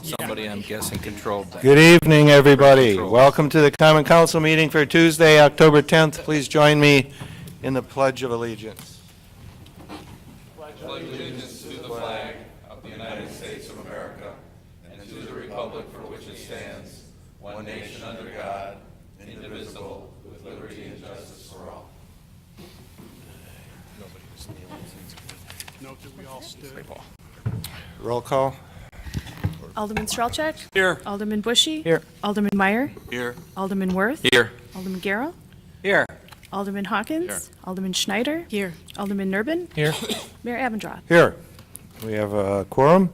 Somebody, I'm guessing, controlled that. Good evening, everybody. Welcome to the Common Council meeting for Tuesday, October 10th. Please join me in the Pledge of Allegiance. Pledge allegiance to the flag of the United States of America and to the republic for which it stands, one nation under God, indivisible, with liberty and justice for all. Note that we all stood. Roll call. Alderman Strelchak? Here. Alderman Bushy? Here. Alderman Meyer? Here. Alderman Worth? Here. Alderman Garrow? Here. Alderman Hawkins? Here. Alderman Schneider? Here. Alderman Nurbin? Here. Mayor Abendroth? Here. We have a quorum.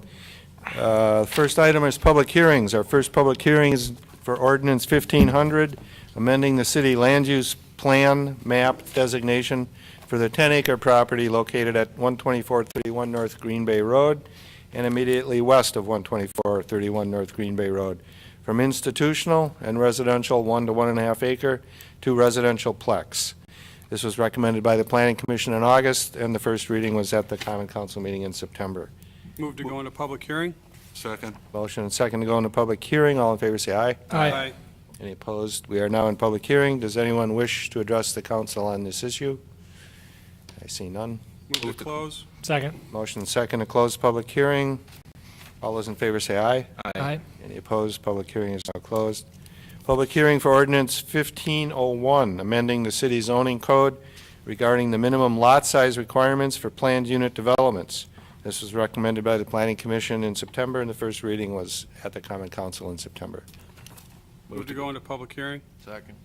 First item is public hearings. Our first public hearing is for ordinance 1500, amending the city land use plan map designation for the 10-acre property located at 12431 North Green Bay Road and immediately west of 12431 North Green Bay Road, from institutional and residential 1 to 1.5 acre to residential plex. This was recommended by the Planning Commission in August, and the first reading was at the Common Council meeting in September. Move to go into public hearing. Second. Motion and second to go into public hearing. All in favor say aye. Aye. Any opposed? We are now in public hearing. Does anyone wish to address the council on this issue? I see none. Move to close. Second. Motion second to close public hearing. All those in favor say aye. Aye. Any opposed? Public hearing is now closed. Public hearing for ordinance 1501, amending the city zoning code regarding the minimum lot size requirements for planned unit developments. This was recommended by the Planning Commission in September, and the first reading was at the Common Council in September. Move to go into public hearing. Second.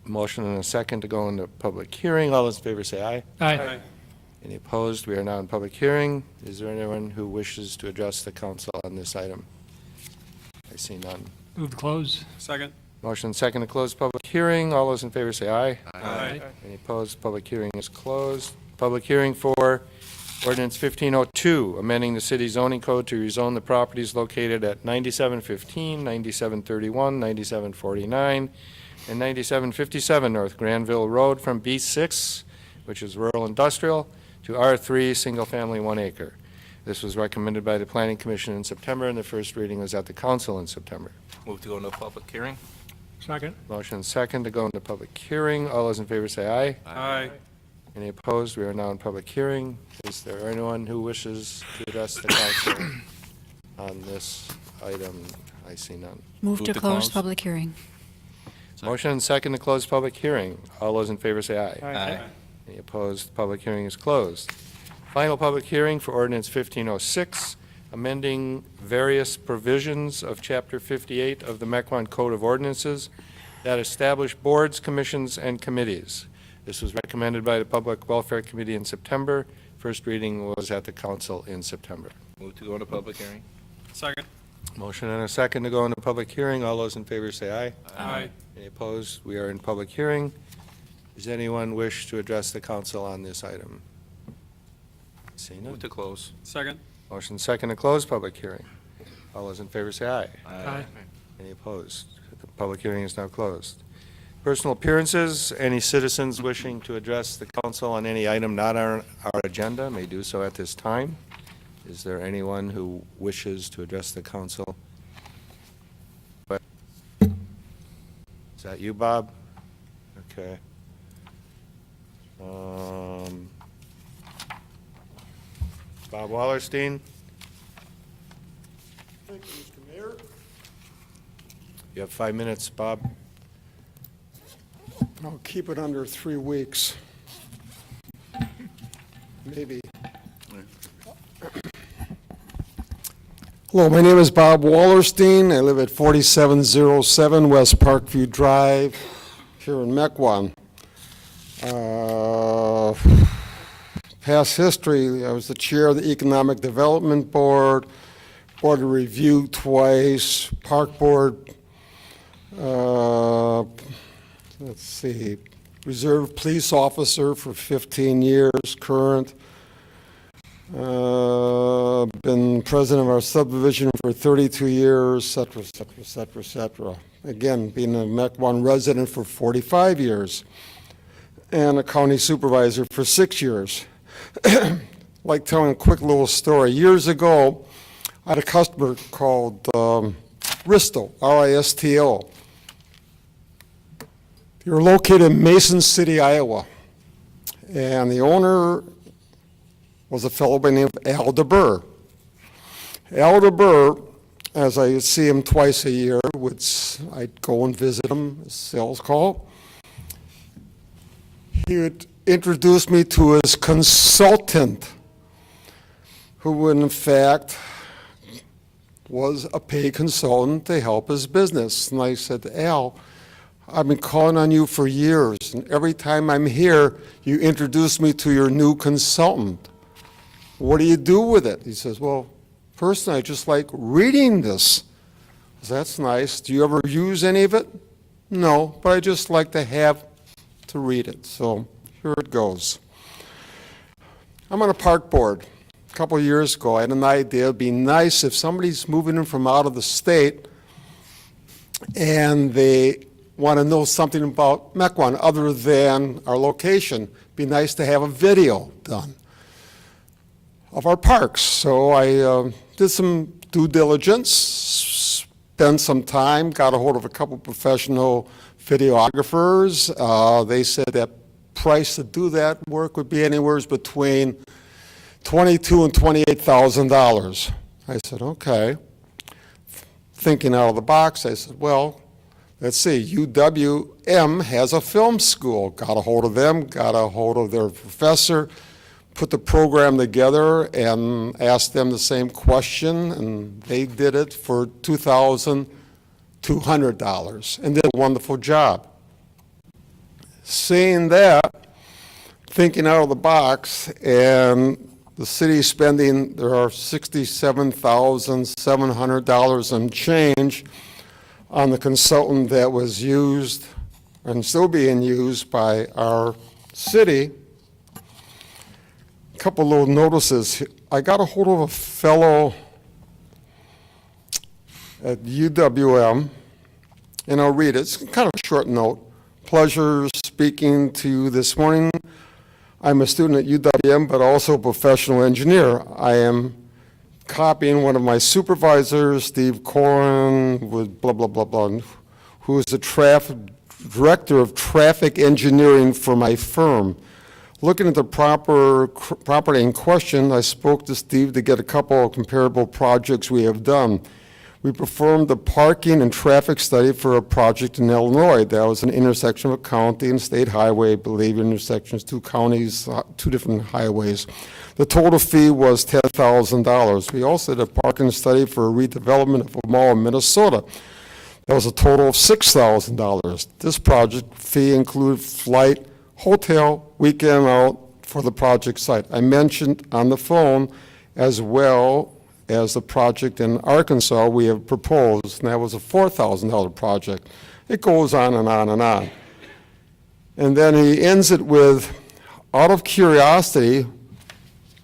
Motion and a second to go into public hearing. All those in favor say aye. Aye. Any opposed? We are now in public hearing. Is there anyone who wishes to address the council on this item? I see none. Move to close. Second. Motion second to close public hearing. All those in favor say aye. Aye. Any opposed? Public hearing is closed. Public hearing for ordinance 1502, amending the city zoning code to rezone the properties located at 9715, 9731, 9749, and 9757 North Granville Road from B6, which is rural industrial, to R3, single-family 1 acre. This was recommended by the Planning Commission in September, and the first reading was at the council in September. Move to go into public hearing. Second. Motion second to go into public hearing. All those in favor say aye. Aye. Any opposed? We are now in public hearing. Is there anyone who wishes to address the council on this item? I see none. Move to close. public hearing. Motion and second to close public hearing. All those in favor say aye. Aye. Any opposed? Public hearing is closed. Final public hearing for ordinance 1506, amending various provisions of Chapter 58 of the Mequon Code of Ordinances that establish boards, commissions, and committees. This was recommended by the Public Welfare Committee in September. First reading was at the council in September. Move to go into public hearing. Second. Motion and a second to go into public hearing. All those in favor say aye. Aye. Any opposed? We are in public hearing. Does anyone wish to address the council on this item? Seeing none. Move to close. Second. Motion second to close public hearing. All those in favor say aye. Aye. Any opposed? The public hearing is now closed. Personal appearances. Any citizens wishing to address the council on any item not on our agenda may do so at this time. Is there anyone who wishes to address the council? Is that you, Bob? Okay. Bob Wallerstein? Thank you, Mr. Mayor. You have 5 minutes, Bob. I'll keep it under 3 weeks. Maybe. Hello, my name is Bob Wallerstein. I live at 4707 West Parkview Drive here in Mequon. Past history, I was the chair of the Economic Development Board, Board of Review twice, Park Board, let's see, Reserve Police Officer for 15 years, current. Been president of our subdivision for 32 years, et cetera, et cetera, et cetera, et cetera. Again, being a Mequon resident for 45 years and a county supervisor for 6 years. like telling a quick little story. Years ago, I had a customer called Risto, R-I-S-T-O. They were located in Mason City, Iowa. And the owner was a fellow by the name of Al DeBurr. Al DeBurr, as I see him twice a year, I'd go and visit him, a sales call. He would introduce me to his consultant, who in fact was a paid consultant to help his business. And I said, Al, I've been calling on you for years, and every time I'm here, you introduce me to your new consultant. What do you do with it? He says, well, personally, I just like reading this. I said, that's nice. Do you ever use any of it? No, but I just like to read it. So here it goes. I'm on a park board. A couple of years ago, I had an idea. It'd be nice if somebody's moving in from out of the state and they want to know something about Mequon other than our location. It'd be nice to have a video done of our parks. So I did some due diligence, spent some time, got a hold of a couple professional videographers. They said that price to do that work would be anywhere between $22,000 and $28,000. I said, okay. Thinking out of the box, I said, well, let's see, UWM has a film school. Got a hold of them, got a hold of their professor, put the program together and asked them the same question, and they did it for $2,200 and did a wonderful job. Seeing that, thinking out of the box, and the city spending, there are $67,700 and change on the consultant that was used and still being used by our city. A couple little notices. I got a hold of a fellow at UWM, and I'll read it. It's kind of a short note. Pleasure speaking to you this morning. I'm a student at UWM, but also a professional engineer. I am copying one of my supervisors, Steve Corin, with blah, blah, blah, blah, who is the director of traffic engineering for my firm. Looking at the property in question, I spoke to Steve to get a couple of comparable projects we have done. We performed a parking and traffic study for a project in Illinois. That was an intersection of a county and state highway, I believe, intersections, two counties, two different highways. The total fee was $10,000. We also did a parking study for a redevelopment of a mall in Minnesota. That was a total of $6,000. This project fee included flight, hotel, weekend out for the project site. I mentioned on the phone as well as the project in Arkansas we have proposed, and that was a $4,000 project. It goes on and on and on. And then he ends it with, out of curiosity,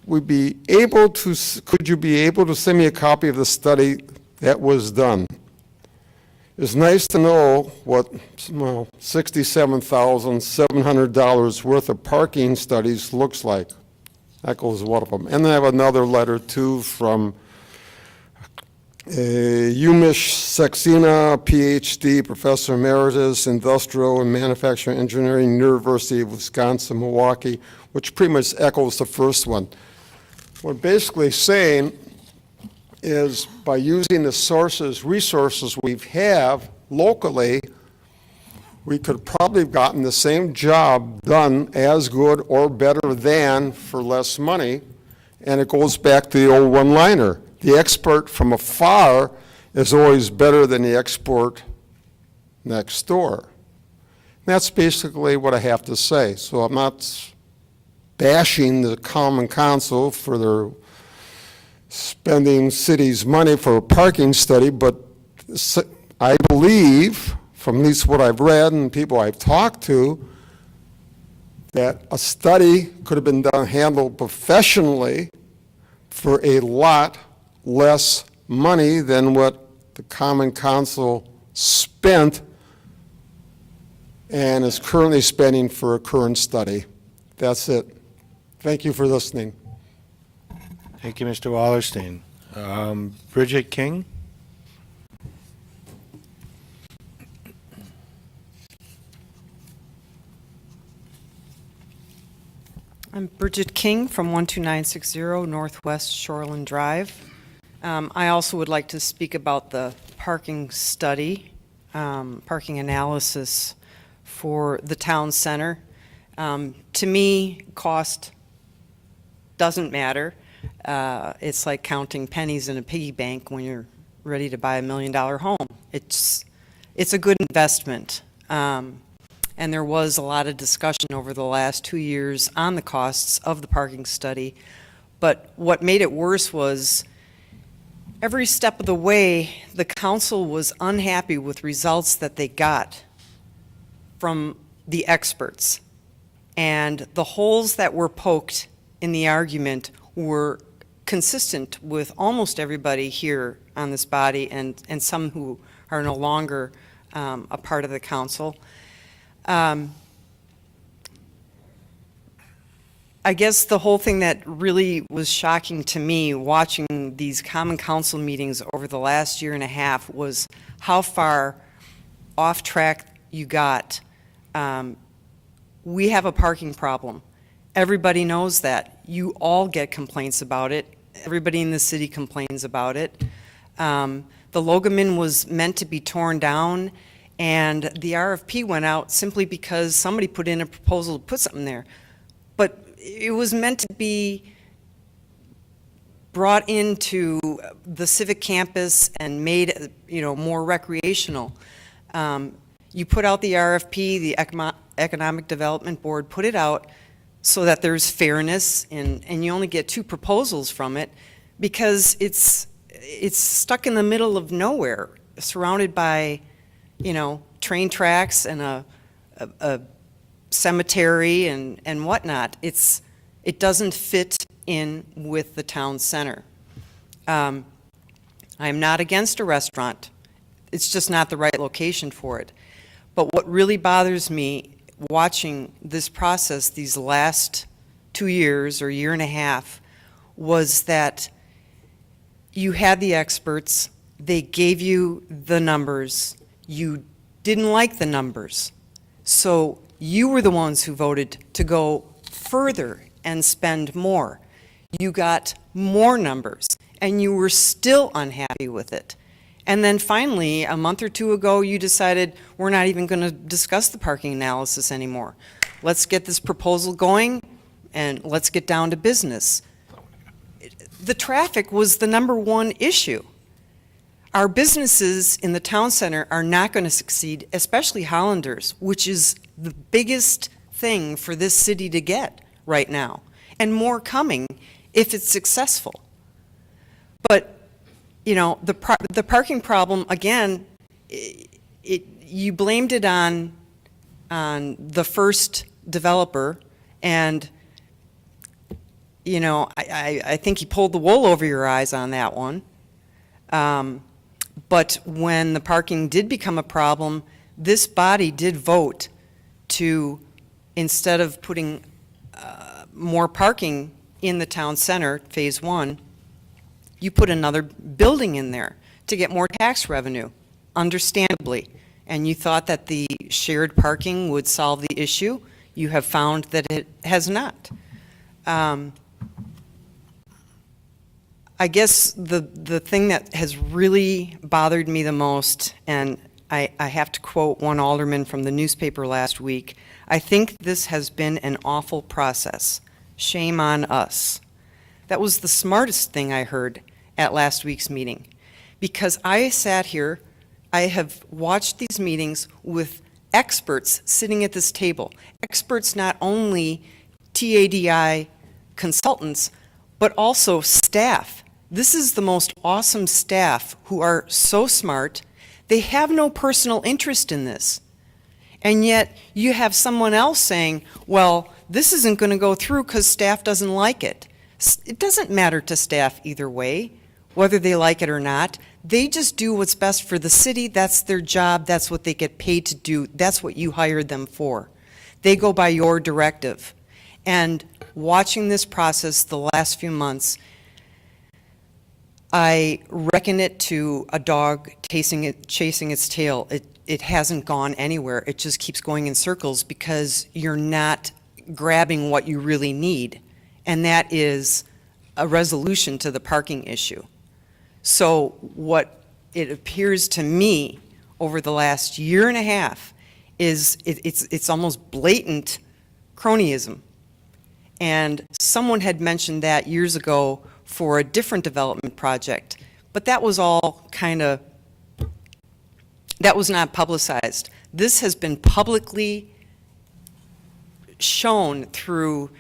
could you be able to send me a copy of the study that was done? It's nice to know what, well, $67,700 worth of parking studies looks like. That goes one of them. And then I have another letter too from Umish Saxena, PhD, Professor Emeritus, Industrial and Manufacturing Engineering, University of Wisconsin, Milwaukee, which pretty much echoes the first one. What I'm basically saying is by using the resources we have locally, we could probably have gotten the same job done as good or better than for less money. And it goes back to the old one-liner. The expert from afar is always better than the expert next door. And that's basically what I have to say. So I'm not bashing the Common Council for their spending city's money for a parking study, but I believe, from at least what I've read and people I've talked to, that a study could have been handled professionally for a lot less money than what the Common Council spent and is currently spending for a current study. That's it. Thank you for listening. Thank you, Mr. Wallerstein. Bridget King? I'm Bridget King from 12960 Northwest Shoreland Drive. I also would like to speak about the parking study, parking analysis for the town center. To me, cost doesn't matter. It's like counting pennies in a piggy bank when you're ready to buy $1 million home. It's a good investment. And there was a lot of discussion over the last 2 years on the costs of the parking study. But what made it worse was every step of the way, the council was unhappy with results that they got from the experts. And the holes that were poked in the argument were consistent with almost everybody here on this body and some who are no longer a part of the council. I guess the whole thing that really was shocking to me watching these common council meetings over the last year and a half was how far off track you got. We have a parking problem. Everybody knows that. You all get complaints about it. Everybody in the city complains about it. The Logamin was meant to be torn down, and the RFP went out simply because somebody put in a proposal to put something there. But it was meant to be brought into the civic campus and made, more recreational. You put out the RFP, the Economic Development Board put it out so that there's fairness, and you only get 2 proposals from it because it's stuck in the middle of nowhere, surrounded by train tracks and a cemetery and whatnot. It doesn't fit in with the town center. I'm not against a restaurant. It's just not the right location for it. But what really bothers me watching this process these last 2 years or year and a half was that you had the experts, they gave you the numbers, you didn't like the numbers. So you were the ones who voted to go further and spend more. You got more numbers, and you were still unhappy with it. And then finally, a month or 2 ago, you decided we're not even going to discuss the parking analysis anymore. Let's get this proposal going, and let's get down to business. The traffic was the #1 issue. Our businesses in the town center are not going to succeed, especially Hollanders, which is the biggest thing for this city to get right now, and more coming if it's successful. But, the parking problem, again, you blamed it on the first developer, and, I think he pulled the wool over your eyes on that one. But when the parking did become a problem, this body did vote to, instead of putting more parking in the town center, phase 1, you put another building in there to get more tax revenue, understandably. And you thought that the shared parking would solve the issue. You have found that it has not. I guess the thing that has really bothered me the most, and I have to quote one alderman from the newspaper last week, I think this has been an awful process. Shame on us. That was the smartest thing I heard at last week's meeting, because I sat here, I have watched these meetings with experts sitting at this table, experts not only TADI consultants, but also staff. This is the most awesome staff who are so smart. They have no personal interest in this. And yet you have someone else saying, well, this isn't going to go through because staff doesn't like it. It doesn't matter to staff either way, whether they like it or not. They just do what's best for the city. That's their job. That's what they get paid to do. That's what you hired them for. They go by your directive. And watching this process the last few months, I reckon it to a dog chasing its tail. It hasn't gone anywhere. It just keeps going in circles because you're not grabbing what you really need, and that is a resolution to the parking issue. So what it appears to me over the last year and a half is it's almost blatant cronyism. And someone had mentioned that years ago for a different development project, but that was all that was not publicized. This has been publicly shown through,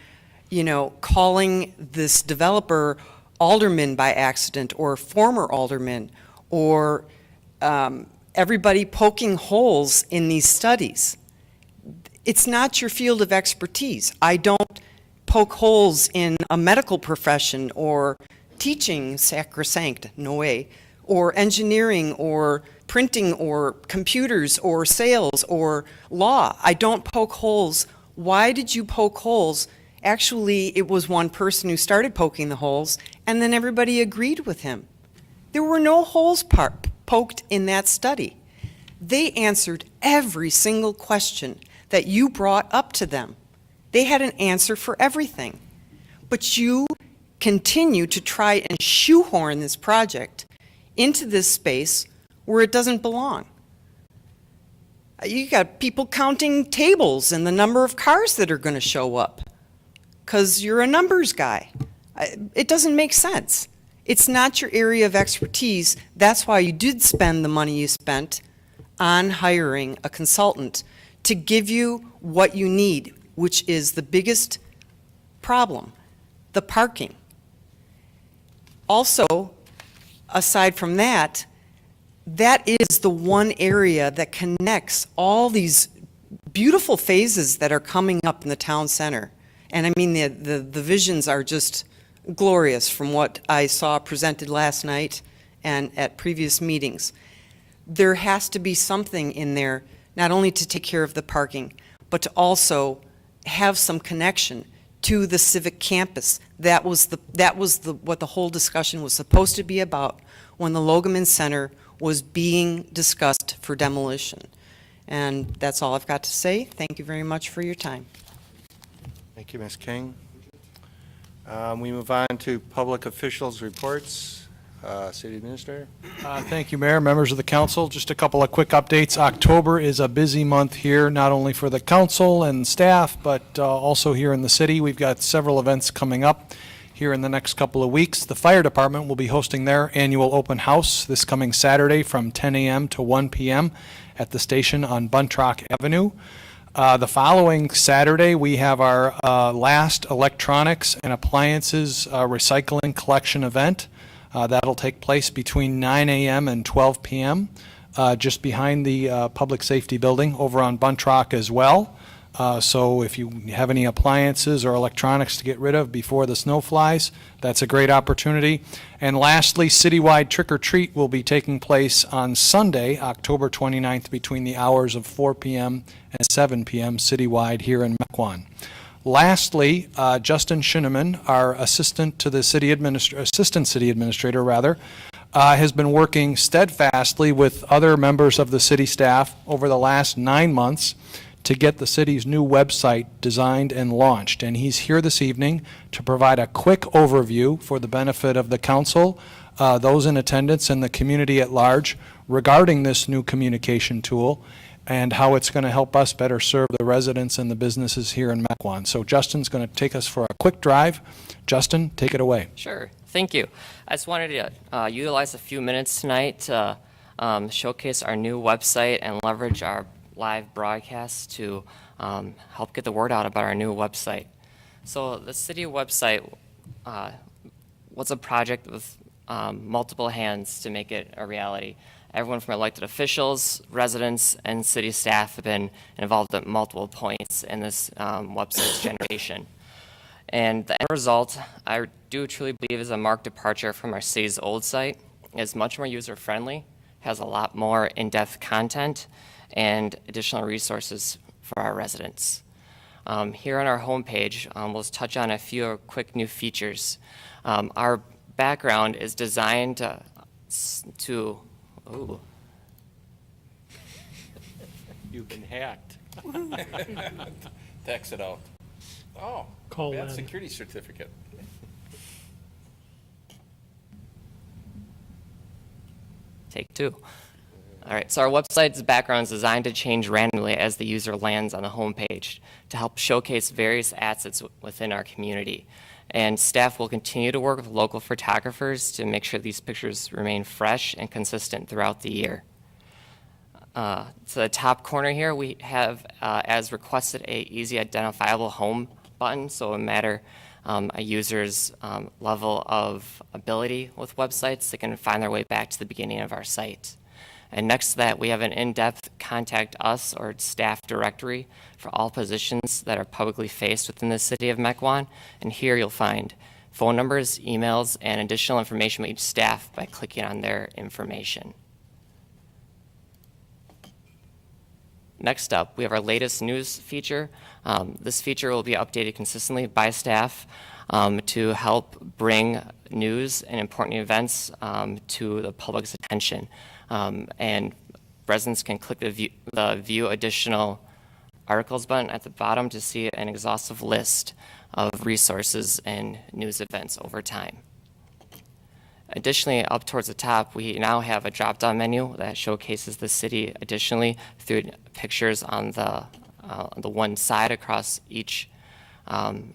calling this developer alderman by accident or former alderman, or everybody poking holes in these studies. It's not your field of expertise. I don't poke holes in a medical profession or teaching, sacrosanct, no way, or engineering or printing or computers or sales or law. I don't poke holes. Why did you poke holes? Actually, it was one person who started poking the holes, and then everybody agreed with him. There were no holes poked in that study. They answered every single question that you brought up to them. They had an answer for everything. But you continue to try and shoehorn this project into this space where it doesn't belong. You got people counting tables and the number of cars that are going to show up because you're a numbers guy. It doesn't make sense. It's not your area of expertise. That's why you did spend the money you spent on hiring a consultant to give you what you need, which is the biggest problem, the parking. Also, aside from that, that is the one area that connects all these beautiful phases that are coming up in the town center. And I mean, the visions are just glorious from what I saw presented last night and at previous meetings. There has to be something in there, not only to take care of the parking, but to also have some connection to the civic campus. That was what the whole discussion was supposed to be about when the Logeman Center was being discussed for demolition. And that's all I've got to say. Thank you very much for your time. Thank you, Ms. King. We move on to public officials' reports. City Administrator. Thank you, Mayor, members of the council. Just a couple of quick updates. October is a busy month here, not only for the council and staff, but also here in the city. We've got several events coming up here in the next couple of weeks. The fire department will be hosting their annual open house this coming Saturday from 10 a.m. to 1 p.m. at the station on Buntrock Avenue. The following Saturday, we have our last electronics and appliances recycling collection event. That'll take place between 9 a.m. and 12 p.m. Just behind the Public Safety Building over on Buntrock as well. So if you have any appliances or electronics to get rid of before the snow flies, that's a great opportunity. And lastly, citywide trick-or-treat will be taking place on Sunday, October 29th, between the hours of 4 p.m. and 7 p.m. citywide here in Mequon. Lastly, Justin Shinneman, our assistant city administrator, has been working steadfastly with other members of the city staff over the last 9 months to get the city's new website designed and launched. And he's here this evening to provide a quick overview for the benefit of the council, those in attendance, and the community at large regarding this new communication tool and how it's going to help us better serve the residents and the businesses here in Mequon. So Justin's going to take us for a quick drive. Justin, take it away. Sure, thank you. I just wanted to utilize a few minutes tonight to showcase our new website and leverage our live broadcast to help get the word out about our new website. So the city website was a project with multiple hands to make it a reality. Everyone from elected officials, residents, and city staff have been involved at multiple points in this website's generation. And the end result, I do truly believe, is a marked departure from our city's old site. It's much more user-friendly, has a lot more in-depth content, and additional resources for our residents. Here on our homepage, we'll touch on a few quick new features. Our background is designed to ooh, You've been hacked. Text it out. Oh, Call bad in. security certificate. take two. All right, so our website's background is designed to change randomly as the user lands on the home page to help showcase various assets within our community. And staff will continue to work with local photographers to make sure these pictures remain fresh and consistent throughout the year. To the top corner here, we have, as requested, a easy identifiable home button, so no matter a user's level of ability with websites, they can find their way back to the beginning of our site. And next to that, we have an in-depth contact us or staff directory for all positions that are publicly faced within the city of Mequon. And here you'll find phone numbers, emails, and additional information about each staff by clicking on their information. Next up, we have our latest news feature. This feature will be updated consistently by staff to help bring news and important events to the public's attention. And residents can click the view additional articles button at the bottom to see an exhaustive list of resources and news events over time. Additionally, up towards the top, we now have a drop-down menu that showcases the city additionally through pictures on the one side across each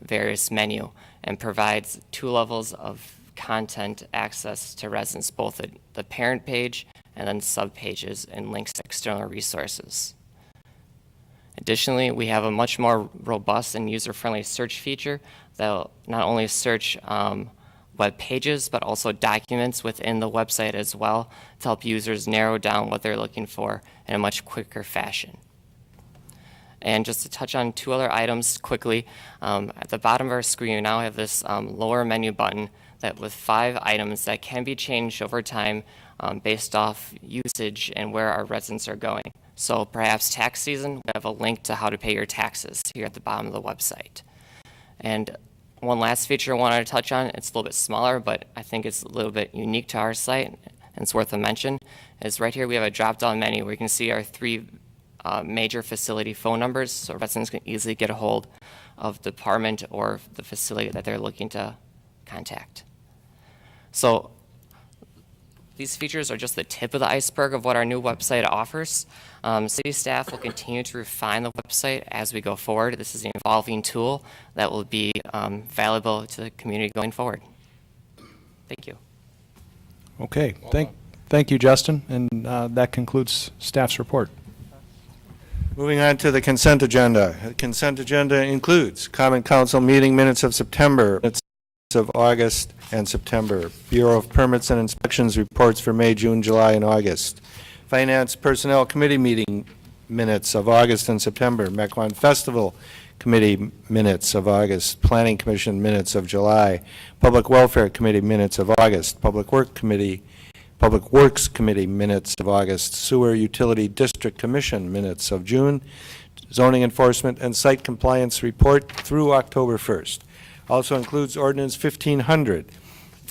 various menu, and provides two levels of content access to residents, both the parent page and then sub-pages and links to external resources. Additionally, we have a much more robust and user-friendly search feature that will not only search web pages, but also documents within the website as well to help users narrow down what they're looking for in a much quicker fashion. And just to touch on two other items quickly, at the bottom of our screen, we now have this lower menu button that with 5 items that can be changed over time based off usage and where our residents are going. So perhaps tax season, we have a link to how to pay your taxes here at the bottom of the website. And one last feature I wanted to touch on, it's a little bit smaller, but I think it's a little bit unique to our site, and it's worth a mention, is right here we have a drop-down menu where you can see our 3 major facility phone numbers, so residents can easily get a hold of the department or the facility that they're looking to contact. So these features are just the tip of the iceberg of what our new website offers. City staff will continue to refine the website as we go forward. This is an evolving tool that will be valuable to the community going forward. Thank you. Okay, thank you, Justin, and that concludes staff's report. Moving on to the consent agenda. The consent agenda includes Common Council meeting minutes of September, minutes of August and September, Bureau of Permits and Inspections reports for May, June, July, and August, Finance Personnel Committee meeting minutes of August and September, Mequon Festival Committee minutes of August, Planning Commission minutes of July, Public Welfare Committee minutes of August, Public Works Committee minutes of August, Sewer Utility District Commission minutes of June, Zoning Enforcement and Site Compliance Report through October 1st. Also includes Ordinance 1500,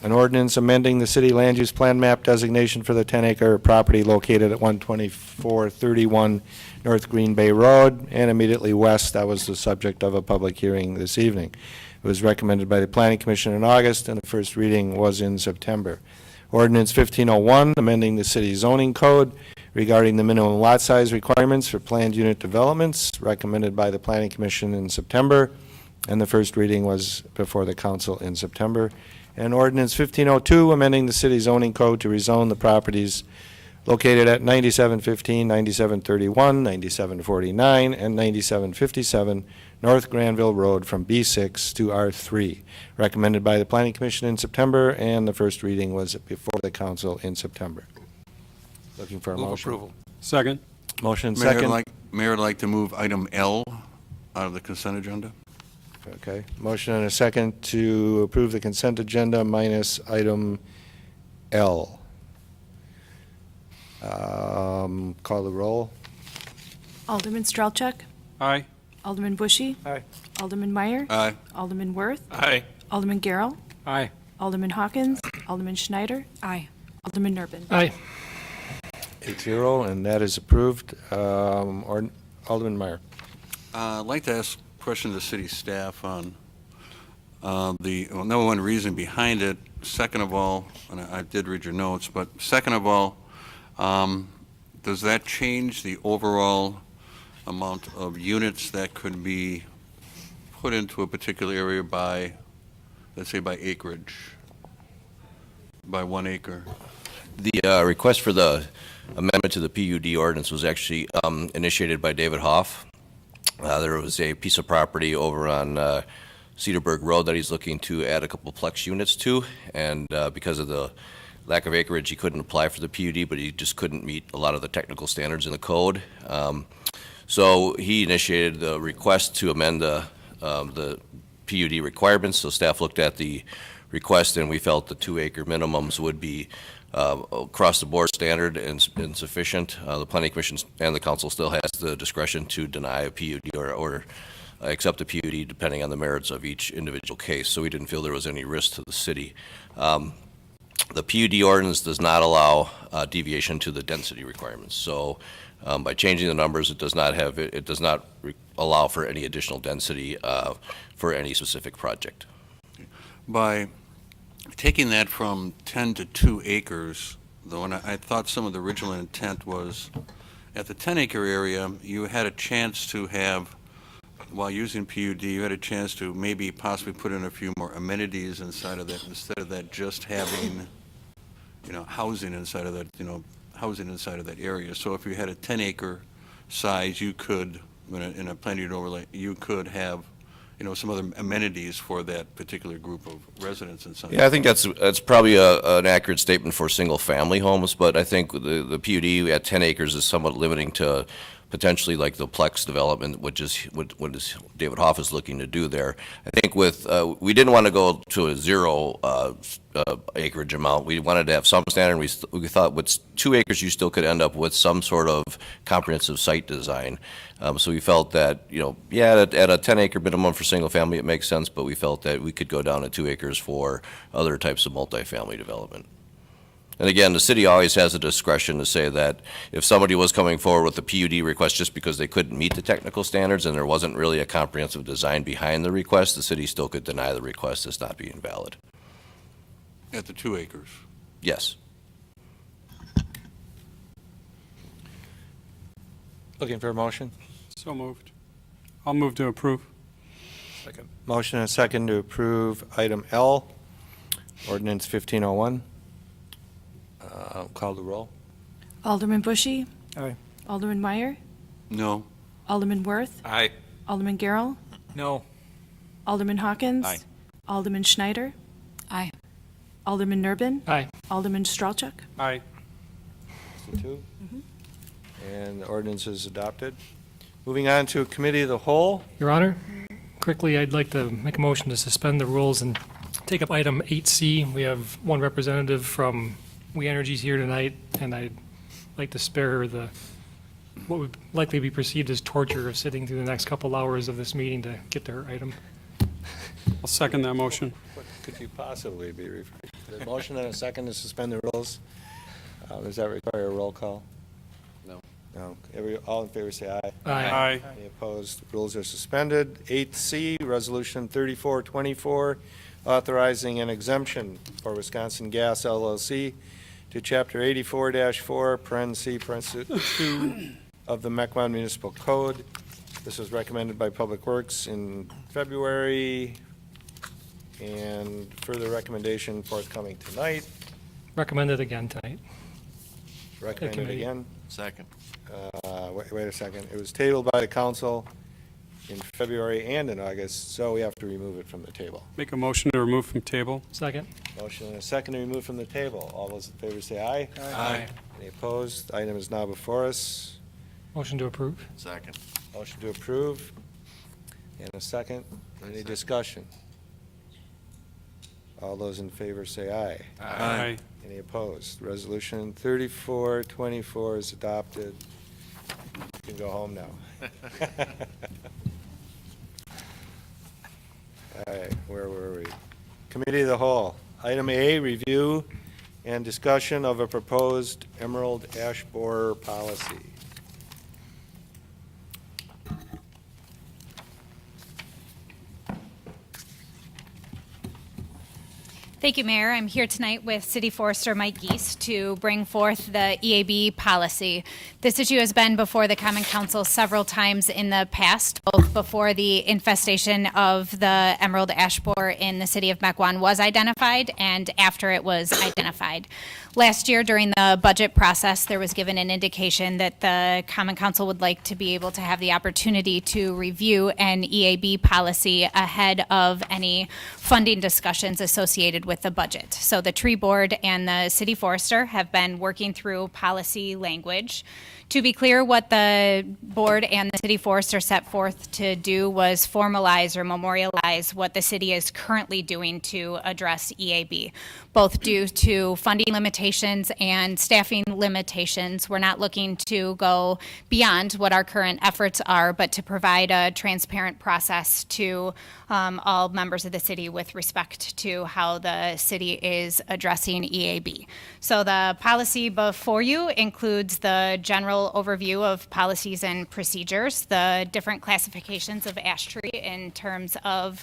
an ordinance amending the city land use plan map designation for the 10-acre property located at 12431 North Green Bay Road and immediately west. That was the subject of a public hearing this evening. It was recommended by the Planning Commission in August, and the first reading was in September. Ordinance 1501, amending the city zoning code regarding the minimum lot size requirements for planned unit developments, recommended by the Planning Commission in September, and the first reading was before the council in September. And Ordinance 1502, amending the city zoning code to rezone the properties located at 9715, 9731, 9749, and 9757 North Granville Road from B6 to R3, recommended by the Planning Commission in September, and the first reading was before the council in September. Looking for a Move motion. approval. Second. Motion Mayor, second. Mayor would like to move item L out of the consent agenda. Okay, motion and a second to approve the consent agenda minus item L. Call the roll. Alderman Strelchuk, Aye. Alderman Bushy, Aye. Alderman Meyer, Aye. Alderman Worth, Aye. Alderman Garrell, Aye. Alderman Hawkins, Alderman Schneider. Aye. Alderman Nerben. Aye. 8-0, and that is approved. Alderman Meyer. I'd like to ask a question to the city staff on number one reason behind it. Second of all, and I did read your notes, but second of all, does that change the overall amount of units that could be put into a particular area by, let's say, by acreage, by 1 acre? The request for the amendment to the PUD ordinance was actually initiated by David Hoff. There was a piece of property over on Cedarburg Road that he's looking to add a couple plex units to, and because of the lack of acreage, he couldn't apply for the PUD, but he just couldn't meet a lot of the technical standards in the code. So he initiated the request to amend the PUD requirements. So staff looked at the request, and we felt the 2-acre minimums would be across-the-board standard and sufficient. The Planning Commission and the council still has the discretion to deny a PUD or accept a PUD depending on the merits of each individual case. So we didn't feel there was any risk to the city. The PUD ordinance does not allow deviation to the density requirements. So by changing the numbers, it does not allow for any additional density for any specific project. By taking that from 10 to 2 acres, though, and I thought some of the original intent was at the 10-acre area, you had a chance to have, while using PUD, you had a chance to maybe possibly put in a few more amenities inside of that, instead of that just having, housing inside of that, housing inside of that area. So if you had a 10-acre size, you could, in a planned unit overlay, you could have some other amenities for that particular group of residents and such. Yeah, I think that's probably an accurate statement for single-family homes, but I think the PUD at 10 acres is somewhat limiting to potentially like the Plex development, which is what David Hoff is looking to do there. I think we didn't want to go to a 0 acreage amount. We wanted to have some standard. We thought with 2 acres, you still could end up with some sort of comprehensive site design. So we felt that, at a 10-acre minimum for single family, it makes sense, but we felt that we could go down to 2 acres for other types of multifamily development. And again, the city always has the discretion to say that if somebody was coming forward with a PUD request just because they couldn't meet the technical standards and there wasn't really a comprehensive design behind the request, the city still could deny the request as not being valid. At the 2 acres. Yes. Looking for a motion? So moved. I'll move to approve. Second. Motion and a second to approve item L, ordinance 1501. Call the roll. Alderman Bushy. Aye. Alderman Meyer. No. Alderman Worth. Aye. Alderman Garrell. No. Alderman Hawkins. Aye. Alderman Schneider. Aye. Alderman Nerben. Aye. Alderman Stralchuk. Aye. 2. And the ordinance is adopted. Moving on to Committee of the Whole. Your Honor, quickly, I'd like to make a motion to suspend the rules and take up item 8C. We have one representative from We Energies here tonight, and I'd like to spare her what would likely be perceived as torture of sitting through the next couple hours of this meeting to get to her item. I'll second that motion. What could you possibly be referring to? The motion and a second to suspend the rules. Does that require a roll call? No. No. All in favor say aye. Aye. Any opposed? Rules are suspended. 8C, Resolution 3424, authorizing an exemption for Wisconsin Gas LLC to Chapter 84-4, parentheses 2 of the Mequon Municipal Code. This was recommended by Public Works in February, and further recommendation forthcoming tonight. Recommended again tonight. Recommended committee. again. Second. Wait a second. It was tabled by the council in February and in August, so we have to remove it from the table. Make a motion to remove from table. Second. Motion and a second to remove from the table. All those in favor say aye. Aye. Any opposed? Item is now before us. Motion to approve. Second. Motion to approve. And a second. Any discussion? All those in favor say aye. Aye. Any opposed? Resolution 3424 is adopted. You can go home now. All right, where were we? Committee of the Whole. Item A, review and discussion of a proposed emerald ash borer policy. Thank you, Mayor. I'm here tonight with City Forester Mike Geese to bring forth the EAB policy. This issue has been before the Common Council several times in the past, both before the infestation of the emerald ash borer in the city of Mequon was identified and after it was identified. Last year, during the budget process, there was given an indication that the Common Council would like to be able to have the opportunity to review an EAB policy ahead of any funding discussions associated with the budget. So the tree board and the city forester have been working through policy language. To be clear, what the board and the city forester set forth to do was formalize or memorialize what the city is currently doing to address EAB, both due to funding limitations and staffing limitations. We're not looking to go beyond what our current efforts are, but to provide a transparent process to all members of the city with respect to how the city is addressing EAB. So the policy before you includes the general overview of policies and procedures, the different classifications of ash tree in terms of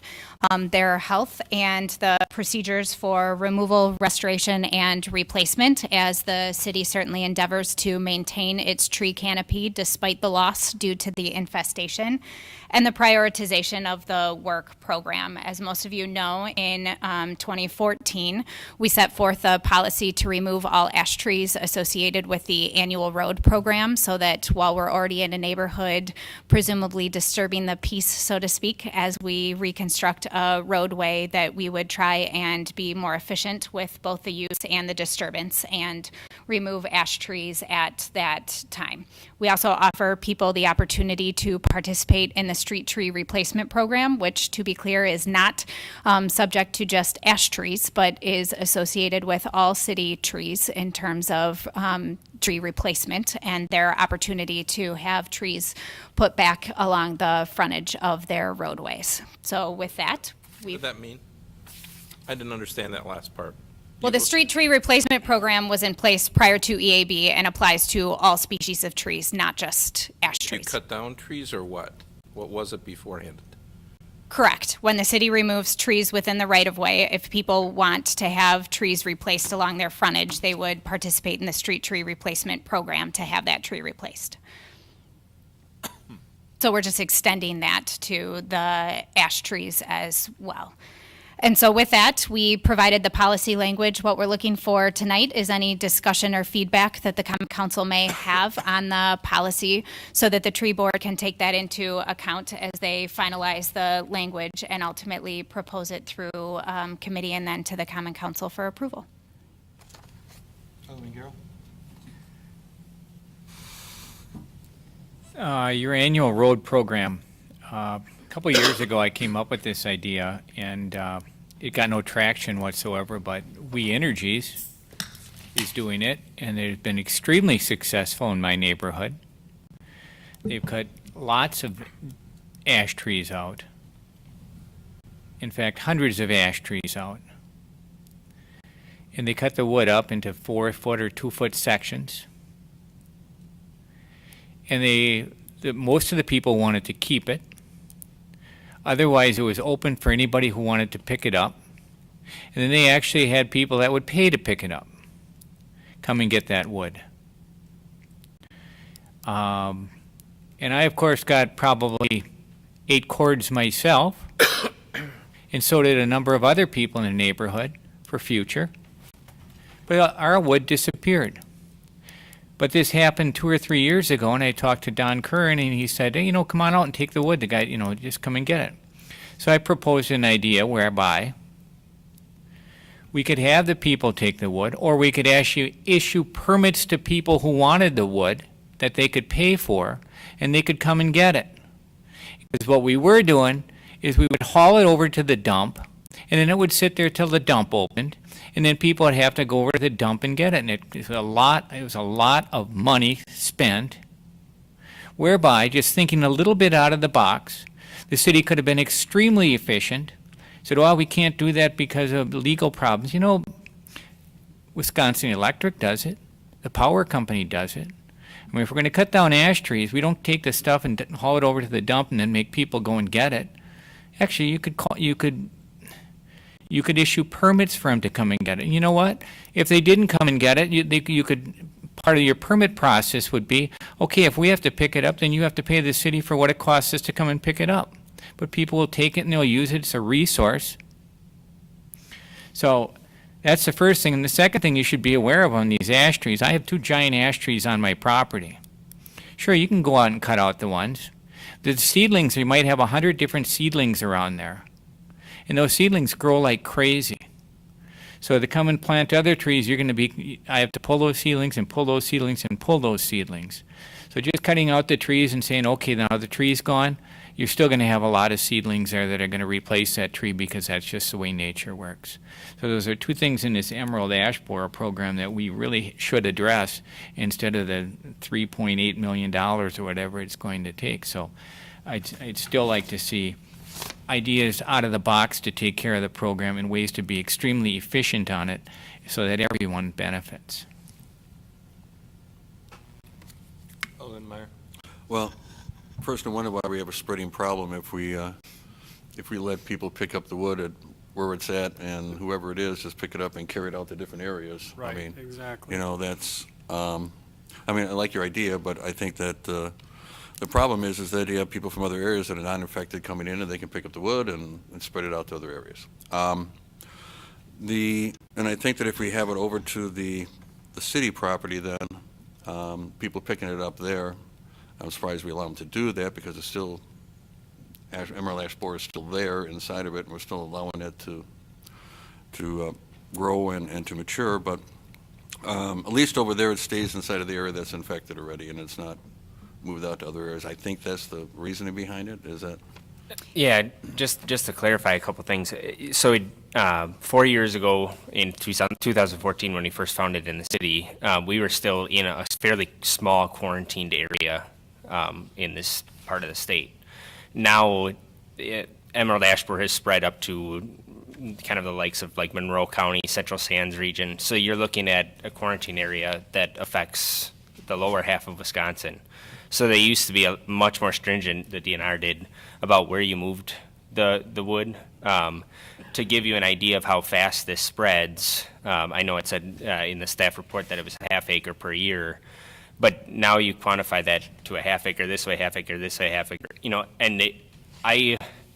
their health, and the procedures for removal, restoration, and replacement, as the city certainly endeavors to maintain its tree canopy despite the loss due to the infestation, and the prioritization of the work program. As most of you know, in 2014, we set forth a policy to remove all ash trees associated with the annual road program, so that while we're already in a neighborhood, presumably disturbing the peace, so to speak, as we reconstruct a roadway, that we would try and be more efficient with both the use and the disturbance and remove ash trees at that time. We also offer people the opportunity to participate in the street tree replacement program, which, to be clear, is not subject to just ash trees, but is associated with all city trees in terms of tree replacement and their opportunity to have trees put back along the frontage of their roadways. So with that, What did that mean? I didn't understand that last part. well, the street tree replacement program was in place prior to EAB and applies to all species of trees, not just ash Did you trees. cut down trees or what? What was it beforehand? Correct. When the city removes trees within the right-of-way, if people want to have trees replaced along their frontage, they would participate in the street tree replacement program to have that tree replaced. So we're just extending that to the ash trees as well. And so with that, we provided the policy language. What we're looking for tonight is any discussion or feedback that the Common Council may have on the policy, so that the tree board can take that into account as they finalize the language and ultimately propose it through committee and then to the Common Council for approval. Your annual road program. A couple years ago, I came up with this idea, and it got no traction whatsoever, but We Energies is doing it, and they've been extremely successful in my neighborhood. They've cut lots of ash trees out. In fact, hundreds of ash trees out. And they cut the wood up into 4-foot or 2-foot sections. And most of the people wanted to keep it. Otherwise, it was open for anybody who wanted to pick it up. And then they actually had people that would pay to pick it up. Come and get that wood. And I, of course, got probably 8 cords myself. And so did a number of other people in the neighborhood for future. But our wood disappeared. But this happened 2 or 3 years ago, and I talked to Don Curran, and he said, hey, come on out and take the wood. The guy, just come and get it. So I proposed an idea whereby we could have the people take the wood, or we could actually issue permits to people who wanted the wood that they could pay for, and they could come and get it. Because what we were doing is we would haul it over to the dump, and then it would sit there till the dump opened, and then people would have to go over to the dump and get it. And it was a lot of money spent, whereby, just thinking a little bit out of the box, the city could have been extremely efficient, Said, well, we can't do that because of legal problems. You know, Wisconsin Electric does it. The power company does it. I mean, if we're going to cut down ash trees, we don't take the stuff and haul it over to the dump and then make people go and get it. Actually, you could issue permits for them to come and get it. You know what? If they didn't come and get it, you could. Part of your permit process would be, okay, if we have to pick it up, then you have to pay the city for what it costs us to come and pick it up. But people will take it and they'll use it. It's a resource. So that's the first thing. And the second thing you should be aware of on these ash trees, I have 2 giant ash trees on my property. Sure, you can go out and cut out the ones. The seedlings, you might have 100 different seedlings around there. And those seedlings grow like crazy. So to come and plant other trees, I have to pull those seedlings and pull those seedlings and pull those seedlings. So just cutting out the trees and saying, okay, now the tree's gone, you're still going to have a lot of seedlings there that are going to replace that tree because that's just the way nature works. So those are 2 things in this emerald ash borer program that we really should address instead of the $3.8 million or whatever it's going to take. So I'd still like to see ideas out of the box to take care of the program and ways to be extremely efficient on it so that everyone benefits. Alderman Meyer. Well, first I wonder why we have a spreading problem if we let people pick up the wood at where it's at and whoever it is just pick it up and carry it out to different areas. Right, I mean, exactly. you know, that's, I mean, I like your idea, but I think that the problem is that you have people from other areas that are not infected coming in and they can pick up the wood and spread it out to other areas. And I think that if we have it over to the city property then, people picking it up there, I'm surprised we allow them to do that because it's still, emerald ash borer is still there inside of it and we're still allowing it to grow and to mature, but at least over there it stays inside of the area that's infected already and it's not moved out to other areas. I think that's the reasoning behind it. Is that? Yeah, just to clarify a couple things. So 4 years ago in 2014 when we first founded in the city, we were still in a fairly small quarantined area in this part of the state. Now, emerald ash borer has spread up to kind of the likes of like Monroe County, Central Sands region. So you're looking at a quarantine area that affects the lower half of Wisconsin. So they used to be much more stringent, the DNR did, about where you moved the wood. To give you an idea of how fast this spreads, I know it said in the staff report that it was a half acre per year, but now you quantify that to a half acre this way, half acre this way, half acre, you know, and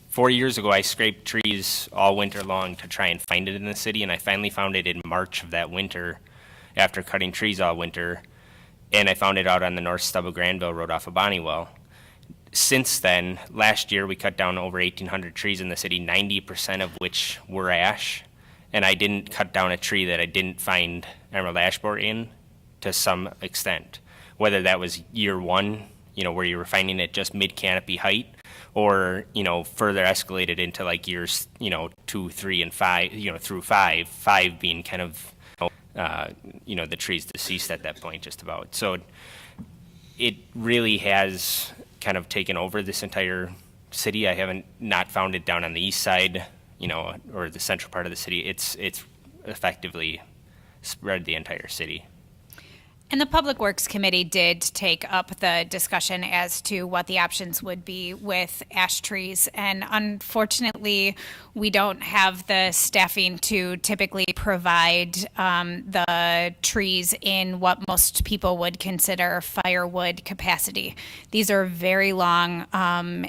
4 years ago I scraped trees all winter long to try and find it in the city, and I finally found it in March of that winter after cutting trees all winter. And I found it out on the north stub of Granville Road off of Bonnewell. Since then, last year we cut down over 1,800 trees in the city, 90% of which were ash. And I didn't cut down a tree that I didn't find emerald ash borer in to some extent. Whether that was year 1, you know, where you were finding it just mid-canopy height, or, you know, further escalated into like years, you know, 2, 3, and 5, you know, through 5 being kind of, you know, the tree's deceased at that point just about. So it really has kind of taken over this entire city. I haven't not found it down on the east side, you know, or the central part of the city. It's effectively spread the entire city. And the Public Works Committee did take up the discussion as to what the options would be with ash trees. And unfortunately, we don't have the staffing to typically provide the trees in what most people would consider firewood capacity. These are very long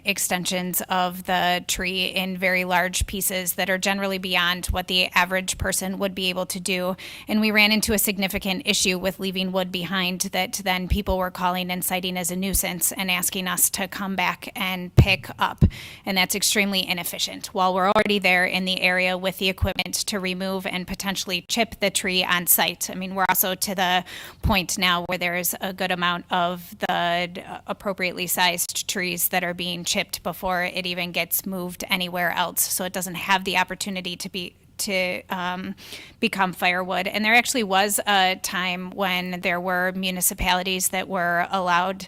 extensions of the tree in very large pieces that are generally beyond what the average person would be able to do. And we ran into a significant issue with leaving wood behind that then people were calling and citing as a nuisance and asking us to come back and pick up. And that's extremely inefficient. While we're already there in the area with the equipment to remove and potentially chip the tree on site. I mean, we're also to the point now where there's a good amount of the appropriately sized trees that are being chipped before it even gets moved anywhere else. So it doesn't have the opportunity to to become firewood. And there actually was a time when there were municipalities that were allowed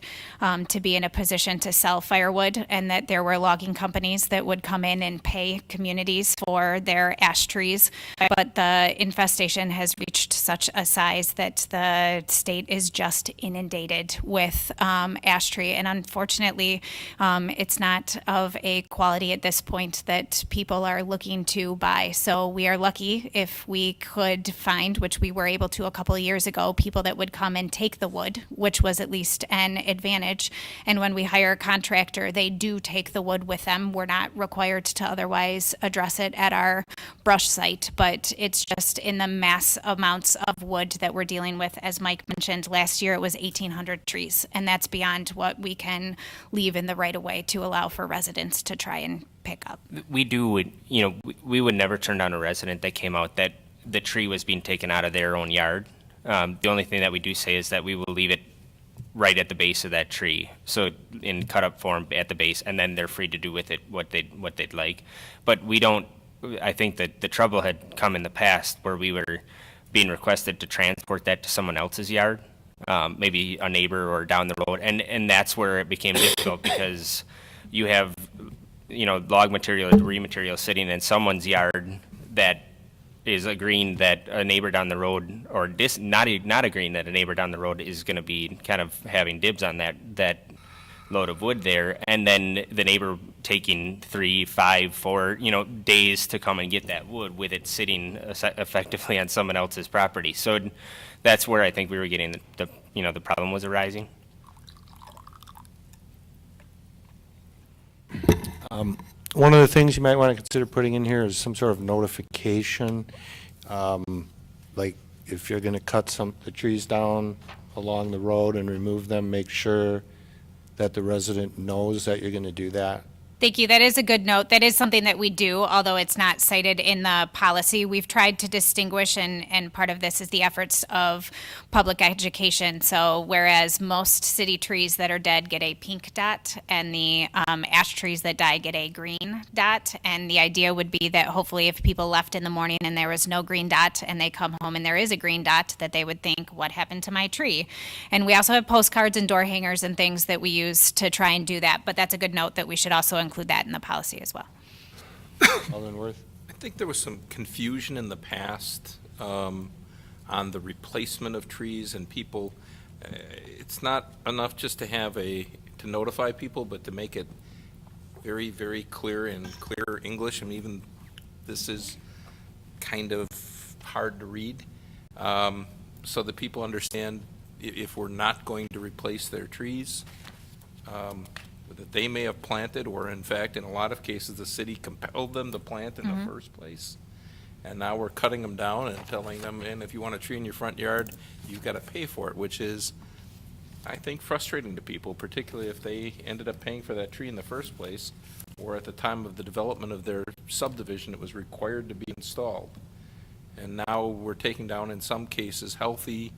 to be in a position to sell firewood, and that there were logging companies that would come in and pay communities for their ash trees. But the infestation has reached such a size that the state is just inundated with ash tree. And unfortunately, it's not of a quality at this point that people are looking to buy. So we are lucky if we could find, which we were able to a couple of years ago, people that would come and take the wood, which was at least an advantage. And when we hire a contractor, they do take the wood with them. We're not required to otherwise address it at our brush site, but it's just in the mass amounts of wood that we're dealing with. As Mike mentioned, last year it was 1,800 trees, and that's beyond what we can leave in the right of way to allow for residents to try and pick up. We would never turn down a resident that came out that the tree was being taken out of their own yard. The only thing that we do say is that we will leave it right at the base of that tree, so in cut up form at the base, and then they're free to do with it what they'd like. But we don't. I think that the trouble had come in the past where we were being requested to transport that to someone else's yard, maybe a neighbor or down the road, and that's where it became difficult because you have log material or debris material sitting in someone's yard that is agreeing that a neighbor down the road, or not agreeing that a neighbor down the road is going to be kind of having dibs on that load of wood there, and then the neighbor taking 3, 5, 4 days to come and get that wood with it sitting effectively on someone else's property. So that's where I think we were getting the problem was arising. One of the things you might want to consider putting in here is some sort of notification, like if you're going to cut the trees down along the road and remove them, make sure that the resident knows that you're going to do that. Thank you. That is a good note. That is something that we do, although it's not cited in the policy. We've tried to distinguish, and part of this is the efforts of public education. So whereas most city trees that are dead get a pink dot, and the ash trees that die get a green dot, and the idea would be that hopefully if people left in the morning and there was no green dot, and they come home and there is a green dot, that they would think, what happened to my tree? And we also have postcards and door hangers and things that we use to try and do that. But that's a good note that we should also include that in the policy as well. Alderman Worth? I think there was some confusion in the past on the replacement of trees, and people, it's not enough just to notify people, but to make it very, very clear in clear English. And even this is kind of hard to read, so that people understand if we're not going to replace their trees, that they may have planted, or in fact, in a lot of cases, the city compelled them to plant in the first place. And now we're cutting them down and telling them, and if you want a tree in your front yard, you've got to pay for it, which is, I think, frustrating to people, particularly if they ended up paying for that tree in the first place, or at the time of the development of their subdivision, it was required to be installed. And now we're taking down, in some cases, healthy,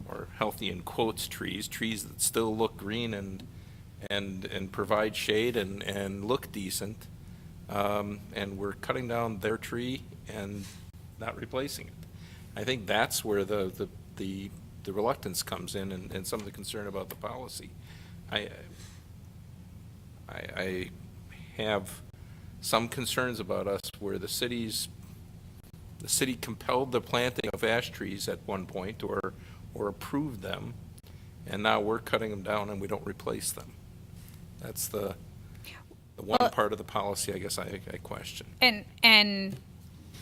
or healthy in quotes, trees that still look green and provide shade and look decent, and we're cutting down their tree and not replacing it. I think that's where the reluctance comes in, and some of the concern about the policy. I have some concerns about us where the city compelled the planting of ash trees at one point, or approved them, and now we're cutting them down and we don't replace them. That's the one part of the policy I guess I question. And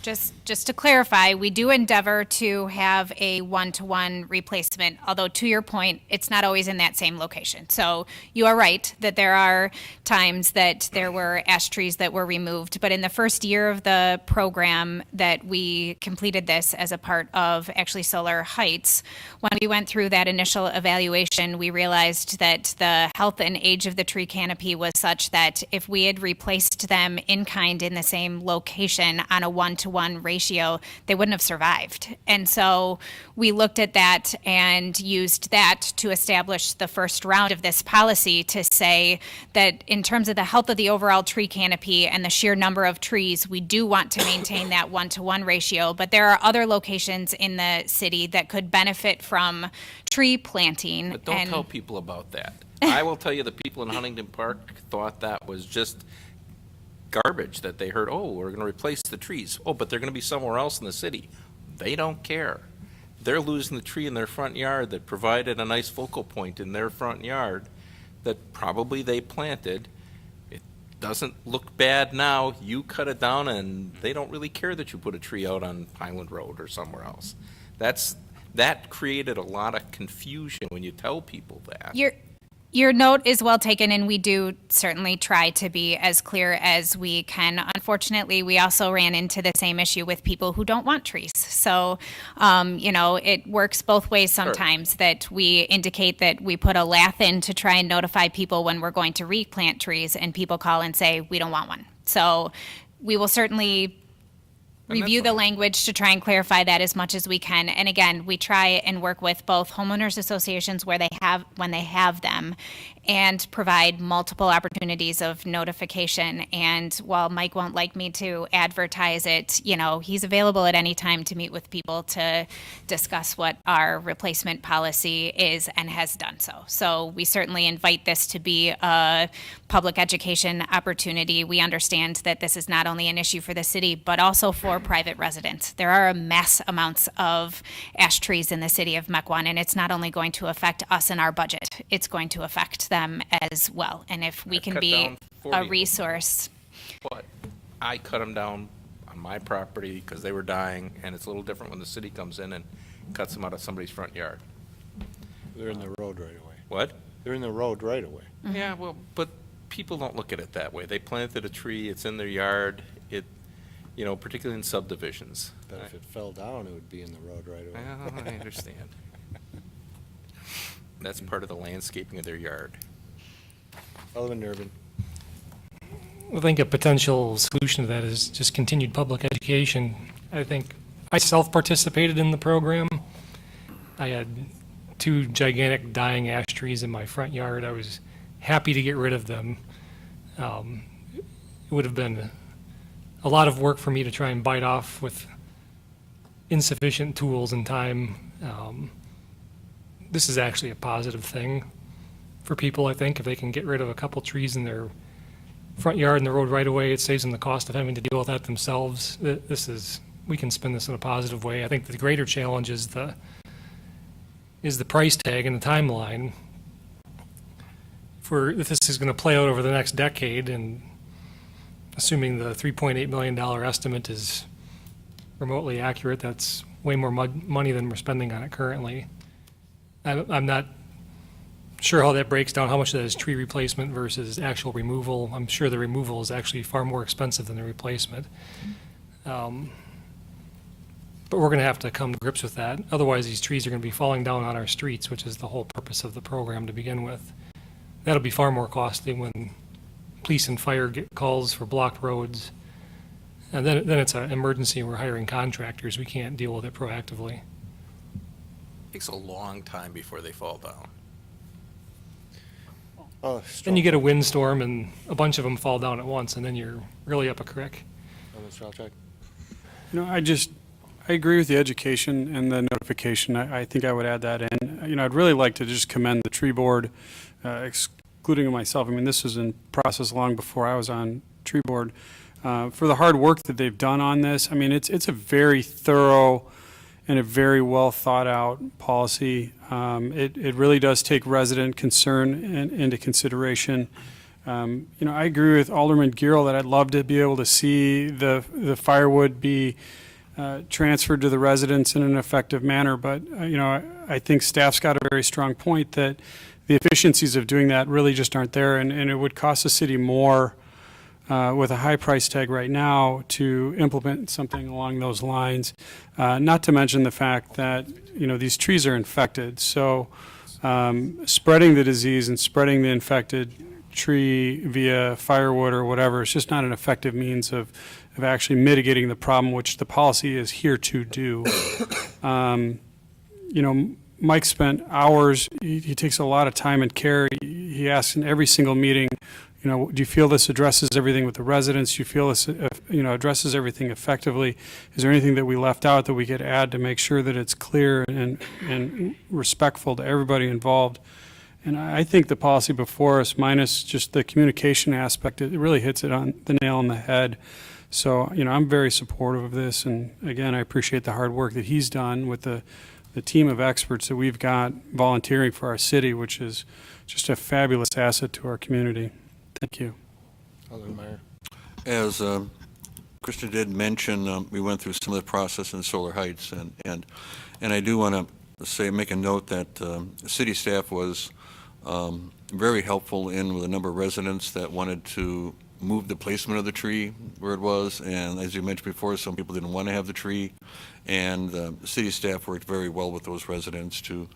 just to clarify, we do endeavor to have a one-to-one replacement, although to your point, it's not always in that same location. So you are right that there are times that there were ash trees that were removed, but in the first year of the program that we completed this as a part of actually Solar Heights, when we went through that initial evaluation, we realized that the health and age of the tree canopy was such that if we had replaced them in kind in the same location on a one-to-one 1-to-1 ratio, they wouldn't have survived. And so we looked at that and used that to establish the first round of this policy to say that in terms of the health of the overall tree canopy and the sheer number of trees, we do want to maintain that 1-to-1 ratio. But there are other locations in the city that could benefit from tree planting. But don't tell people about that. I will tell you, the people in Huntington Park thought that was just garbage, that they heard, oh, we're going to replace the trees. Oh, but they're going to be somewhere else in the city. They don't care. They're losing the tree in their front yard that provided a nice focal point in their front yard that probably they planted. It doesn't look bad now. You cut it down, and they don't really care that you put a tree out on Highland Road or somewhere else. That created a lot of confusion when you tell people that. Your note is well taken, and we do certainly try to be as clear as we can. Unfortunately, we also ran into the same issue with people who don't want trees. So, it works both ways sometimes, that we indicate that we put a lath in to try and notify people when we're going to replant trees, and people call and say, we don't want one. So we will certainly review the language to try and clarify that as much as we can. And again, we try and work with both homeowners associations when they have them, and provide multiple opportunities of notification. And while Mike won't like me to advertise it, he's available at any time to meet with people to discuss what our replacement policy is, and has done so. So we certainly invite this to be a public education opportunity. We understand that this is not only an issue for the city, but also for private residents. There are mass amounts of ash trees in the city of Mequon, and it's not only going to affect us and our budget, it's going to affect them as well. And if we can be a resource. But I cut them down on my property because they were dying, and it's a little different when the city comes in and cuts them out of somebody's front yard. They're in the road right away. What? They're in the road right away. Yeah, well, but people don't look at it that way. They planted a tree, it's in their yard, particularly in subdivisions. But if it fell down, it would be in the road right away. Well, I understand. That's part of the landscaping of their yard. Alderman Durbin. I think a potential solution to that is just continued public education. I think I self-participated in the program. I had 2 gigantic dying ash trees in my front yard. I was happy to get rid of them. It would have been a lot of work for me to try and bite off with insufficient tools and time. This is actually a positive thing for people, I think. If they can get rid of a couple trees in their front yard and the road right away, it saves them the cost of having to deal with that themselves. We can spin this in a positive way. I think the greater challenge is the price tag and the timeline. If this is going to play out over the next decade, and assuming the $3.8 million estimate is remotely accurate, that's way more money than we're spending on it currently. I'm not sure how that breaks down, how much of that is tree replacement versus actual removal. I'm sure the removal is actually far more expensive than the replacement. But we're going to have to come to grips with that. Otherwise, these trees are going to be falling down on our streets, which is the whole purpose of the program to begin with. That'll be far more costly when police and fire get calls for blocked roads. And then it's an emergency, and we're hiring contractors. We can't deal with it proactively. It takes a long time before they fall down. Then you get a windstorm, and a bunch of them fall down at once, and then you're really up a creek. I agree with the education and the notification. I think I would add that in. I'd really like to just commend the tree board, excluding myself. I mean, this was in process long before I was on tree board, for the hard work that they've done on this. I mean, it's a very thorough and a very well thought out policy. It really does take resident concern into consideration. I agree with Alderman Gill that I'd love to be able to see the firewood be transferred to the residents in an effective manner. But, I think staff's got a very strong point that the efficiencies of doing that really just aren't there. And it would cost the city more with a high price tag right now to implement something along those lines. Not to mention the fact that, these trees are infected. So spreading the disease and spreading the infected tree via firewood or whatever is just not an effective means of of actually mitigating the problem, which the policy is here to do. You know, Mike spent hours, he takes a lot of time and care. He asks in every single meeting, you know, do you feel this addresses everything with the residents? Do you feel this, you know, addresses everything effectively? Is there anything that we left out that we could add to make sure that it's clear and respectful to everybody involved? And I think the policy before us, minus just the communication aspect, it really hits it on the nail on the head. So, you know, I'm very supportive of this. And again, I appreciate the hard work that he's done with the team of experts that we've got volunteering for our city, which is just a fabulous asset to our community. Thank you. Alderman Meyer. As Krista did mention, we went through some of the process in Solar Heights, and I do want to make a note that city staff was very helpful with a number of residents that wanted to move the placement of the tree where it was, and as you mentioned before, some people didn't want to have the tree, and the city staff worked very well with those residents to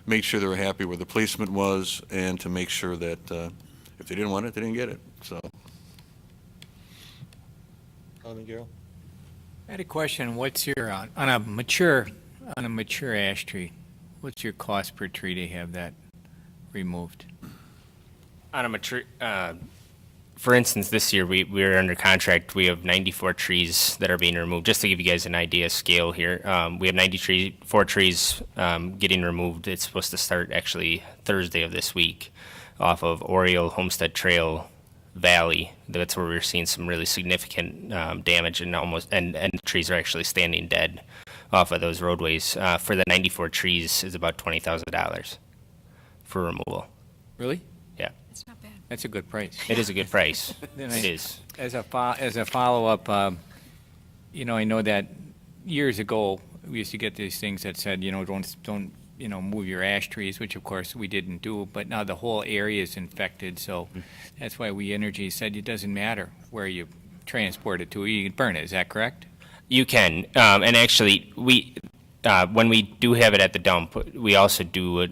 make sure they were happy where the placement was, and to make sure that if they didn't want it, they didn't get it. So. Alderman Garrell. I had a question. What's your, on a mature ash tree, what's your cost per tree to have that removed? On a mature, for instance, this year we're under contract. We have 94 trees that are being removed. Just to give you guys an idea of scale here, we have 94 trees getting removed. It's supposed to start actually Thursday of this week off of Oriole Homestead Trail Valley. That's where we're seeing some really significant damage, and the trees are actually standing dead off of those roadways. For the 94 trees is about $20,000 for removal. Really? Yeah. It's not bad. That's a good price. It is a good price. Then It is. As a follow-up, you know, I know that years ago, we used to get these things that said, you know, don't you know, move your ash trees, which of course we didn't do, but now the whole area is infected, so that's why We Energy said it doesn't matter where you transport it to, you can burn it. Is that correct? You can, and actually, when we do have it at the dump, we also do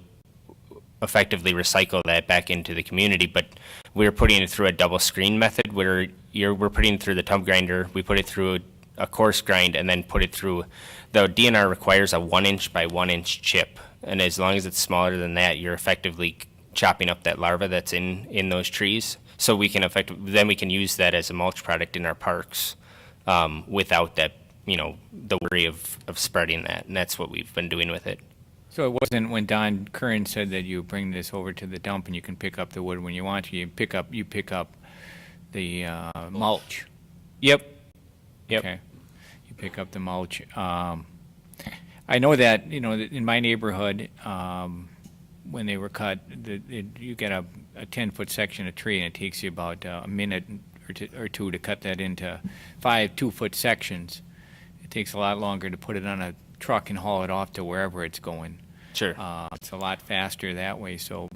effectively recycle that back into the community, but we're putting it through a double screen method where we're putting it through the tub grinder, we put it through a coarse grind, and then put it through, the DNR requires a 1-inch by 1-inch chip, and as long as it's smaller than that, you're effectively chopping up that larva that's in those trees, so we can then we can use that as a mulch product in our parks without that, you know, the worry of spreading that, and that's what we've been doing with it. So it wasn't when Don Curran said that you bring this over to the dump and you can pick up the wood when you want to, you pick up the mulch? Yep. Okay. You pick up the mulch. I know that, you know, in my neighborhood, when they were cut, you get a 10-foot section of tree, and it takes you about a minute or two to cut that into 5 2-foot sections. It takes a lot longer to put it on a truck and haul it off to wherever it's going. Sure. It's a lot faster that way, so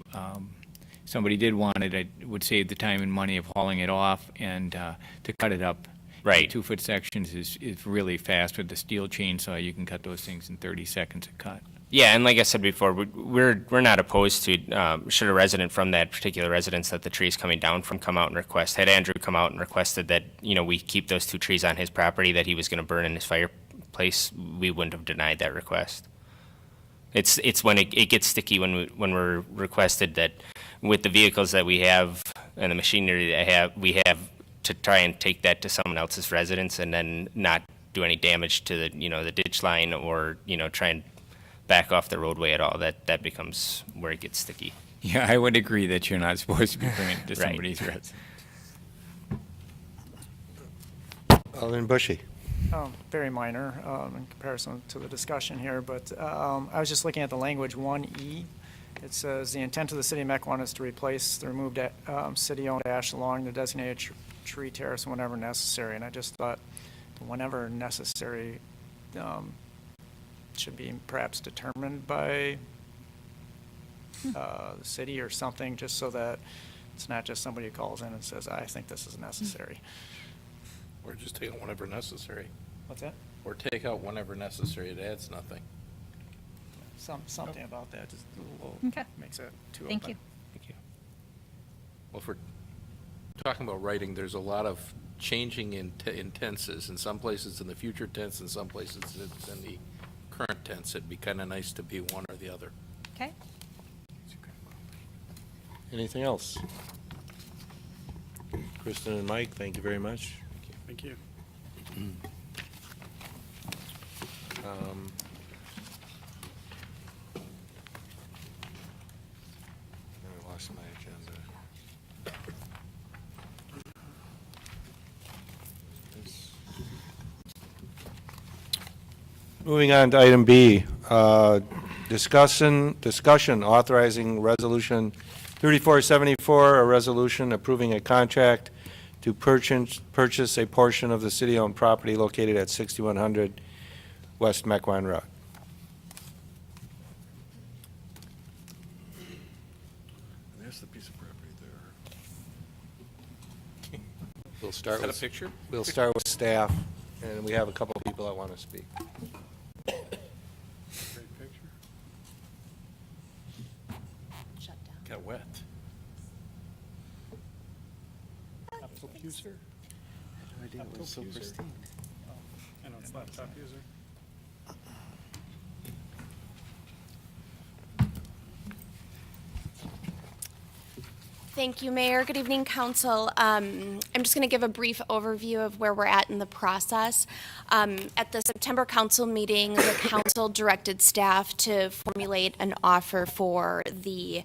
somebody did want it, it would save the time and money of hauling it off, and to cut it up. Right. 2-foot sections is really fast. With the steel chainsaw, you can cut those things in 30 seconds a cut. Yeah, and like I said before, we're not opposed to, should a resident from that particular residence that the tree is coming down from come out and request, had Andrew come out and requested that, you know, we keep those 2 trees on his property that he was going to burn in his fireplace, we wouldn't have denied that request. It's when it gets sticky when we're requested that with the vehicles that we have and the machinery that we have to try and take that to someone else's residence and then not do any damage to the, you know, the ditch line, or, you know, try and back off the roadway at all. That becomes where it gets sticky. Yeah, I would agree that you're not supposed to be bringing it to Right. somebody's residence. Alderman Bushy. Very minor in comparison to the discussion here, but I was just looking at the language 1E. It says the intent of the city of Mequon is to replace the removed city-owned ash along the designated tree terrace whenever necessary, and I just thought whenever necessary should be perhaps determined by the city or something, just so that it's not just somebody who calls in and says, I think this is necessary. Or just take out whenever necessary. What's that? Or take out whenever necessary. It adds nothing. Something about that just a little Okay. makes it too Thank open. you. Thank you. Well, if we're talking about writing, there's a lot of changing in tenses. In some places in the future tense, in some places it's in the current tense. It'd be kind of nice to be one or the other. Okay. Anything else? Kristen and Mike, thank you very much. Thank you. I lost my agenda. Moving on to item B, discussion authorizing resolution 3474, a resolution approving a contract to purchase a portion of the city-owned property located at 6100 West Mequon Road. There's the piece of property there. We'll start Is that with a picture? We'll start with staff, and we have a couple of people that want to speak. Great picture. Got wet. User? It was so pristine. I know it's laptop user. Thank you, Mayor. Good evening, Council. I'm just going to give a brief overview of where we're at in the process. At the September Council meeting, the Council directed staff to formulate an offer for the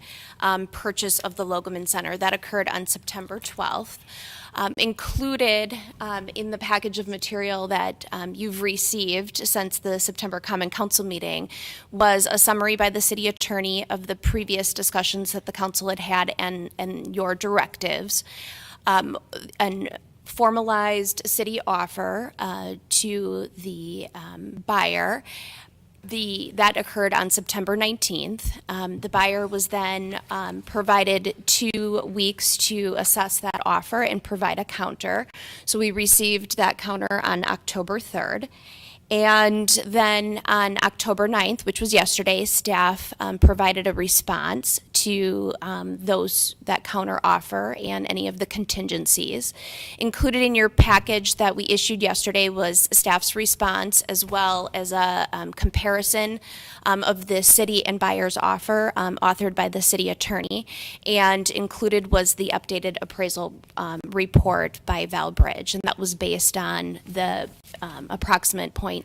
purchase of the Logoman Center. That occurred on September 12th. Included in the package of material that you've received since the September Common Council meeting was a summary by the city attorney of the previous discussions that the council had had and your directives, an formalized city offer to the buyer. That occurred on September 19th. The buyer was then provided 2 weeks to assess that offer and provide a counter. So we received that counter on October 3rd. And then on October 9th, which was yesterday, staff provided a response to that counter offer and any of the contingencies. Included in your package that we issued yesterday was staff's response as well as a comparison of the city and buyer's offer authored by the city attorney. And included was the updated appraisal report by Val Bridge, and that was based on the approximate 0.80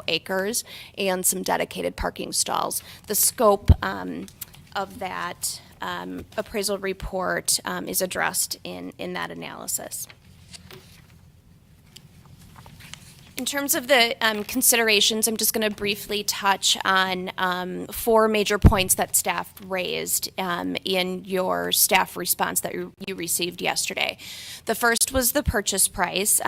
acres and some dedicated parking stalls. The scope of that appraisal report is addressed in that analysis. In terms of the considerations, I'm just going to briefly touch on 4 major points that staff raised in your staff response that you received yesterday. The first was the purchase price.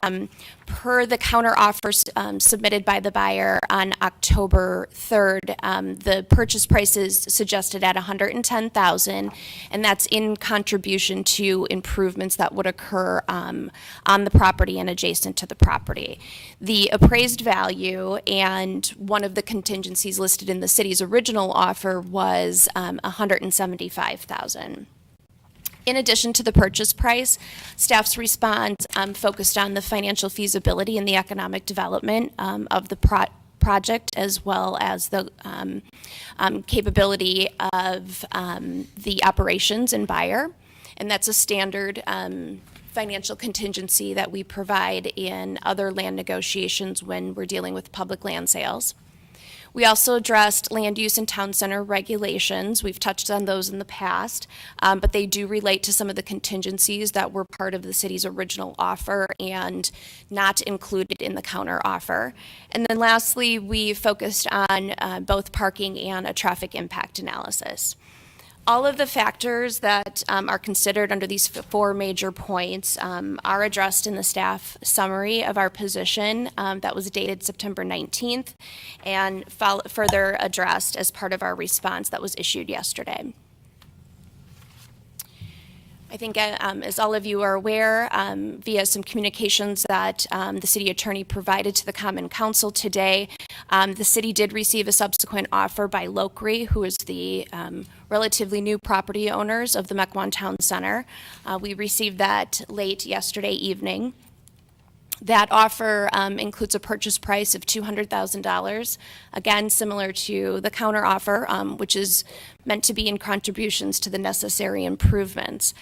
Per the counter offers submitted by the buyer on October 3rd, the purchase price is suggested at $110,000, and that's in contribution to improvements that would occur on the property and adjacent to the property. The appraised value and one of the contingencies listed in the city's original offer was $175,000. In addition to the purchase price, staff's response focused on the financial feasibility and the economic development of the project, as well as the capability of the operations and buyer. And that's a standard financial contingency that we provide in other land negotiations when we're dealing with public land sales. We also addressed land use and town center regulations. We've touched on those in the past, but they do relate to some of the contingencies that were part of the city's original offer and not included in the counter offer. And then lastly, we focused on both parking and a traffic impact analysis. All of the factors that are considered under these 4 major points are addressed in the staff summary of our position that was dated September 19th and further addressed as part of our response that was issued yesterday. I think, as all of you are aware, via some communications that the city attorney provided to the Common Council today, the city did receive a subsequent offer by Locre, who is the relatively new property owners of the Mequon Town Center. We received that late yesterday evening. That offer includes a purchase price of $200,000, again, similar to the counteroffer, which is meant to be in contributions to the necessary improvements.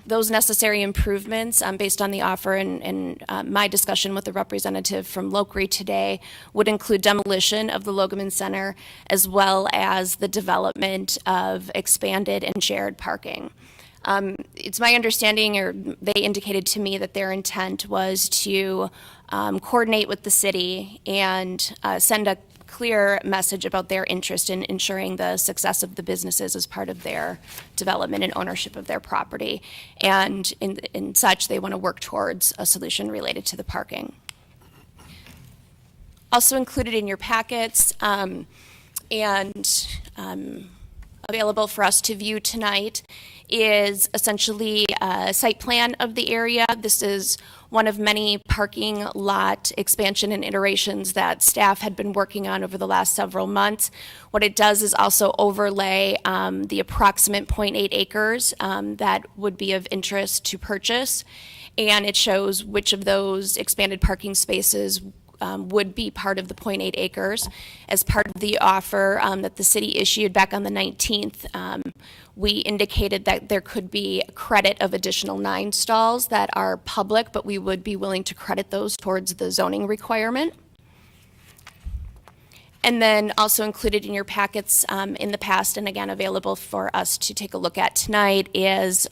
Those necessary improvements, based on the offer and my discussion with the representative from Lockery today, would include demolition of the Logeman Center, as well as the development of expanded and shared parking. It's my understanding, or they indicated to me, that their intent was to coordinate with the city and send a clear message about their interest in ensuring the success of the businesses as part of their development and ownership of their property. And in such, they want to work towards a solution related to the parking. Also included in your packets and available for us to view tonight is essentially a site plan of the area. This is one of many parking lot expansion and iterations that staff had been working on over the last several months. What it does is also overlay the approximate 0.8 acres that would be of interest to purchase, and it shows which of those expanded parking spaces would be part of the 0.8 acres. As part of the offer that the city issued back on the 19th, we indicated that there could be credit of additional 9 stalls that are public, but we would be willing to credit those towards the zoning requirement. And then also included in your packets in the past, and again available for us to take a look at tonight, is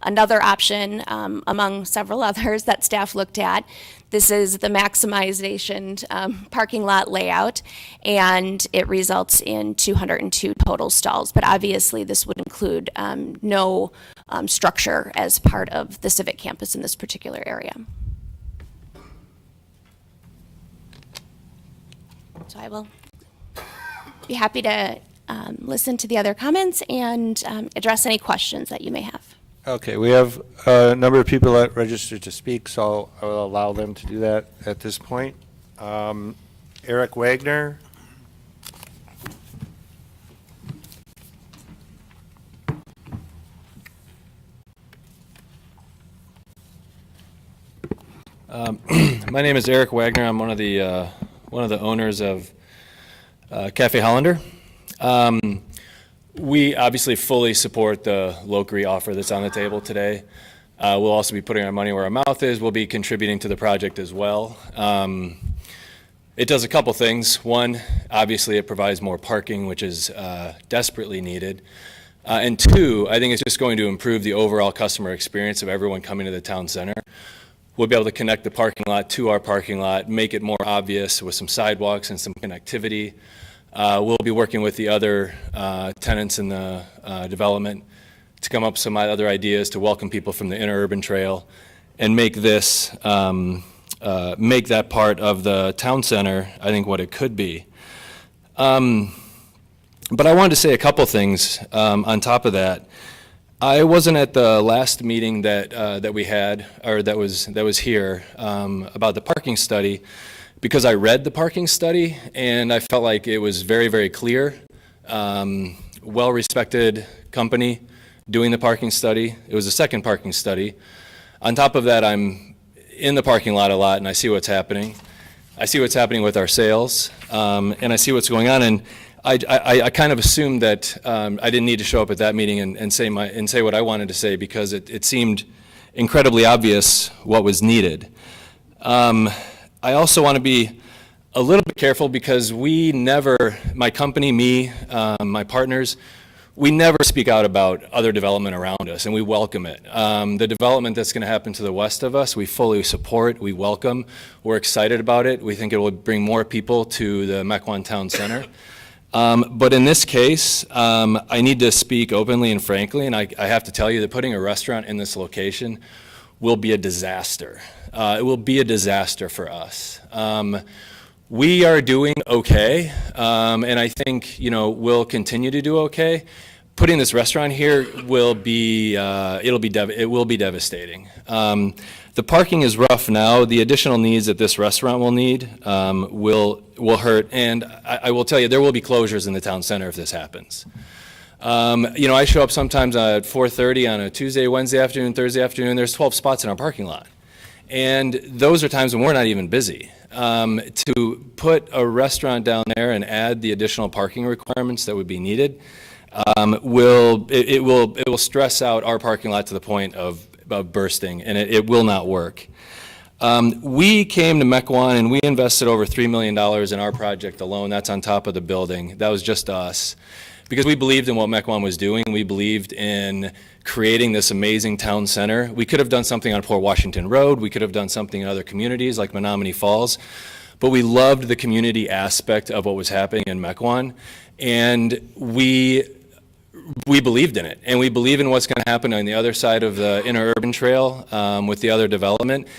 another option among several others that staff looked at. This is the maximization parking lot layout, and it results in 202 total stalls. But obviously, this would include no structure as part of the civic campus in this particular area. So I will be happy to listen to the other comments and address any questions that you may have. Okay, we have a number of people that registered to speak, so I will allow them to do that at this point. Eric Wagner. My name is Eric Wagner. I'm one of the owners of Cafe Hollander. We obviously fully support the Lockery offer that's on the table today. We'll also be putting our money where our mouth is. We'll be contributing to the project as well. It does a couple things. One, obviously it provides more parking, which is desperately needed. And two, I think it's just going to improve the overall customer experience of everyone coming to the town center. We'll be able to connect the parking lot to our parking lot, make it more obvious with some sidewalks and some connectivity. We'll be working with the other tenants in the development to come up with some other ideas to welcome people from the interurban trail and make this, make that part of the town center, I think, what it could be. But I wanted to say a couple things on top of that. I wasn't at the last meeting that we had, or that was here, about the parking study, because I read the parking study and I felt like it was very, very clear. Well-respected company doing the parking study. It was the second parking study. On top of that, I'm in the parking lot a lot and I see what's happening. I see what's happening with our sales, and I see what's going on. And I kind of assumed that I didn't need to show up at that meeting and say what I wanted to say, because it seemed incredibly obvious what was needed. I also want to be a little bit careful, because we never, my company, me, my partners, we never speak out about other development around us, and we welcome it. The development that's going to happen to the west of us, we fully support, we welcome, we're excited about it. We think it will bring more people to the Mequon Town Center. But in this case, I need to speak openly and frankly, and I have to tell you that putting a restaurant in this location will be a disaster. It will be a disaster for us. We are doing okay, and I think, we'll continue to do okay. Putting this restaurant here will be, it will be devastating. The parking is rough now. The additional needs that this restaurant will need will hurt, and I will tell you, there will be closures in the town center if this happens. I show up sometimes at 4:30 on a Tuesday, Wednesday afternoon, Thursday afternoon. There's 12 spots in our parking lot. And those are times when we're not even busy. To put a restaurant down there and add the additional parking requirements that would be needed will stress out our parking lot to the point of bursting, and it will not work. We came to Mequon and we invested over $3 million in our project alone. That's on top of the building. That was just us. Because we believed in what Mequon was doing. We believed in creating this amazing town center. We could have done something on Port Washington Road. We could have done something in other communities like Menominee Falls. But we loved the community aspect of what was happening in Mequon. And we believed in it. And we believe in what's going to happen on the other side of the interurban trail with the other development.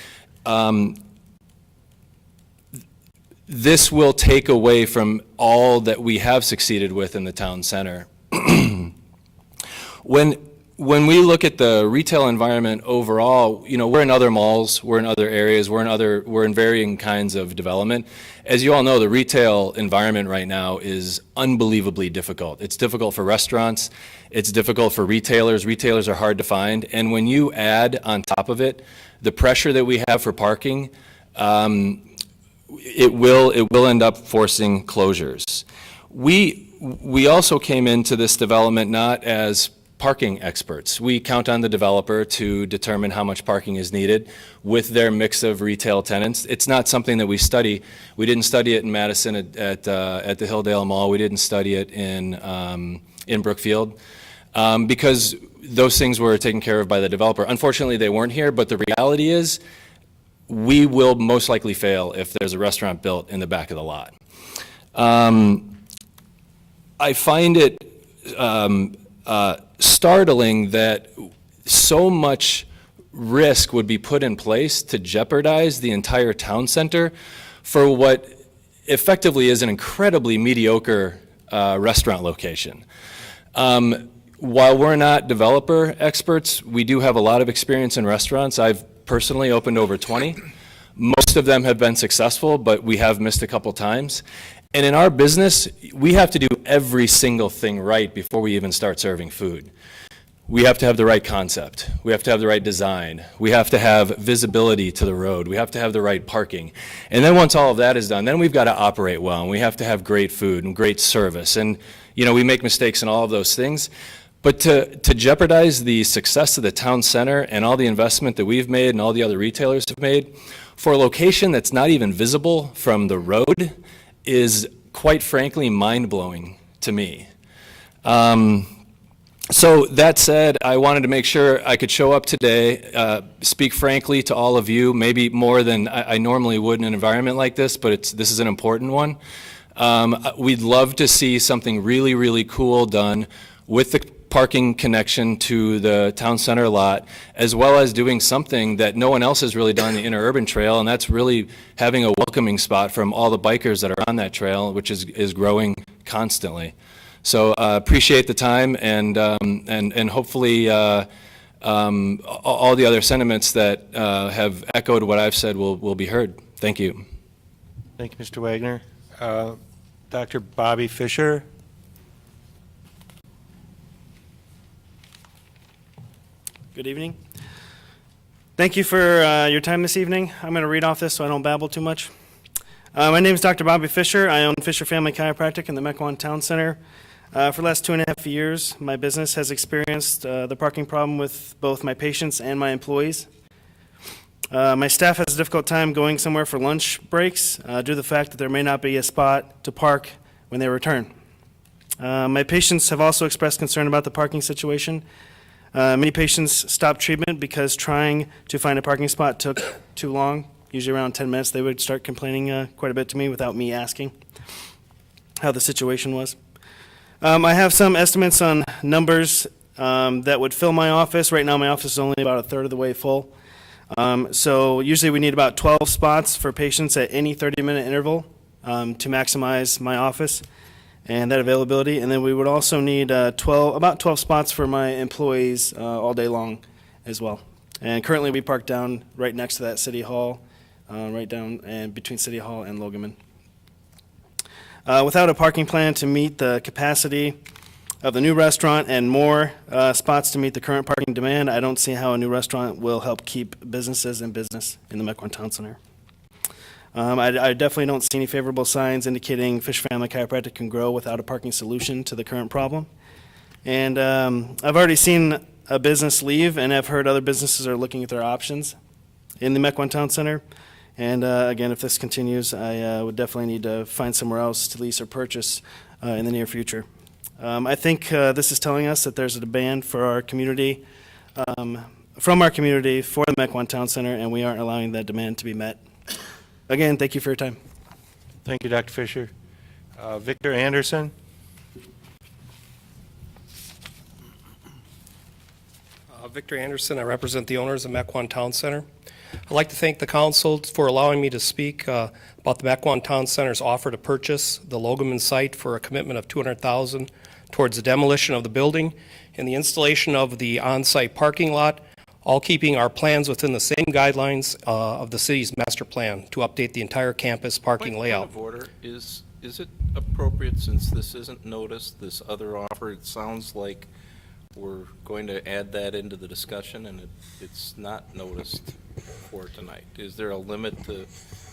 This will take away from all that we have succeeded with in the town center. When we look at the retail environment overall, you know, we're in other malls, we're in other areas, we're in varying kinds of development. As you all know, the retail environment right now is unbelievably difficult. It's difficult for restaurants, it's difficult for retailers. Retailers are hard to find, and when you add on top of it the pressure that we have for parking, it will end up forcing closures. We also came into this development not as parking experts. We count on the developer to determine how much parking is needed with their mix of retail tenants. It's not something that we study. We didn't study it in Madison at the Hilldale Mall. We didn't study it in Brookfield because those things were taken care of by the developer. Unfortunately, they weren't here, but the reality is we will most likely fail if there's a restaurant built in the back of the lot. I find it startling that so much risk would be put in place to jeopardize the entire town center for what effectively is an incredibly mediocre restaurant location. While we're not developer experts, we do have a lot of experience in restaurants. I've personally opened over 20. Most of them have been successful, but we have missed a couple times. And in our business, we have to do every single thing right before we even start serving food. We have to have the right concept. We have to have the right design. We have to have visibility to the road. We have to have the right parking. And then once all of that is done, then we've got to operate well, and we have to have great food and great service. And, you know, we make mistakes in all of those things. But to jeopardize the success of the town center and all the investment that we've made and all the other retailers have made for a location that's not even visible from the road is, quite frankly, mind-blowing to me. So that said, I wanted to make sure I could show up today, speak frankly to all of you, maybe more than I normally would in an environment like this, but this is an important one. We'd love to see something really, really cool done with the parking connection to the town center lot, as well as doing something that no one else has really done on the interurban trail, and that's really having a welcoming spot from all the bikers that are on that trail, which is growing constantly. So appreciate the time, and hopefully all the other sentiments that have echoed what I've said will be heard. Thank you. Thank you, Mr. Wagner. Dr. Bobby Fisher. Good evening. Thank you for your time this evening. I'm going to read off this so I don't babble too much. My name is Dr. Bobby Fisher. I own Fisher Family Chiropractic in the Mequon Town Center. For the last 2.5 years, my business has experienced the parking problem with both my patients and my employees. My staff has a difficult time going somewhere for lunch breaks due to the fact that there may not be a spot to park when they return. My patients have also expressed concern about the parking situation. Many patients stopped treatment because trying to find a parking spot took too long, usually around 10 minutes. They would start complaining quite a bit to me without me asking how the situation was. I have some estimates on numbers that would fill my office. Right now my office is only about a third of the way full. So usually we need about 12 spots for patients at any 30-minute interval to maximize my office and that availability. And then we would also need about 12 spots for my employees all day long as well. And currently we park down right next to that City Hall, right down and between City Hall and Logaman. Without a parking plan to meet the capacity, of the new restaurant and more spots to meet the current parking demand, I don't see how a new restaurant will help keep businesses in business in the Mequon Town Center. I definitely don't see any favorable signs indicating Fisher Family Chiropractic can grow without a parking solution to the current problem. And I've already seen a business leave, and I've heard other businesses are looking at their options in the Mequon Town Center. And again, if this continues, I would definitely need to find somewhere else to lease or purchase in the near future. I think this is telling us that there's a demand for our community, from our community for the Mequon Town Center, and we aren't allowing that demand to be met. Again, thank you for your time. Thank you, Dr. Fisher. Victor Anderson. Victor Anderson, I represent the owners of Mequon Town Center. I'd like to thank the council for allowing me to speak about the Mequon Town Center's offer to purchase the Logaman site for a commitment of $200,000 towards the demolition of the building and the installation of the on-site parking lot, all keeping our plans within the same guidelines of the city's master plan to update the entire campus parking layout. Point of order, is it appropriate, since this isn't noticed, this other offer, it sounds like we're going to add that into the discussion, and it's not noticed for tonight. Is there a limit to,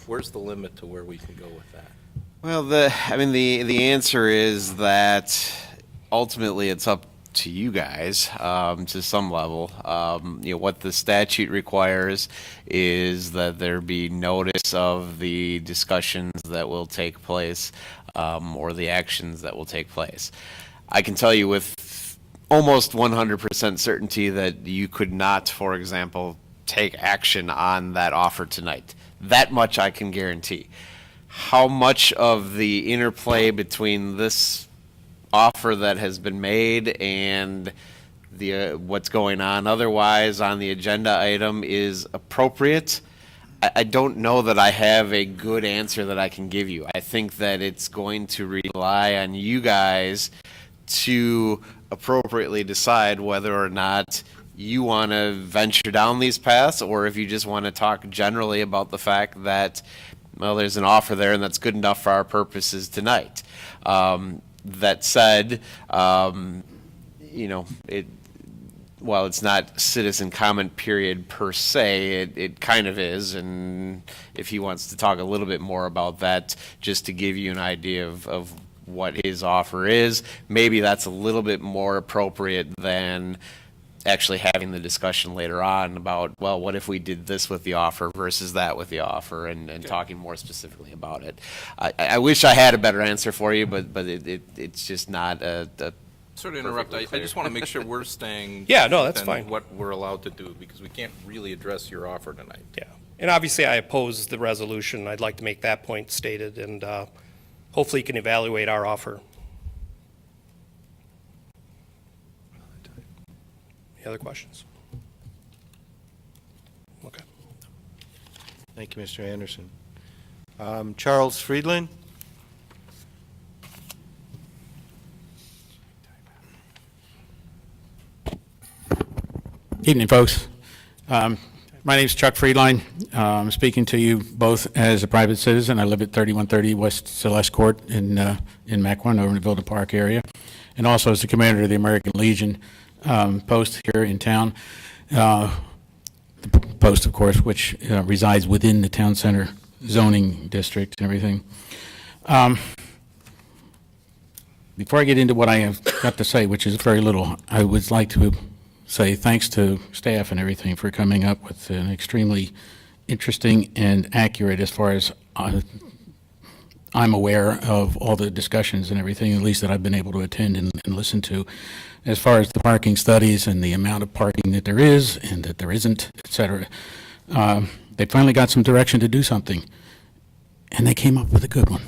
where's the limit to where we can go with that? Well, the answer is that ultimately it's up to you guys to some level. What the statute requires is that there be notice of the discussions that will take place or the actions that will take place. I can tell you with almost 100% certainty that you could not, for example, take action on that offer tonight. That much I can guarantee. How much of the interplay between this offer that has been made and the what's going on otherwise on the agenda item is appropriate, I don't know that I have a good answer that I can give you. I think that it's going to rely on you guys to appropriately decide whether or not you want to venture down these paths, or if you just want to talk generally about the fact that, well, there's an offer there and that's good enough for our purposes tonight. That said, while it's not citizen comment period per se, it kind of is, and if he wants to talk a little bit more about that, just to give you an idea of what his offer is, maybe that's a little bit more appropriate than actually having the discussion later on about, well, what if we did this with the offer versus that with the offer, and talking more specifically about it. I wish I had a better answer for you, but it's just not a Sorry to interrupt. I just want to make sure we're staying Yeah, no, that's within fine. what we're allowed to do, because we can't really address your offer tonight. Yeah, and obviously I oppose the resolution. I'd like to make that point stated, and hopefully you can evaluate our offer. Any other questions? Okay. Thank you, Mr. Anderson. Charles Friedland. Evening, folks. My name is Chuck Friedline. I'm speaking to you both as a private citizen. I live at 3130 West Celeste Court in Mequon, over in the Villa Park area, and also as the commander of the American Legion post here in town. The post, of course, which resides within the town center zoning district and everything. Before I get into what I have got to say, which is very little, I would like to say thanks to staff and everything for coming up with an extremely interesting and accurate, as far as I'm aware of, all the discussions and everything, at least that I've been able to attend and listen to, as far as the parking studies and the amount of parking that there is and that there isn't, et cetera. They finally got some direction to do something, and they came up with a good one.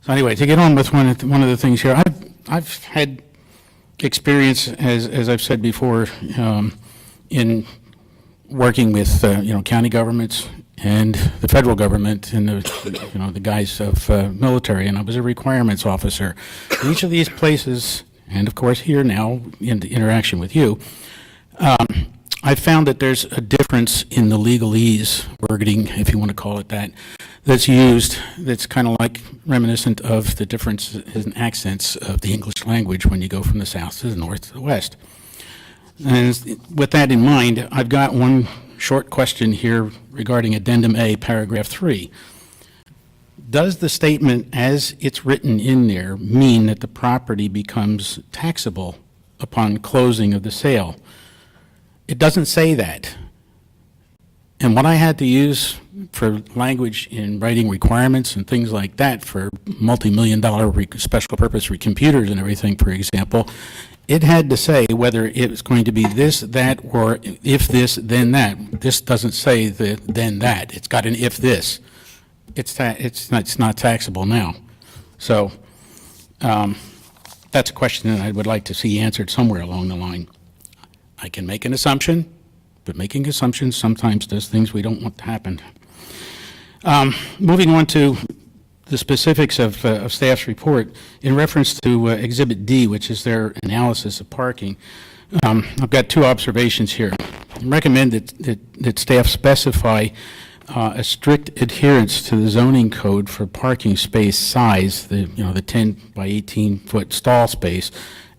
So anyway, to get on with one of the things here, I've had experience, as I've said before, in working with county governments and the federal government in the guise of military, and I was a requirements officer. Each of these places, and of course here now in the interaction with you, I found that there's a difference in the legalese wording, if you want to call it that, that's used that's kind of like reminiscent of the difference in accents of the English language when you go from the south to the north to the west. And with that in mind, I've got one short question here regarding Addendum A, Paragraph 3. Does the statement as it's written in there mean that the property becomes taxable upon closing of the sale? It doesn't say that. And what I had to use for language in writing requirements and things like that for multi-million-dollar special purpose computers and everything, for example, it had to say whether it was going to be this, that, or if this, then that. This doesn't say the then that. It's got an if this. It's not taxable now. So that's a question that I would like to see answered somewhere along the line. I can make an assumption, but making assumptions sometimes does things we don't want to happen. Moving on to the specifics of staff's report, in reference to Exhibit D, which is their analysis of parking, I've got two observations here. I recommend that staff specify a strict adherence to the zoning code for parking space size, the 10 by 18 foot stall space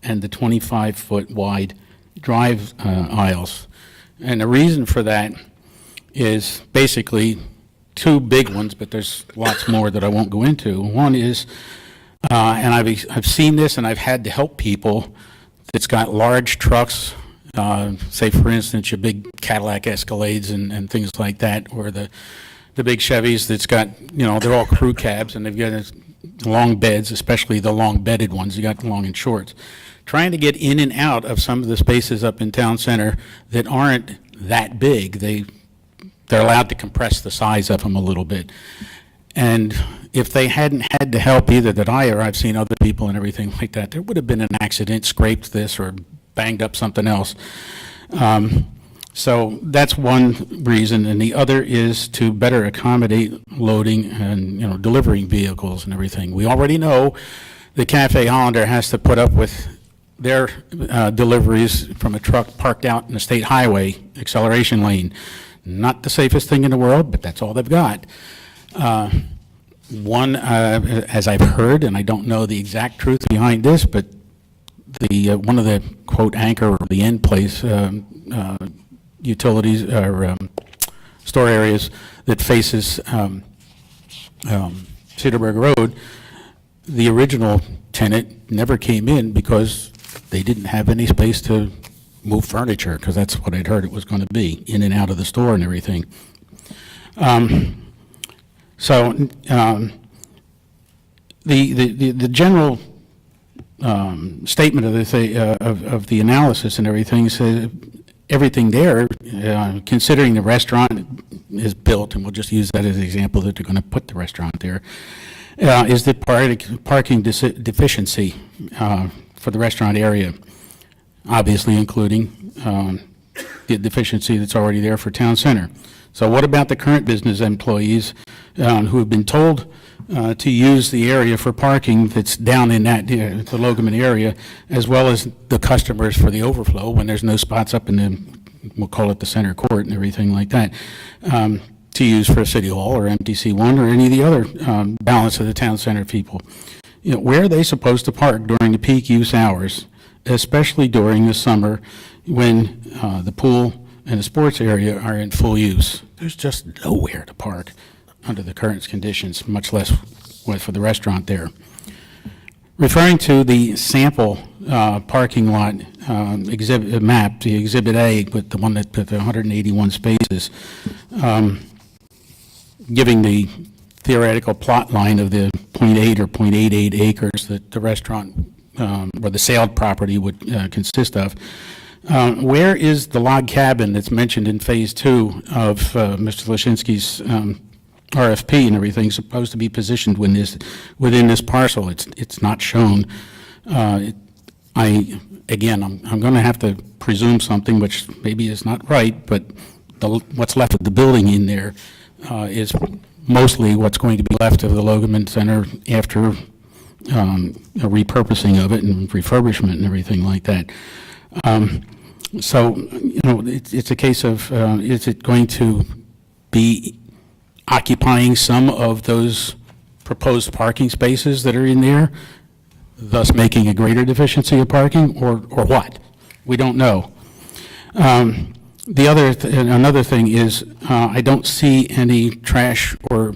and the 25 foot wide drive aisles. And the reason for that is basically two big ones, but there's lots more that I won't go into. One is, and I've seen this and I've had to help people that's got large trucks, say for instance your big Cadillac Escalades and things like that, or the big Chevys that's got, they're all crew cabs and they've got long beds, especially the long bedded ones, you got long and shorts. Trying to get in and out of some of the spaces up in town center that aren't that big. They're allowed to compress the size of them a little bit. And if they hadn't had to help either that I or I've seen other people and everything like that, there would have been an accident, scraped this or banged up something else. So that's one reason, and the other is to better accommodate loading and delivering vehicles and everything. We already know the Cafe Hollander has to put up with their deliveries from a truck parked out in a state highway acceleration lane. Not the safest thing in the world, but that's all they've got. One, as I've heard, and I don't know the exact truth behind this, but one of the quote anchor or the end place utilities or store areas that faces Cedarburg Road, the original tenant never came in because they didn't have any space to move furniture, because that's what I'd heard it was going to be, in and out of the store and everything. The general statement of the analysis and everything says everything there, considering the restaurant is built, and we'll just use that as an example that they're going to put the restaurant there, is the parking deficiency for the restaurant area, obviously including the deficiency that's already there for town center. So what about the current business employees who have been told to use the area for parking that's down in that the Logaman area, as well as the customers for the overflow when there's no spots up in the, we'll call it the center court and everything like that, to use for City Hall or MTC1 or any of the other balance of the town center people? Where are they supposed to park during the peak use hours, especially during the summer when the pool and the sports area are in full use? There's just nowhere to park under the current conditions, much less for the restaurant there. Referring to the sample parking lot exhibit map, the Exhibit A, with the one that put the 181 spaces, giving the theoretical plot line of the 0.8 or 0.88 acres that the restaurant or the sale property would consist of. Where is the log cabin that's mentioned in Phase 2 of Mr. Lashinsky's RFP and everything supposed to be positioned within this parcel? It's not shown. I'm going to have to presume something which maybe is not right, but what's left of the building in there is mostly what's going to be left of the Logaman Center after a repurposing of it and refurbishment and everything like that. So, you know, it's a case of, is it going to be occupying some of those proposed parking spaces that are in there, thus making a greater deficiency of parking, or what? We don't know. Another thing is, I don't see any trash or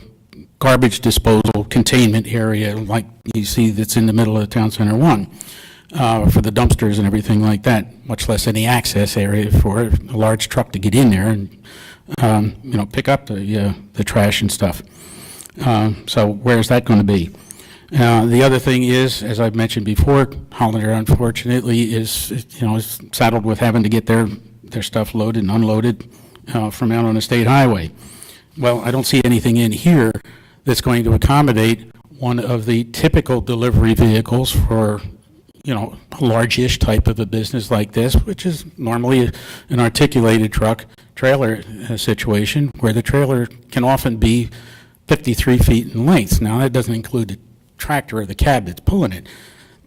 garbage disposal containment area like you see that's in the middle of Town Center 1 for the dumpsters and everything like that, much less any access area for a large truck to get in there and, you know, pick up the trash and stuff. So where's that going to be? The other thing is, as I've mentioned before, Hollander unfortunately is, you know, is saddled with having to get their stuff loaded and unloaded from out on the state highway. Well, I don't see anything in here that's going to accommodate one of the typical delivery vehicles for, you know, a large-ish type of a business like this, which is normally an articulated truck trailer situation where the trailer can often be 53 feet in length. Now, that doesn't include the tractor or the cab that's pulling it.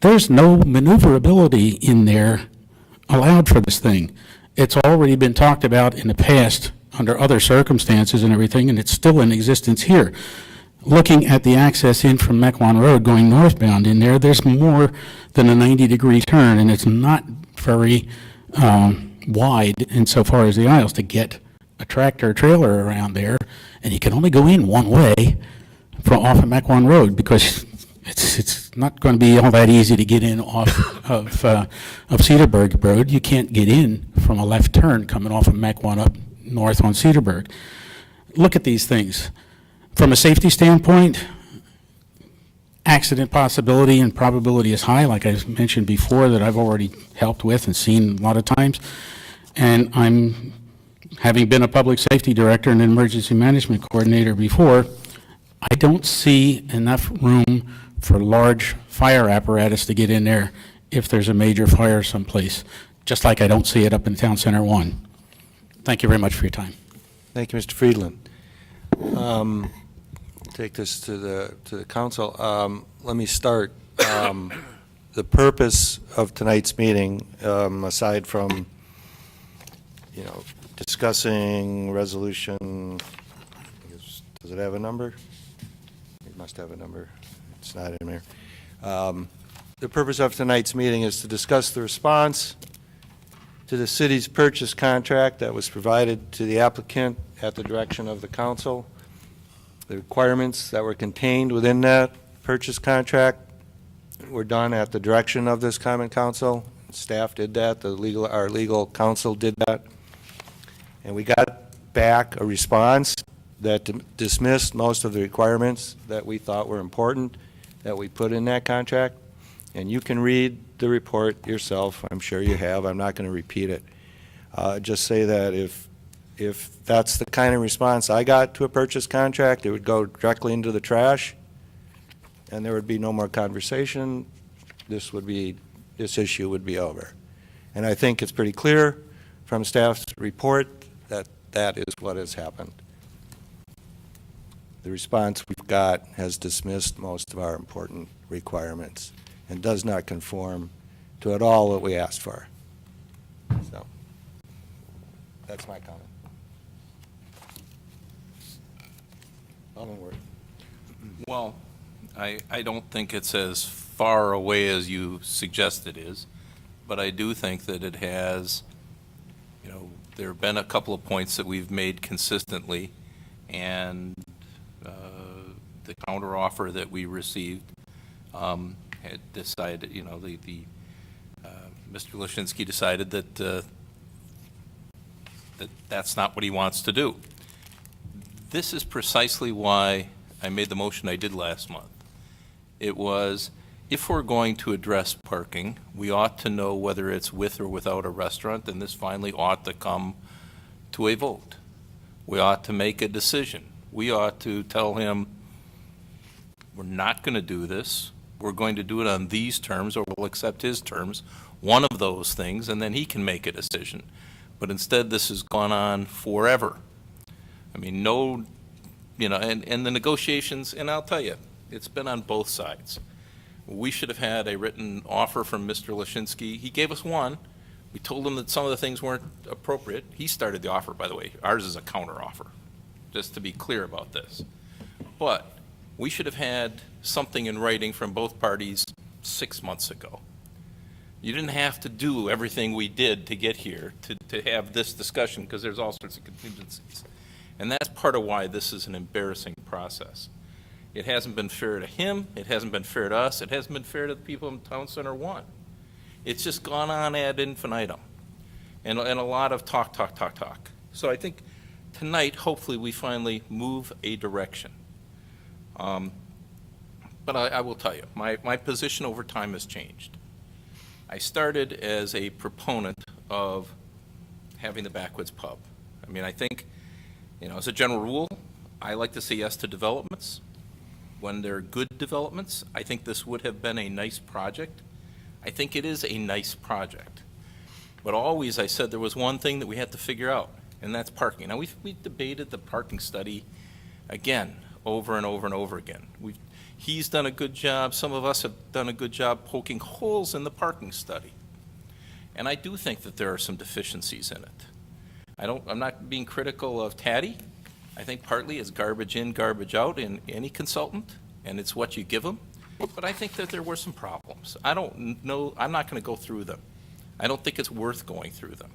There's no maneuverability in there allowed for this thing. It's already been talked about in the past under other circumstances and everything, and it's still in existence here. Looking at the access in from Mequon Road going northbound in there, there's more than a 90-degree turn, and it's not very wide insofar as the aisles to get a tractor or trailer around there, and you can only go in one way from off of Mequon Road because it's not going to be all that easy to get in off of Cedarburg Road. You can't get in from a left turn coming off of Mequon up north on Cedarburg. Look at these things. From a safety standpoint, accident possibility and probability is high, like I mentioned before, that I've already helped with and seen a lot of times. And I'm, having been a public safety director and an emergency management coordinator before, I don't see enough room for large fire apparatus to get in there if there's a major fire someplace, just like I don't see it up in Town Center 1. Thank you very much for your time. Thank you, Mr. Friedland. Take this to the council. Let me start. The purpose of tonight's meeting, aside from, you know, discussing resolution, does it have a number? It must have a number. It's not in there. The purpose of tonight's meeting is to discuss the response to the city's purchase contract that was provided to the applicant at the direction of the council. The requirements that were contained within that purchase contract were done at the direction of this common council. Staff did that. Our legal counsel did that. And we got back a response that dismissed most of the requirements that we thought were important that we put in that contract. And you can read the report yourself. I'm sure you have. I'm not going to repeat it. Just say that if that's the kind of response I got to a purchase contract, it would go directly into the trash, and there would be no more conversation. This issue would be over. And I think it's pretty clear from staff's report that that is what has happened. The response we've got has dismissed most of our important requirements and does not conform to at all what we asked for. So that's my comment. Well, I don't think it's as far away as you suggest it is, but I do think that it has, you know, there have been a couple of points that we've made consistently, and the counteroffer that we received had decided, you know, Mr. Lashinsky decided that that's not what he wants to do. This is precisely why I made the motion I did last month. It was, if we're going to address parking, we ought to know whether it's with or without a restaurant, and this finally ought to come to a vote. We ought to make a decision. We ought to tell him, we're not going to do this. We're going to do it on these terms, or we'll accept his terms, one of those things, and then he can make a decision. But instead, this has gone on forever. I mean, no, you know, and the negotiations, and I'll tell you, it's been on both sides. We should have had a written offer from Mr. Lashinsky. He gave us one, We told him that some of the things weren't appropriate. He started the offer, by the way. Ours is a counter offer, just to be clear about this. But we should have had something in writing from both parties 6 months ago. You didn't have to do everything we did to get here to have this discussion, because there's all sorts of contingencies. And that's part of why this is an embarrassing process. It hasn't been fair to him, it hasn't been fair to us, it hasn't been fair to the people in Town Center 1. It's just gone on ad infinitum, and a lot of talk. So I think tonight, hopefully, we finally move a direction. But I will tell you, my position over time has changed. I started as a proponent of having the Backwoods Pub. I mean, I think, as a general rule, I like to say yes to developments. When they're good developments, I think this would have been a nice project. I think it is a nice project. But always I said there was one thing that we had to figure out, and that's parking. Now, we've debated the parking study again, over and over and over again. He's done a good job, some of us have done a good job poking holes in the parking study. And I do think that there are some deficiencies in it. I'm not being critical of Taddy. I think partly it's garbage in, garbage out in any consultant, and it's what you give them. But I think that there were some problems. I don't know, I'm not going to go through them. I don't think it's worth going through them.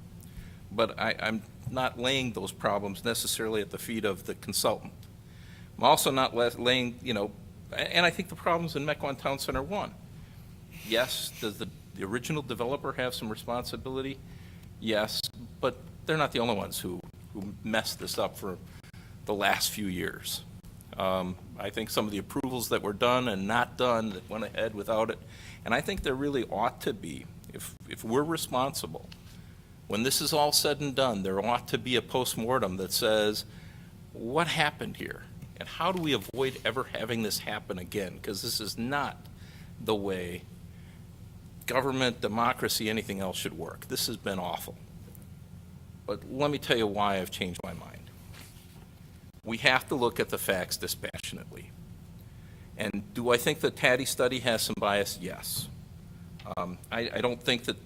But I'm not laying those problems necessarily at the feet of the consultant. I'm also not laying, and I think the problems in Mequon Town Center 1. Yes, does the original developer have some responsibility? Yes, but they're not the only ones who messed this up for the last few years. I think some of the approvals that were done and not done that went ahead without it, and I think there really ought to be, if we're responsible, when this is all said and done, there ought to be a postmortem that says, what happened here? And how do we avoid ever having this happen again? Because this is not the way government, democracy, anything else should work. This has been awful. But let me tell you why I've changed my mind. We have to look at the facts dispassionately. And do I think the Taddy study has some bias? Yes. I don't think that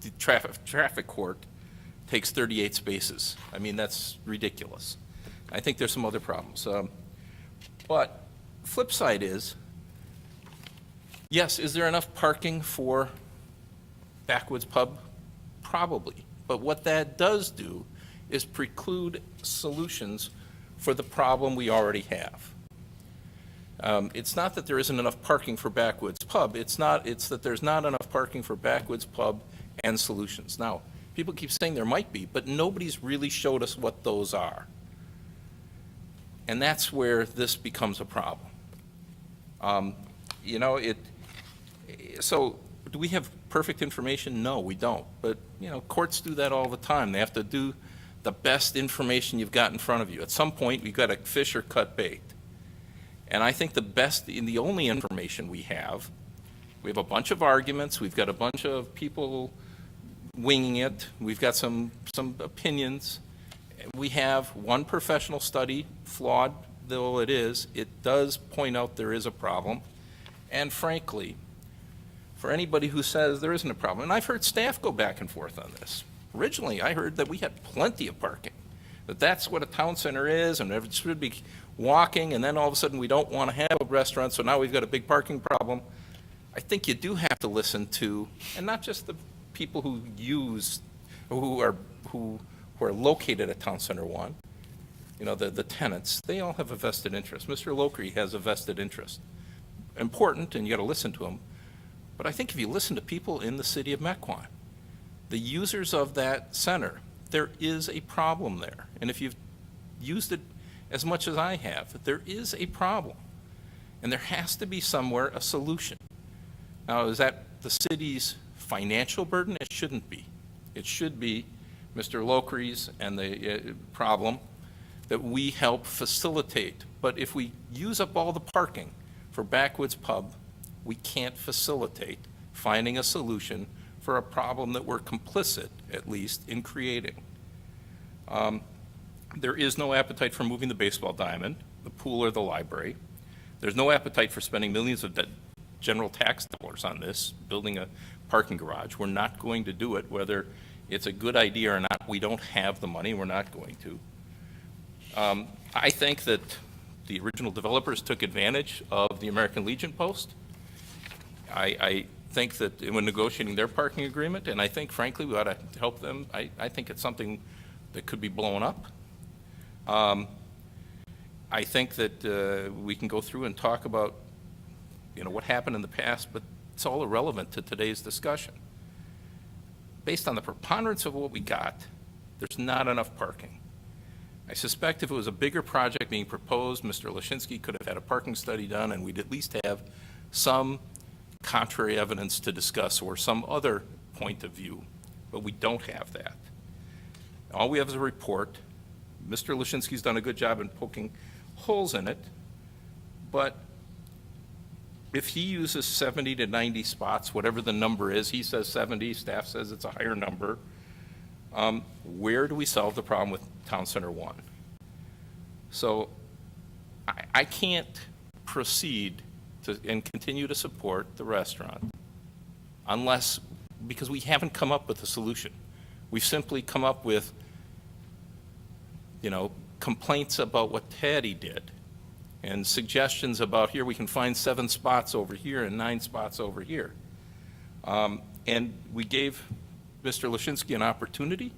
the traffic court takes 38 spaces. I mean, that's ridiculous. I think there's some other problems. But flip side is, yes, is there enough parking for Backwoods Pub? Probably. But what that does do is preclude solutions for the problem we already have. It's not that there isn't enough parking for Backwoods Pub. It's that there's not enough parking for Backwoods Pub and solutions. Now, people keep saying there might be, but nobody's really showed us what those are. And that's where this becomes a problem. So do we have perfect information? No, we don't. But, courts do that all the time. They have to do the best information you've got in front of you. At some point, you've got to fish or cut bait. And I think the only information we have a bunch of arguments, we've got a bunch of people winging it, we've got some opinions. We have one professional study, flawed though it is, it does point out there is a problem. And frankly, for anybody who says there isn't a problem, and I've heard staff go back and forth on this. Originally, I heard that we had plenty of parking, that that's what a town center is, and it should be walking, and then all of a sudden we don't want to have a restaurant, so now we've got a big parking problem. I think you do have to listen to, and not just the people who are located at Town Center 1, the tenants, they all have a vested interest. Mr. Lokri has a vested interest. Important, and you got to listen to them. But I think if you listen to people in the city of Mequon, the users of that center, there is a problem there. And if you've used it as much as I have, there is a problem. And there has to be somewhere a solution. Now, is that the city's financial burden? It shouldn't be. It should be Mr. Lokri's and the problem that we help facilitate. But if we use up all the parking for Backwoods Pub, we can't facilitate finding a solution for a problem that we're complicit, at least, in creating. There is no appetite for moving the baseball diamond, the pool, or the library. There's no appetite for spending millions of general tax dollars on this, building a parking garage. We're not going to do it, whether it's a good idea or not. We don't have the money. We're not going to. I think that the original developers took advantage of the American Legion post. I think that when negotiating their parking agreement, and I think, frankly, we ought to help them. I think it's something that could be blown up. I think that we can go through and talk about, what happened in the past, but it's all irrelevant to today's discussion. Based on the preponderance of what we got, there's not enough parking. I suspect if it was a bigger project being proposed, Mr. Lashinsky could have had a parking study done, and we'd at least have some contrary evidence to discuss or some other point of view, but we don't have that. All we have is a report. Mr. Lashinsky's done a good job in poking holes in it, but if he uses 70 to 90 spots, whatever the number is, he says 70, staff says it's a higher number, where do we solve the problem with Town Center 1? So I can't proceed and continue to support the restaurant because we haven't come up with a solution. We've simply come up with, complaints about what Teddy did and suggestions about here we can find 7 spots over here and 9 spots over here. And we gave Mr. Lashinsky an opportunity.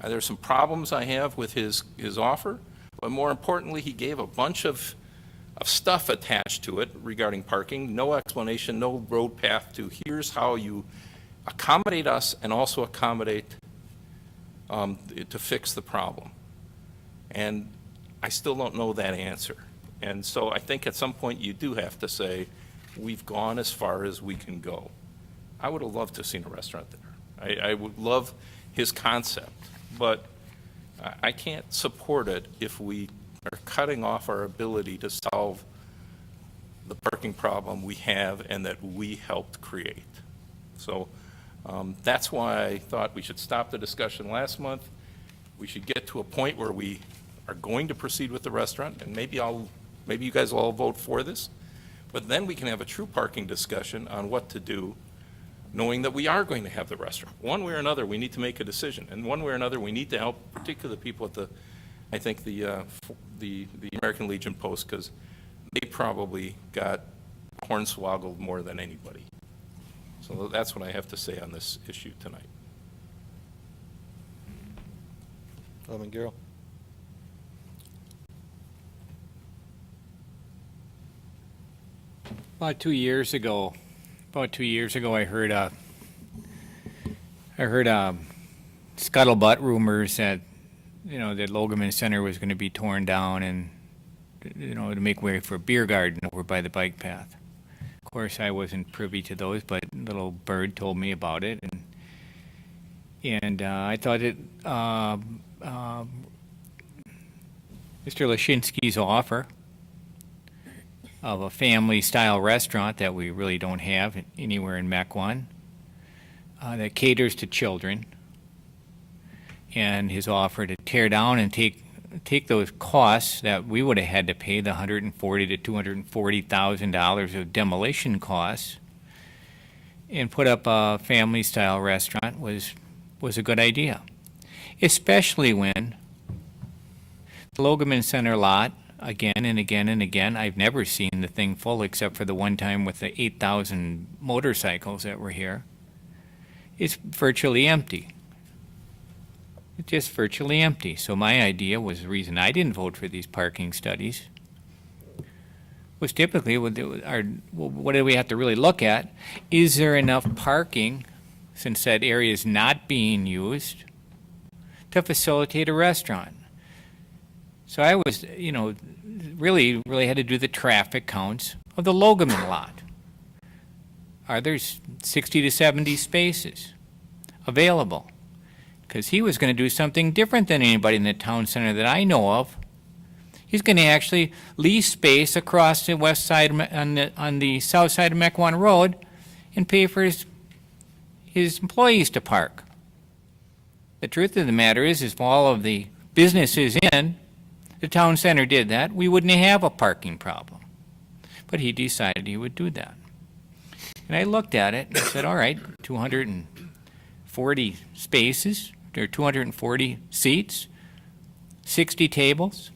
There's some problems I have with his offer, but more importantly, he gave a bunch of stuff attached to it regarding parking, no explanation, no road path to here's how you accommodate us and also accommodate to fix the problem. And I still don't know that answer. And so I think at some point you do have to say, we've gone as far as we can go. I would have loved to have seen a restaurant there. I would love his concept, but I can't support it if we are cutting off our ability to solve the parking problem we have and that we helped create. So that's why I thought we should stop the discussion last month. We should get to a point where we are going to proceed with the restaurant, and maybe you guys will all vote for this, but then we can have a true parking discussion on what to do, knowing that we are going to have the restaurant. One way or another, we need to make a decision, and one way or another, we need to help particularly the people at the American Legion post, because they probably got hornswoggled more than anybody. So that's what I have to say on this issue tonight. Alderman Garrell. About 2 years ago, I heard scuttlebutt rumors that that Logaman Center was going to be torn down and to make way for a beer garden over by the bike path. Of course, I wasn't privy to those, but little bird told me about it, and I thought it Mr. Lashinsky's offer of a family-style restaurant that we really don't have anywhere in Mequon that caters to children, and his offer to tear down and take those costs that we would have had to pay, the $140,000 to $240,000 of demolition costs, and put up a family-style restaurant was a good idea, especially when the Logaman Center lot, again and again and again, I've never seen the thing full except for the one time with the 8,000 motorcycles that were here. It's virtually empty. It's just virtually empty. So my idea was the reason I didn't vote for these parking studies was typically what do we have to really look at? Is there enough parking, since that area is not being used, to facilitate a restaurant? So I was, really had to do the traffic counts of the Logaman lot. Are there 60 to 70 spaces available? Because he was going to do something different than anybody in the town center that I know of. He's going to actually lease space across the west side, on the south side of Mequon Road, and pay for his employees to park. The truth of the matter is if all of the businesses in the town center did that, we wouldn't have a parking problem. But he decided he would do that. And I looked at it and I said, all right, 240 spaces, or 240 seats, 60 tables,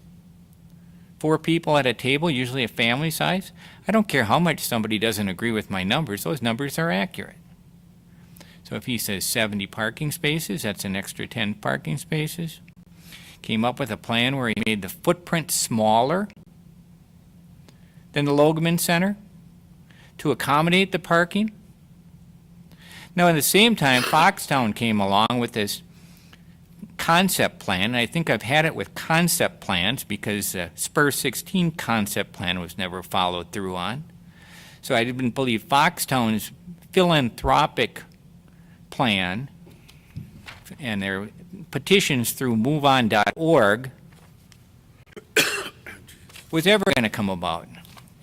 4 people at a table, usually a family size. I don't care how much somebody doesn't agree with my numbers, those numbers are accurate. So if he says 70 parking spaces, that's an extra 10 parking spaces. Came up with a plan where he made the footprint smaller than the Logeman Center to accommodate the parking. Now, at the same time, Foxtown came along with this concept plan, and I think I've had it with concept plans because the Spur 16 concept plan was never followed through on. So I didn't believe Foxtown's philanthropic plan and their petitions through moveon.org was ever going to come about,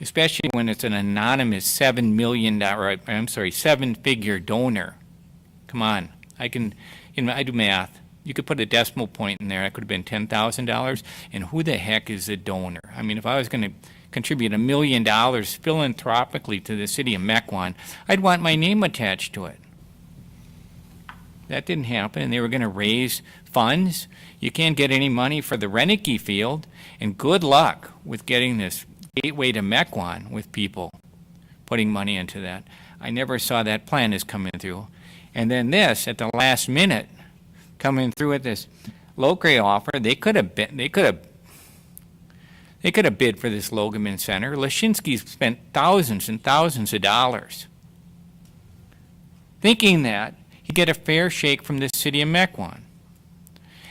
especially when it's an anonymous $7-figure donor. Come on, I do math. You could put a decimal point in there. That could have been $10,000. And who the heck is a donor? I mean, if I was going to contribute $1 million philanthropically to the city of Mequon, I'd want my name attached to it. That didn't happen, and they were going to raise funds. You can't get any money for the Renicky field, and good luck with getting this gateway to Mequon with people putting money into that. I never saw that plan as coming through. And then this, at the last minute, coming through with this Locre offer, they could have bid for this Logeman Center. Lashinsky's spent thousands and thousands of dollars thinking that he'd get a fair shake from the city of Mequon.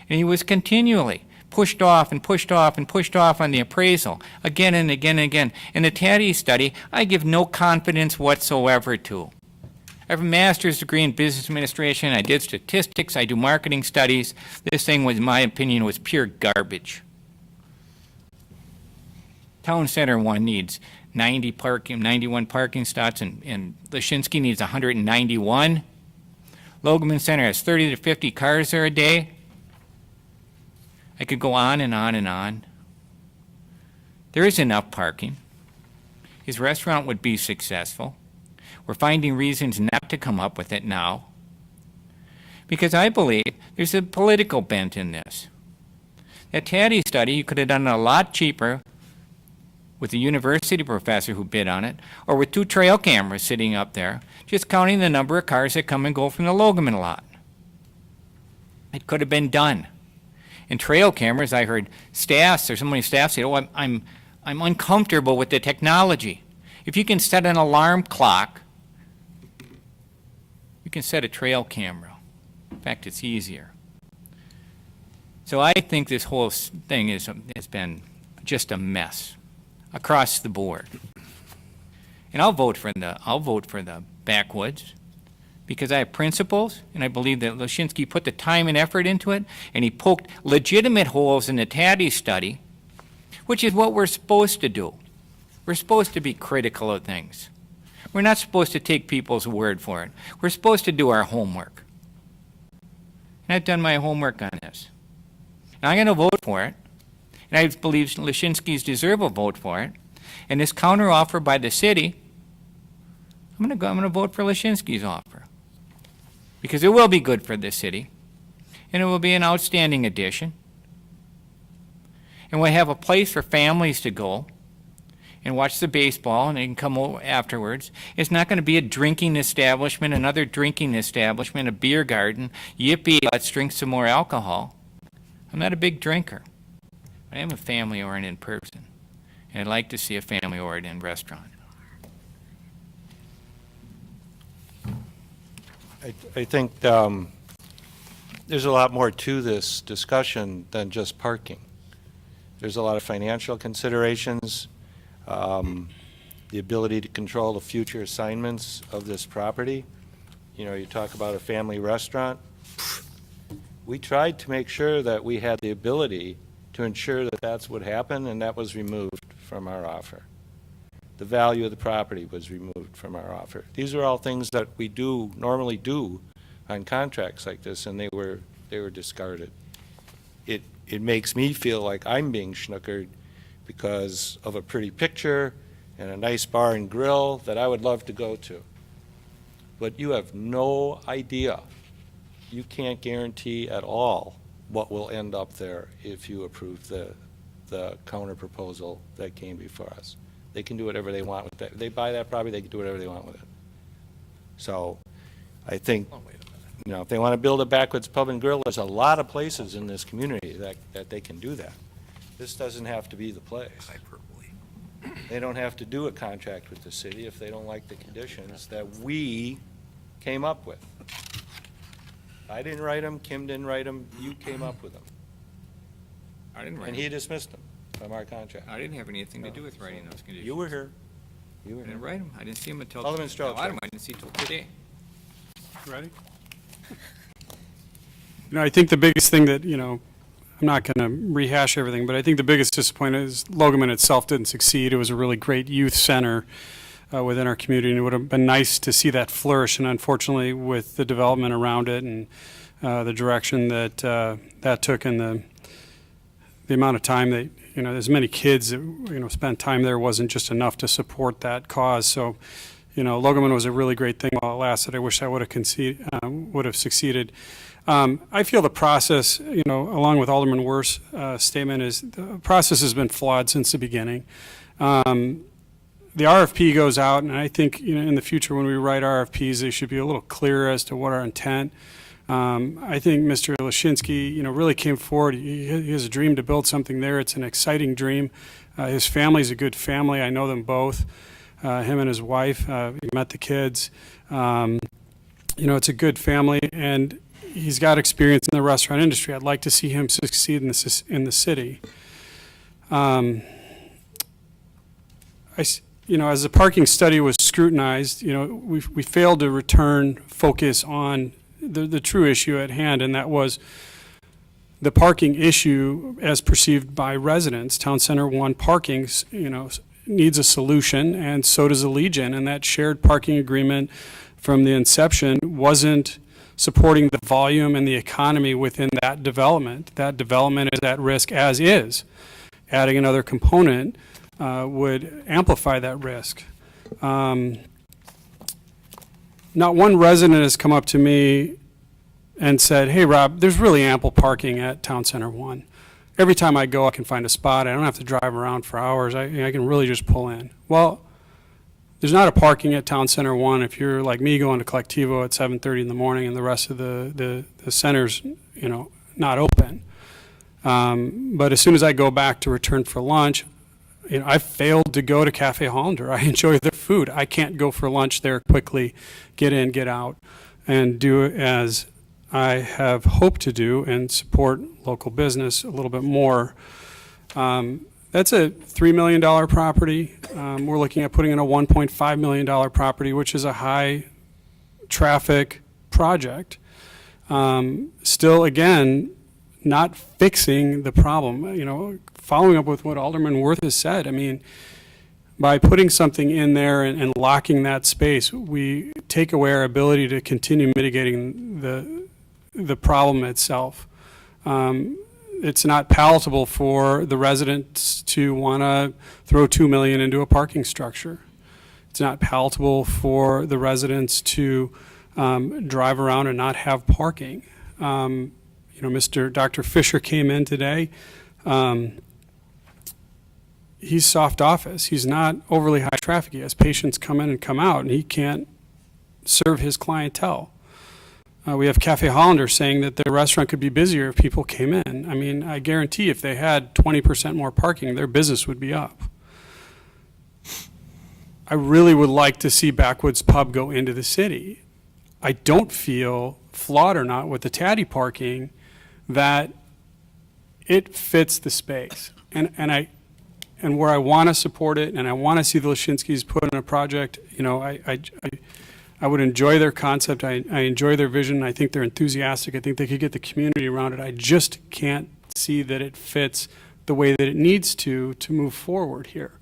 And he was continually pushed off and pushed off and pushed off on the appraisal again and again and again. And the Taddy study, I give no confidence whatsoever to. I have a master's degree in business administration. I did statistics. I do marketing studies. This thing was, in my opinion, was pure garbage. Town Center one needs 91 parking spots, and Lashinsky needs 191. Logeman Center has 30 to 50 cars there a day. I could go on and on and on. There is enough parking. His restaurant would be successful. We're finding reasons not to come up with it now because I believe there's a political bent in this. That Taddy study, you could have done it a lot cheaper with a university professor who bid on it, or with 2 trail cameras sitting up there, just counting the number of cars that come and go from the Logeman lot. It could have been done. In trail cameras, I heard staffs, or somebody staff say, oh, I'm uncomfortable with the technology. If you can set an alarm clock, you can set a trail camera. In fact, it's easier. So I think this whole thing has been just a mess across the board. And I'll vote for the backwoods because I have principles, and I believe that Lashinsky put the time and effort into it, and he poked legitimate holes in the Taddy study, which is what we're supposed to do. We're supposed to be critical of things. We're not supposed to take people's word for it. We're supposed to do our homework. And I've done my homework on this. And I'm going to vote for it. And I believe Lashinsky's deserve a vote for it. And this counteroffer by the city, I'm going to vote for Lashinsky's offer. Because it will be good for the city. And it will be an outstanding addition. And we'll have a place for families to go and watch the baseball, and they can come over afterwards. It's not going to be a drinking establishment, another drinking establishment, a beer garden. Yippee, let's drink some more alcohol. I'm not a big drinker. I am a family-oriented person, and I'd like to see a family-oriented restaurant. I think there's a lot more to this discussion than just parking. There's a lot of financial considerations, the ability to control the future assignments of this property. You know, you talk about a family restaurant. We tried to make sure that we had the ability to ensure that that's what happened, and that was removed from our offer. The value of the property was removed from our offer. These are all things that we normally do on contracts like this, and they were discarded. It makes me feel like I'm being schnookered because of a pretty picture and a nice bar and grill that I would love to go to. but you have no idea. You can't guarantee at all what will end up there if you approve the counter proposal that came before us. They can do whatever they want with that. If they buy that property, they can do whatever they want with it. So I think, you know, if they want to build a backwoods pub and grill, there's a lot of places in this community that they can do that. This doesn't have to be the place. They don't have to do a contract with the city if they don't like the conditions that we came up with. I didn't write them, Kim didn't write them, you came up with them. I didn't write And them. he dismissed them from our contract. I didn't have anything to do with writing those conditions. You were here. You were I here. didn't write them. I didn't see them until. Alderman Strauch. A lot of them I didn't see till today. Ready? You know, I think the biggest thing that, you know, I'm not going to rehash everything, but I think the biggest disappointment is Logoman itself didn't succeed. It was a really great youth center within our community, and it would have been nice to see that flourish. And unfortunately, with the development around it and the direction that that took, and the amount of time that, you know, as many kids that, you know, spent time there wasn't just enough to support that cause. So, you know, Logoman was a really great thing while it lasted. I wish I would have succeeded. I feel the process, you know, along with Alderman Worth's statement, is the process has been flawed since the beginning. The RFP goes out, and I think, you know, in the future when we write RFPs, they should be a little clearer as to what our intent. I think Mr. Lashinsky, you know, really came forward. He has a dream to build something there. It's an exciting dream. His family's a good family. I know them both, him and his wife. He met the kids. You know, it's a good family, and he's got experience in the restaurant industry. I'd like to see him succeed in the city. You know, as the parking study was scrutinized, you know, we failed to return focus on the true issue at hand, and that was the parking issue as perceived by residents. Town Center 1 parking, you know, needs a solution, and so does the Legion, and that shared parking agreement from the inception wasn't supporting the volume and the economy within that development. That development is at risk as is. Adding another component would amplify that risk. Not one resident has come up to me and said, hey, Rob, there's really ample parking at Town Center 1. Every time I go, I can find a spot. I don't have to drive around for hours. I can really just pull in. Well, there's not a parking at Town Center 1 if you're like me going to Collectivo at 7:30 in the morning and the rest of the center's, you know, not open. But as soon as I go back to return for lunch, you know, I failed to go to Cafe Hollander. I enjoy their food. I can't go for lunch there quickly, get in, get out, and do it as I have hoped to do and support local business a little bit more. That's a $3 million property. We're looking at putting in a $1.5 million property, which is a high traffic project. Still, again, not fixing the problem. You know, following up with what Alderman Worth has said, I mean, by putting something in there and locking that space, we take away our ability to continue mitigating the problem itself. It's not palatable for the residents to want to throw $2 million into a parking structure. It's not palatable for the residents to drive around and not have parking. You know, Dr. Fisher came in today. He's soft office. He's not overly high traffic. He has patients come in and come out, and he can't serve his clientele. We have Cafe Hollander saying that their restaurant could be busier if people came in. I mean, I guarantee if they had 20% more parking, their business would be up. I really would like to see Backwoods Pub go into the city. I don't feel, flawed or not, with the Taddy parking, that it fits the space. And where I want to support it, and I want to see the Lashinskys put in a project, you know, I would enjoy their concept. I enjoy their vision. I think they're enthusiastic. I think they could get the community around it. I just can't see that it fits the way that it needs to move forward here.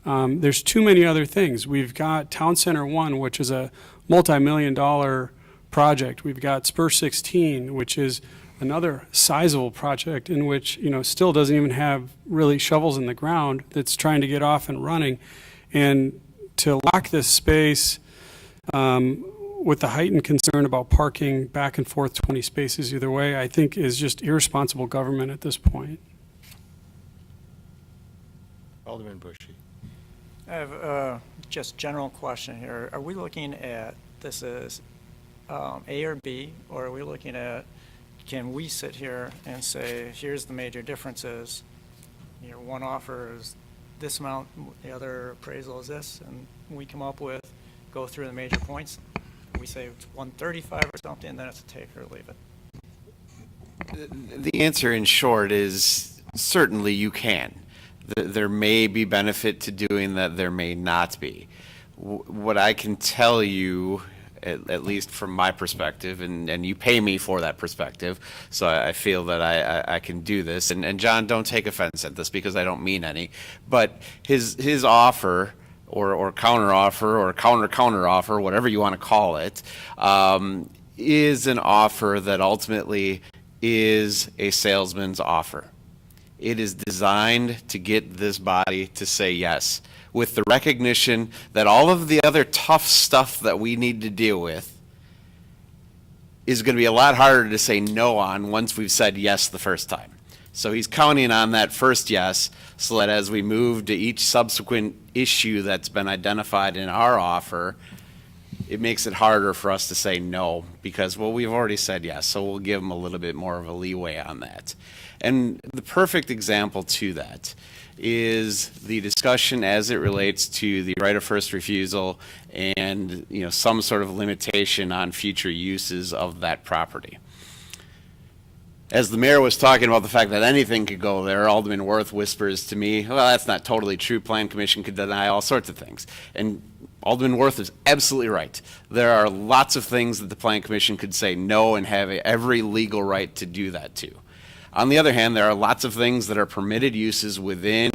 There's too many other things. We've got Town Center 1, which is a multi-million-dollar project. We've got Spur 16, which is another sizable project in which, you know, still doesn't even have really shovels in the ground, that's trying to get off and running. And to lock this space with the heightened concern about parking back and forth 20 spaces either way, I think is just irresponsible government at this point. Alderman Bushy. I have a just general question here. Are we looking at this as A or B, or are we looking at, can we sit here and say, here's the major differences? You know, one offer is this amount, the other appraisal is this, and we come up with, go through the major points. We say it's 135 or something, then it's a take or leave it. The answer in short is certainly you can. There may be benefit to doing that, there may not be. What I can tell you, at least from my perspective, and you pay me for that perspective, so I feel that I can do this. And John, don't take offense at this because I don't mean any, but his offer or counter offer or counter offer, whatever you want to call it, is an offer that ultimately is a salesman's offer. It is designed to get this body to say yes, with the recognition that all of the other tough stuff that we need to deal with is going to be a lot harder to say no on once we've said yes the first time. So he's counting on that first yes, so that as we move to each subsequent issue that's been identified in our offer, it makes it harder for us to say no because, well, we've already said yes, so we'll give him a little bit more of a leeway on that. And the perfect example to that is the discussion as it relates to the right of first refusal and, you know, some sort of limitation on future uses of that property. As the mayor was talking about the fact that anything could go there, Alderman Worth whispers to me, well, that's not totally true. Plan Commission could deny all sorts of things. And Alderman Worth is absolutely right. There are lots of things that the Plan Commission could say no and have every legal right to do that to. On the other hand, there are lots of things that are permitted uses within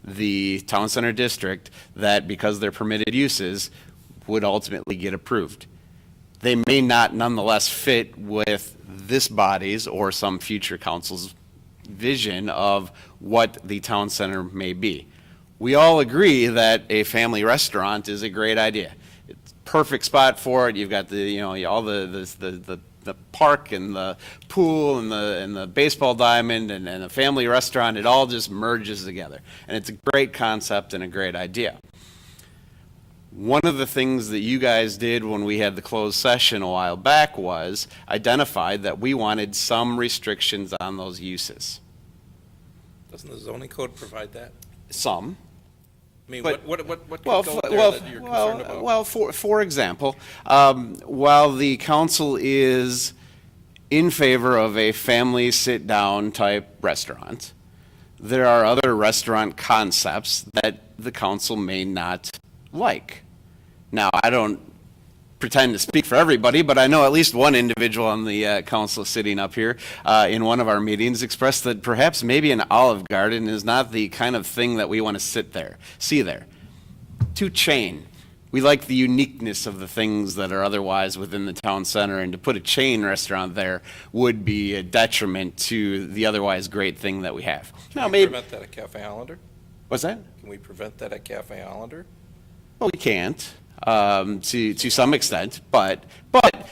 the town center district that, because they're permitted uses, would ultimately get approved. They may not nonetheless fit with this body's or some future council's vision of what the town center may be. We all agree that a family restaurant is a great idea. It's a perfect spot for it. You've got the, you know, all the park and the pool and the baseball diamond and the family restaurant. It all just merges together. And it's a great concept and a great idea. One of the things that you guys did when we had the closed session a while back was identified that we wanted some restrictions on those uses. Doesn't the zoning code provide that? Some. I mean, But- what could go there that you're concerned about? Well, for example, while the council is in favor of a family sit-down type restaurant, there are other restaurant concepts that the council may not like. Now, I don't pretend to speak for everybody, but I know at least one individual on the council sitting up here in one of our meetings expressed that perhaps maybe an Olive Garden is not the kind of thing that we want to see there. Too chain. We like the uniqueness of the things that are otherwise within the town center, and to put a chain restaurant there would be a detriment to the otherwise great thing that we have. Now, Can we maybe, prevent that at Cafe Hollander? what's that? Can we prevent that at Cafe Hollander? Well, we can't, to some extent, but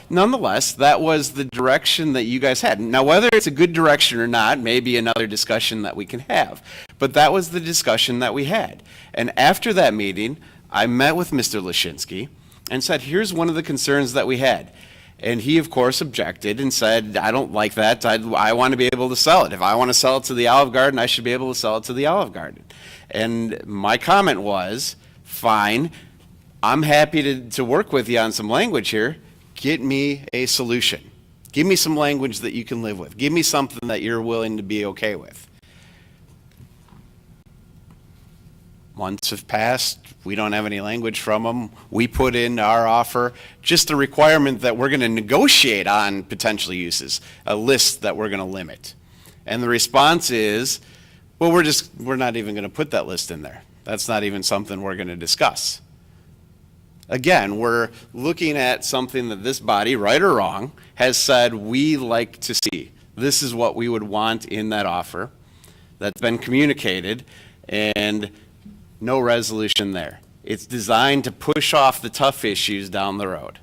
nonetheless, that was the direction that you guys had. Now, whether it's a good direction or not, may be another discussion that we can have, but that was the discussion that we had. And after that meeting, I met with Mr. Lashinsky and said, here's one of the concerns that we had. And he, of course, objected and said, I don't like that. I want to be able to sell it. If I want to sell it to the Olive Garden, I should be able to sell it to the Olive Garden. And my comment was, fine, I'm happy to work with you on some language here. Get me a solution. Give me some language that you can live with. Give me something that you're willing to be okay with. Months have passed. We don't have any language from them. We put in our offer just a requirement that we're going to negotiate on potential uses, a list that we're going to limit. And the response is, well, we're not even going to put that list in there. That's not even something we're going to discuss. Again, we're looking at something that this body, right or wrong, has said we like to see. This is what we would want in that offer. That's been communicated, and no resolution there. It's designed to push off the tough issues down the road.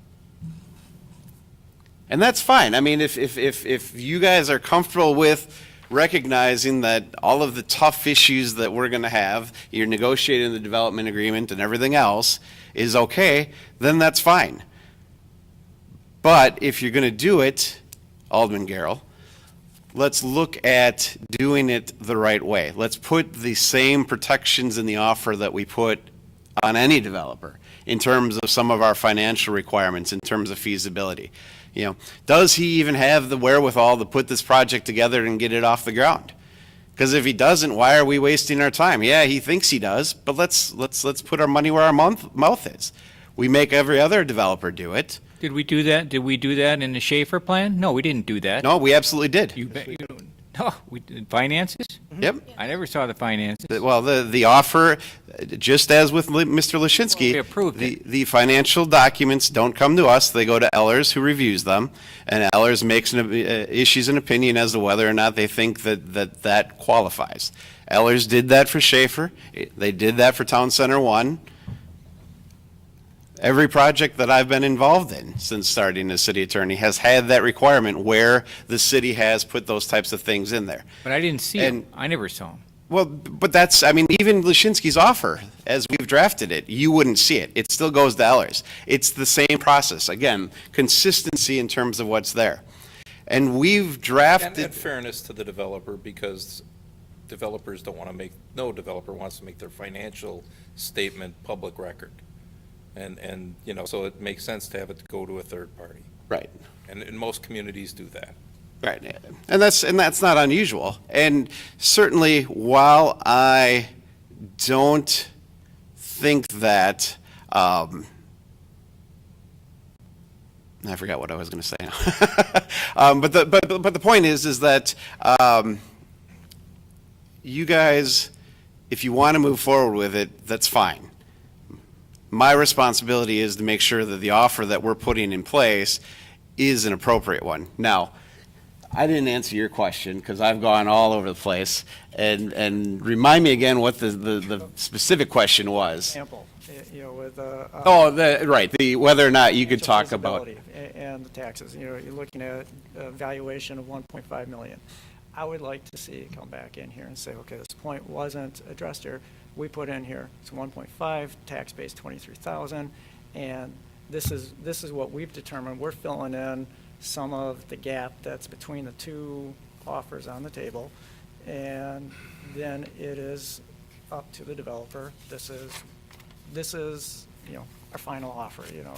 And that's fine. I mean, if you guys are comfortable with recognizing that all of the tough issues that we're going to have, you're negotiating the development agreement and everything else is okay, then that's fine. But if you're going to do it, Alderman Garrell, let's look at doing it the right way. Let's put the same protections in the offer that we put on any developer in terms of some of our financial requirements, in terms of feasibility. You know, does he even have the wherewithal to put this project together and get it off the ground? Because if he doesn't, why are we wasting our time? Yeah, he thinks he does, but let's put our money where our mouth is. We make every other developer do it. Did we do that? Did we do that in the Schaefer plan? No, we didn't do that. No, we absolutely did. No, we did finances? Yep. I never saw the finances. Well, the offer, just as with Mr. Lashinsky, we approved the financial documents don't come to us. They go to Ellers, who reviews them, and Ellers issues an opinion as to whether or not they think that qualifies. Ellers did that for Schaefer. They did that for Town Center 1. Every project that I've been involved in since starting as city attorney has had that requirement where the city has put those types of things in there. But I didn't see them. I never saw them. Well, but that's, I mean, even Lashinsky's offer, as we've drafted it, you wouldn't see it. It still goes to Ellers. It's the same process. Again, consistency in terms of what's there. And we've drafted... And fairness to the developer, because developers don't want to make, no developer wants to make their financial statement public record. And you know, so it makes sense to have it go to a third party. Right. And most communities do that. Right, and that's not unusual. And certainly, while I don't think that, I forgot what I was going to say now. But the point is that you guys, if you want to move forward with it, that's fine. My responsibility is to make sure that the offer that we're putting in place is an appropriate one. Now, I didn't answer your question because I've gone all over the place. And remind me again what the specific question was. Example, you know, with right, whether or not you could talk about and the taxes. You know, you're looking at a valuation of 1.5 million. I would like to see it come back in here and say, okay, this point wasn't addressed here. We put in here it's 1.5, tax base 23,000, and this is what we've determined. We're filling in some of the gap that's between the two offers on the table, and then it is up to the developer. This is you know, our final offer, you know,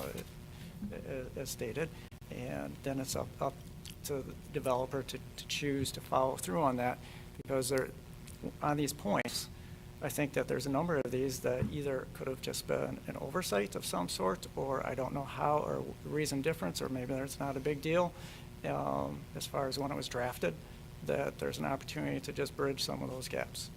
as stated, and then it's up to the developer to choose to follow through on that, because on these points, I think that there's a number of these that either could have just been an oversight of some sort, or I don't know how, or reason difference, or maybe it's not a big deal as far as when it was drafted, that there's an opportunity to just bridge some of those gaps.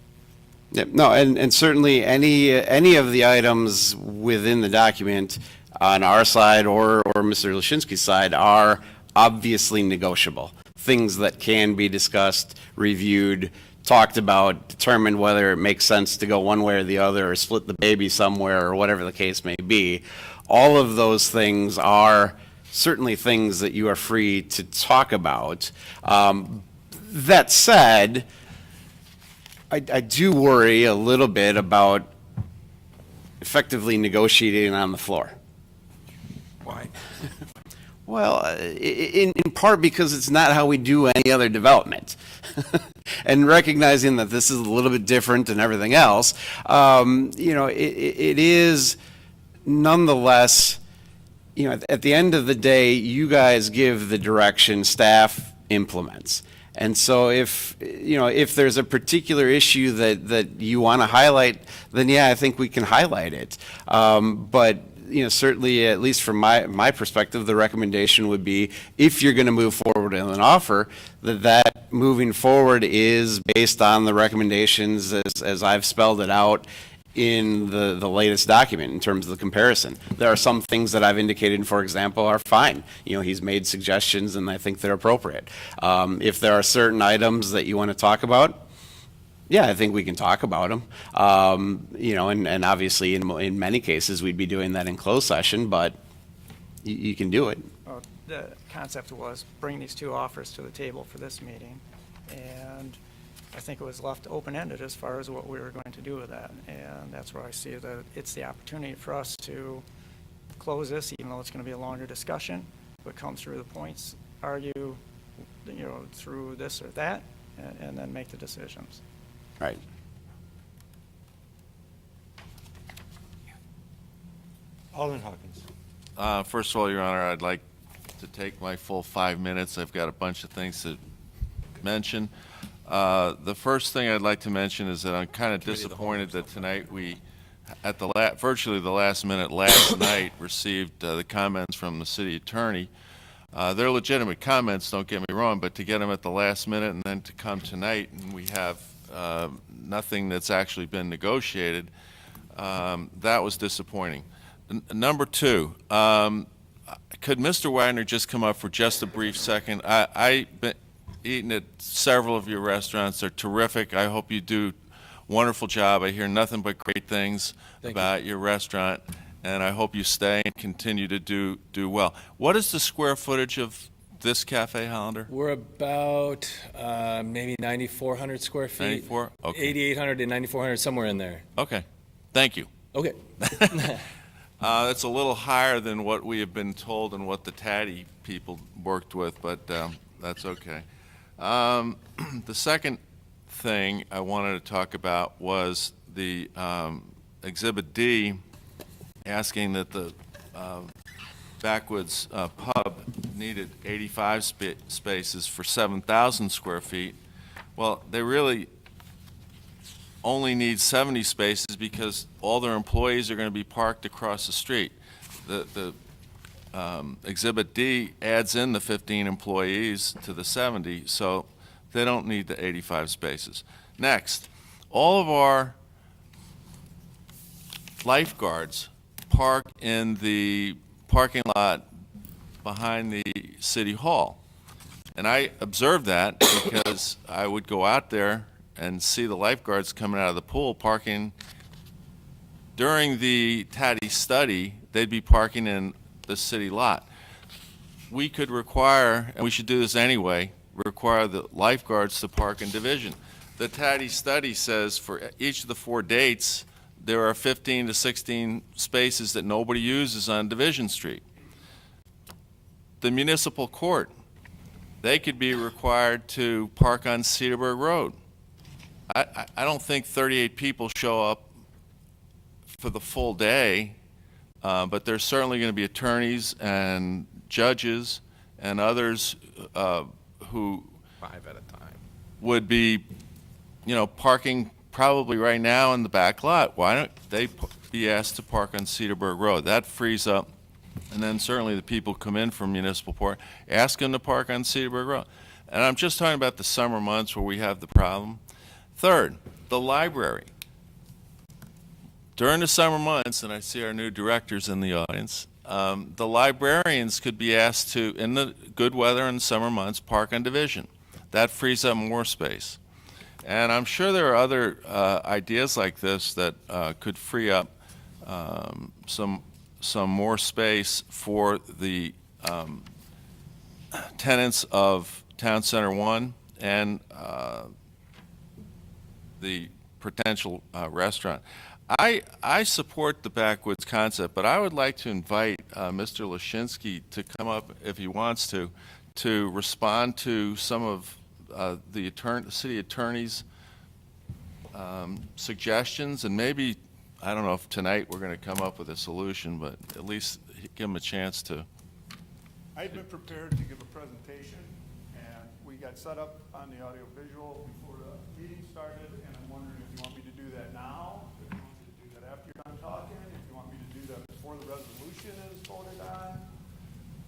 Yeah, no, and certainly any of the items within the document on our side or Mr. Lashinsky's side are obviously negotiable. Things that can be discussed, reviewed, talked about, determined whether it makes sense to go one way or the other, or split the baby somewhere, or whatever the case may be. All of those things are certainly things that you are free to talk about. That said, I do worry a little bit about effectively negotiating on the floor. Why? Well, in part because it's not how we do any other development. And recognizing that this is a little bit different than everything else, you know, it is nonetheless, you know, at the end of the day, you guys give the direction, staff implements. And so if there's a particular issue that you want to highlight, then yeah, I think we can highlight it. But you know, certainly, at least from my perspective, the recommendation would be, if you're going to move forward with an offer, that moving forward is based on the recommendations as I've spelled it out in the latest document in terms of the comparison. There are some things that I've indicated, for example, are fine. You know, he's made suggestions and I think they're appropriate. If there are certain items that you want to talk about, yeah, I think we can talk about them. You know, and obviously in many cases we'd be doing that in closed session, but you can do it. the concept was bring these two offers to the table for this meeting. And I think it was left open-ended as far as what we were going to do with that. And that's where I see that it's the opportunity for us to close this, even though it's going to be a longer discussion, but come through the points, argue, through this or that, and then make the decisions. Right. Alderman Hawkins. First of all, Your Honor, I'd like to take my full 5 minutes. I've got a bunch of things to mention. The first thing I'd like to mention is that I'm kind of disappointed that tonight we, at the virtually the last minute last night, received the comments from the city attorney. They're legitimate comments, don't get me wrong, but to get them at the last minute and then to come tonight and we have nothing that's actually been negotiated, that was disappointing. Number two, could Mr. Wagner just come up for just a brief second? I've been eating at several of your restaurants. They're terrific. I hope you do a wonderful job. I hear nothing but great things about your restaurant, and I hope you stay and continue to do well. What is the square footage of this Cafe Hollander? We're about maybe 9,400 square feet. 94? Okay. 8,800 to 9,400, somewhere in there. Okay. Thank you. Okay. That's a little higher than what we have been told and what the Tatty people worked with, but that's okay. The second thing I wanted to talk about was the Exhibit D asking that the Backwoods Pub needed 85 spaces for 7,000 square feet. Well, they really only need 70 spaces because all their employees are going to be parked across the street. The Exhibit D adds in the 15 employees to the 70, so they don't need the 85 spaces. Next, all of our lifeguards park in the parking lot behind the City Hall. And I observed that because I would go out there and see the lifeguards coming out of the pool parking. During the Tatty study, they'd be parking in the city lot. We could require, and we should do this anyway, require the lifeguards to park in division. The Tatty study says for each of the 4 dates, there are 15 to 16 spaces that nobody uses on Division Street. The municipal court, they could be required to park on Cedarburg Road. I don't think 38 people show up for the full day, but there's certainly going to be attorneys and judges and others who 5 at a time would be, parking probably right now in the back lot. Why don't they be asked to park on Cedarburg Road? That frees up, and then certainly the people come in from municipal court, ask them to park on Cedarburg Road. And I'm just talking about the summer months where we have the problem. Third, the library. During the summer months, and I see our new directors in the audience, the librarians could be asked to, in the good weather and summer months, park on Division. That frees up more space. And I'm sure there are other ideas like this that could free up some more space for the tenants of Town Center 1 and the potential restaurant. I support the Backwoods concept, but I would like to invite Mr. Lashinsky to come up, if he wants to respond to some of the city attorney's suggestions, and maybe, I don't know if tonight we're going to come up with a solution, but at least give him a chance to. I've been prepared to give a presentation, and we got set up on the audiovisual before the meeting started, and I'm wondering if you want me to do that now, if you want me to do that after you're done talking, if you want me to do that before the resolution is voted on.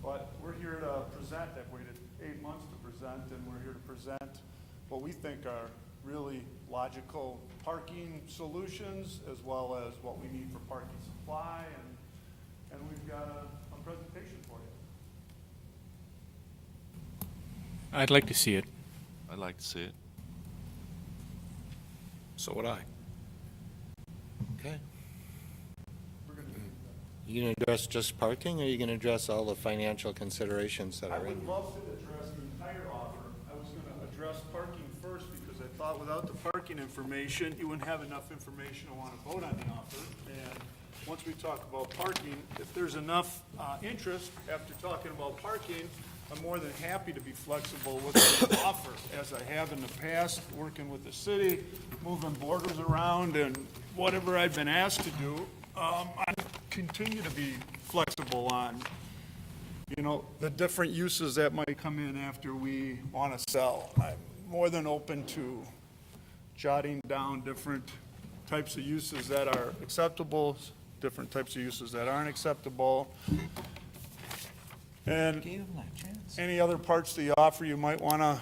But we're here to present. I've waited 8 months to present, and we're here to present what we think are really logical parking solutions, as well as what we need for parking supply, and we've got a presentation for you. I'd like to see it. I'd like to see it. So would I. Okay. We're going to do that. You going to address just parking, or are you going to address all the financial considerations that I are in? would love to address the entire offer. I was going to address parking first because I thought without the parking information, you wouldn't have enough information to want to vote on the offer. And once we talk about parking, if there's enough interest after talking about parking, I'm more than happy to be flexible with the offer, as I have in the past, working with the city, moving borders around, and whatever I've been asked to do, I continue to be flexible on, you know, the different uses that might come in after we want to sell. I'm more than open to jotting down different types of uses that are acceptable, different types of uses that aren't acceptable. And any other parts of the offer you might want to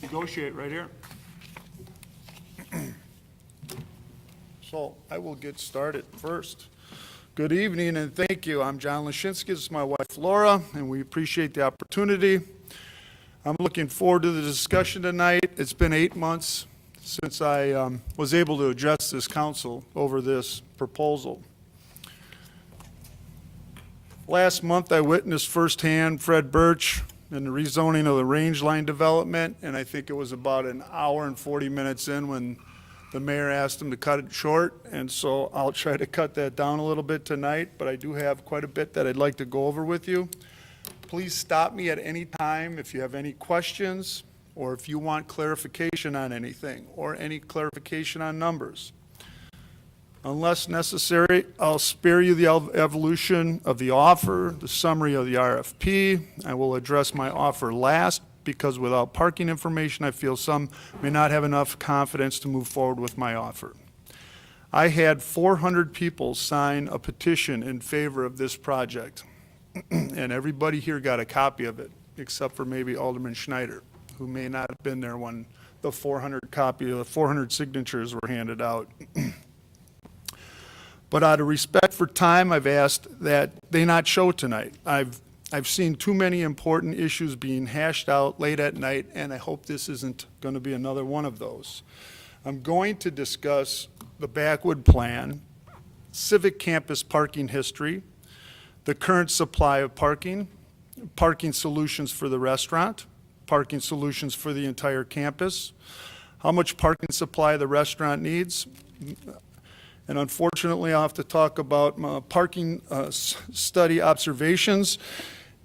negotiate right here. So I will get started first. Good evening and thank you. I'm John Lashinsky. This is my wife Laura, and we appreciate the opportunity. I'm looking forward to the discussion tonight. It's been 8 months since I was able to address this council over this proposal. Last month, I witnessed firsthand Fred Birch and the rezoning of the range line development, and I think it was about an hour and 40 minutes in when the mayor asked him to cut it short, and so I'll try to cut that down a little bit tonight, but I do have quite a bit that I'd like to go over with you. Please stop me at any time if you have any questions, or if you want clarification on anything, or any clarification on numbers. Unless necessary, I'll spare you the evolution of the offer, the summary of the RFP. I will address my offer last because without parking information, I feel some may not have enough confidence to move forward with my offer. I had 400 people sign a petition in favor of this project, and everybody here got a copy of it, except for maybe Alderman Schneider, who may not have been there when the 400 signatures were handed out. But out of respect for time, I've asked that they not show tonight. I've seen too many important issues being hashed out late at night, and I hope this isn't going to be another one of those. I'm going to discuss the Backwood Plan, civic campus parking history, the current supply of parking, parking solutions for the restaurant, parking solutions for the entire campus, how much parking supply the restaurant needs, and unfortunately, I'll have to talk about my parking study observations,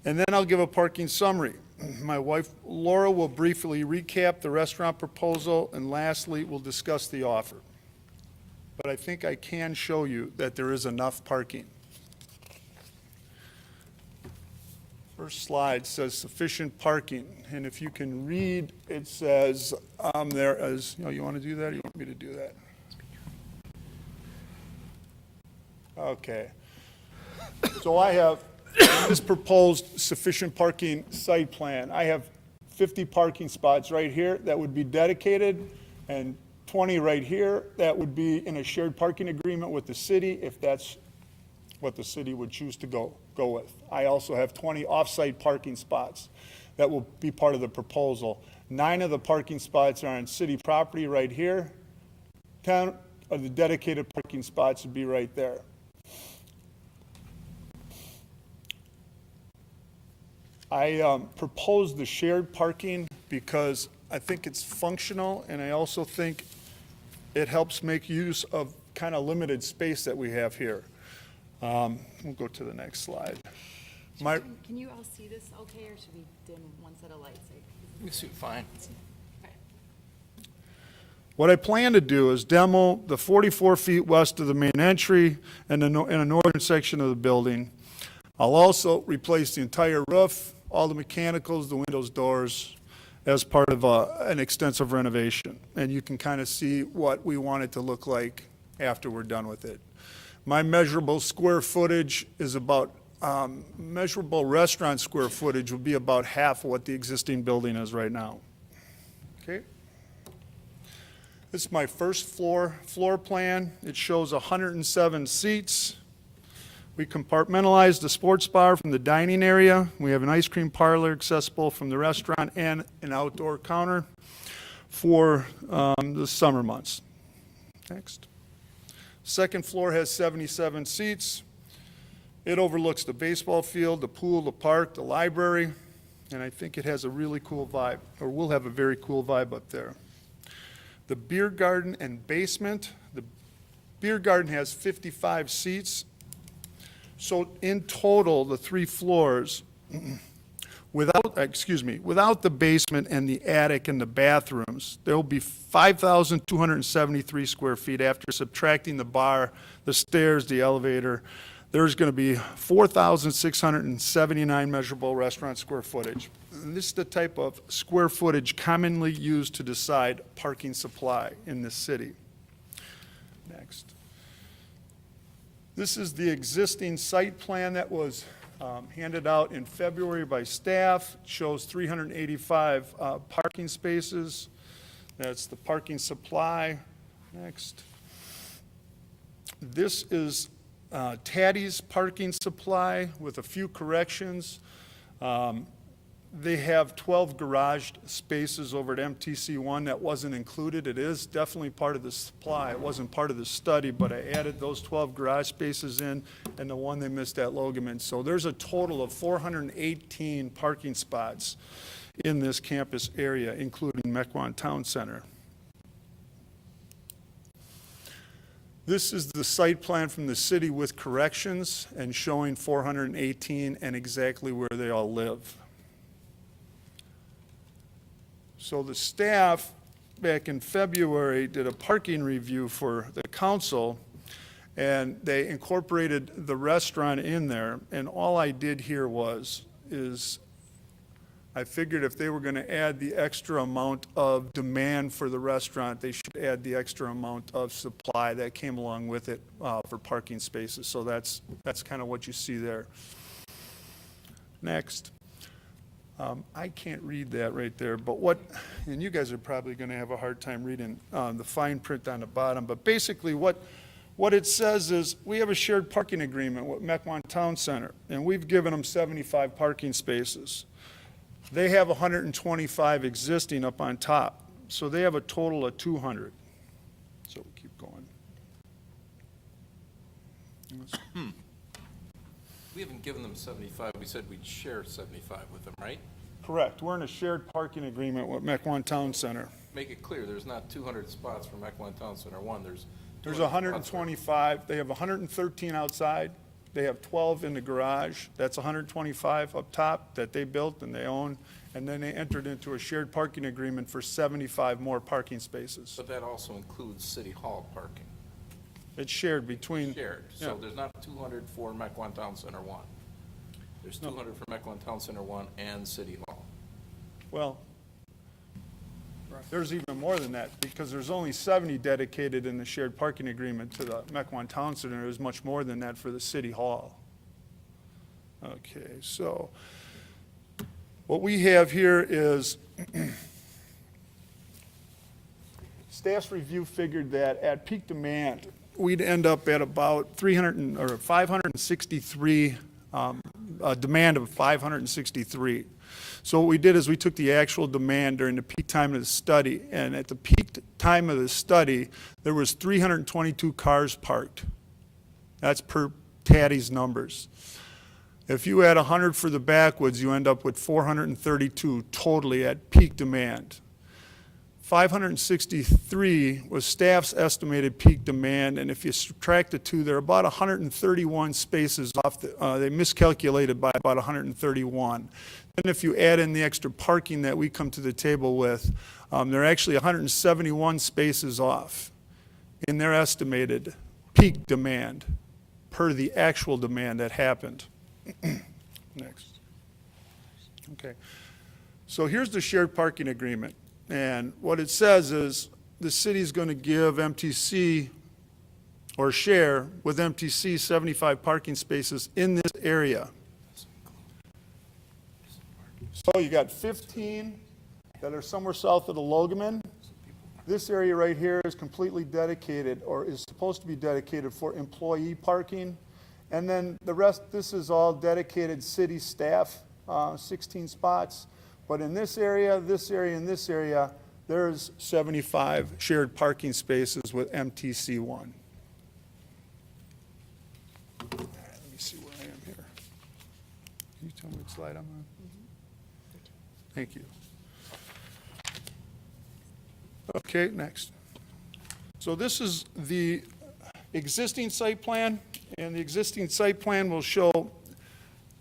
and then I'll give a parking summary. My wife, Laura, will briefly recap the restaurant proposal, and lastly, we'll discuss the offer. But I think I can show you that there is enough parking. First slide says sufficient parking, and if you can read, it says there is, you want to do that, or you want me to do that? Okay. So I have this proposed sufficient parking site plan. I have 50 parking spots right here that would be dedicated, and 20 right here that would be in a shared parking agreement with the city if that's what the city would choose to go with. I also have 20 off-site parking spots that will be part of the proposal. 9 of the parking spots are on city property right here. 10 of the dedicated parking spots would be right there. I proposed the shared parking because I think it's functional, and I also think it helps make use of kind of limited space that we have here. We'll go to the next slide. Can you all see this okay, or should we dim one set of lights? You see it fine. What I plan to do is demo the 44 feet west of the main entry and in a northern section of the building. I'll also replace the entire roof, all the mechanicals, the windows, doors, as part of an extensive renovation. And you can kind of see what we want it to look like after we're done with it. My measurable square footage is about, measurable restaurant square footage would be about half of what the existing building is right now. Okay. This is my first floor plan. It shows 107 seats. We compartmentalized the sports bar from the dining area. We have an ice cream parlor accessible from the restaurant and an outdoor counter for the summer months. Next. Second floor has 77 seats. It overlooks the baseball field, the pool, the park, the library, and I think it has a really cool vibe, or will have a very cool vibe up there. The beer garden and basement. The beer garden has 55 seats. So in total, the 3 floors, without the basement and the attic and the bathrooms, there will be 5,273 square feet after subtracting the bar, the stairs, the elevator. There's going to be 4,679 measurable restaurant square footage. And this is the type of square footage commonly used to decide parking supply in this city. Next. This is the existing site plan that was handed out in February by staff. It shows 385 parking spaces. That's the parking supply. Next. This is Taddy's parking supply with a few corrections. They have 12 garage spaces over at MTC1 that wasn't included. It is definitely part of the supply. It wasn't part of the study, but I added those 12 garage spaces in and the one they missed at Logaman. So there's a total of 418 parking spots in this campus area, including Mequon Town Center. This is the site plan from the city with corrections and showing 418 and exactly where they all live. So the staff, back in February, did a parking review for the council, and they incorporated the restaurant in there, and all I did here is I figured if they were going to add the extra amount of demand for the restaurant, they should add the extra amount of supply that came along with it for parking spaces. So that's kind of what you see there. Next. I can't read that right there, but and you guys are probably going to have a hard time reading the fine print on the bottom, but basically what it says is we have a shared parking agreement with Mequon Town Center, and we've given them 75 parking spaces. They have 125 existing up on top, so they have a total of 200. So we keep going. We haven't given them 75. We said we'd share 75 with them, right? Correct. We're in a shared parking agreement with Mequon Town Center. Make it clear, there's not 200 spots for Mequon Town Center 1. There's 125. They have 113 outside. They have 12 in the garage. That's 125 up top that they built and they own. And then they entered into a shared parking agreement for 75 more parking spaces. But that also includes City Hall parking. It's shared between. Shared. So Yeah. there's not 200 for Mequon Town Center 1. There's 200 for Mequon Town Center 1 and City Hall. Well, there's even more than that because there's only 70 dedicated in the shared parking agreement to the Mequon Town Center. There's much more than that for the City Hall. Okay, so what we have here is staff's review figured that at peak demand, we'd end up at about 563, a demand of 563. So what we did is we took the actual demand during the peak time of the study, and at the peak time of the study, there was 322 cars parked. That's per Taddy's numbers. If you add 100 for the backwoods, you end up with 432 totally at peak demand. 563 was staff's estimated peak demand, and if you subtract the two, they're about 131 spaces off. They miscalculated by about 131. Then if you add in the extra parking that we come to the table with, they're actually 171 spaces off in their estimated peak demand per the actual demand that happened. Next. Okay. So here's the shared parking agreement. And what it says is the city's going to give MTC or share with MTC 75 parking spaces in this area. So you got 15 that are somewhere south of the Logaman. This area right here is completely dedicated or is supposed to be dedicated for employee parking. And then the rest, this is all dedicated city staff, 16 spots. But in this area, and this area, there's 75 shared parking spaces with MTC1. Tell me what slide I'm on. Thank you. Okay, next. So this is the existing site plan, and the existing site plan will show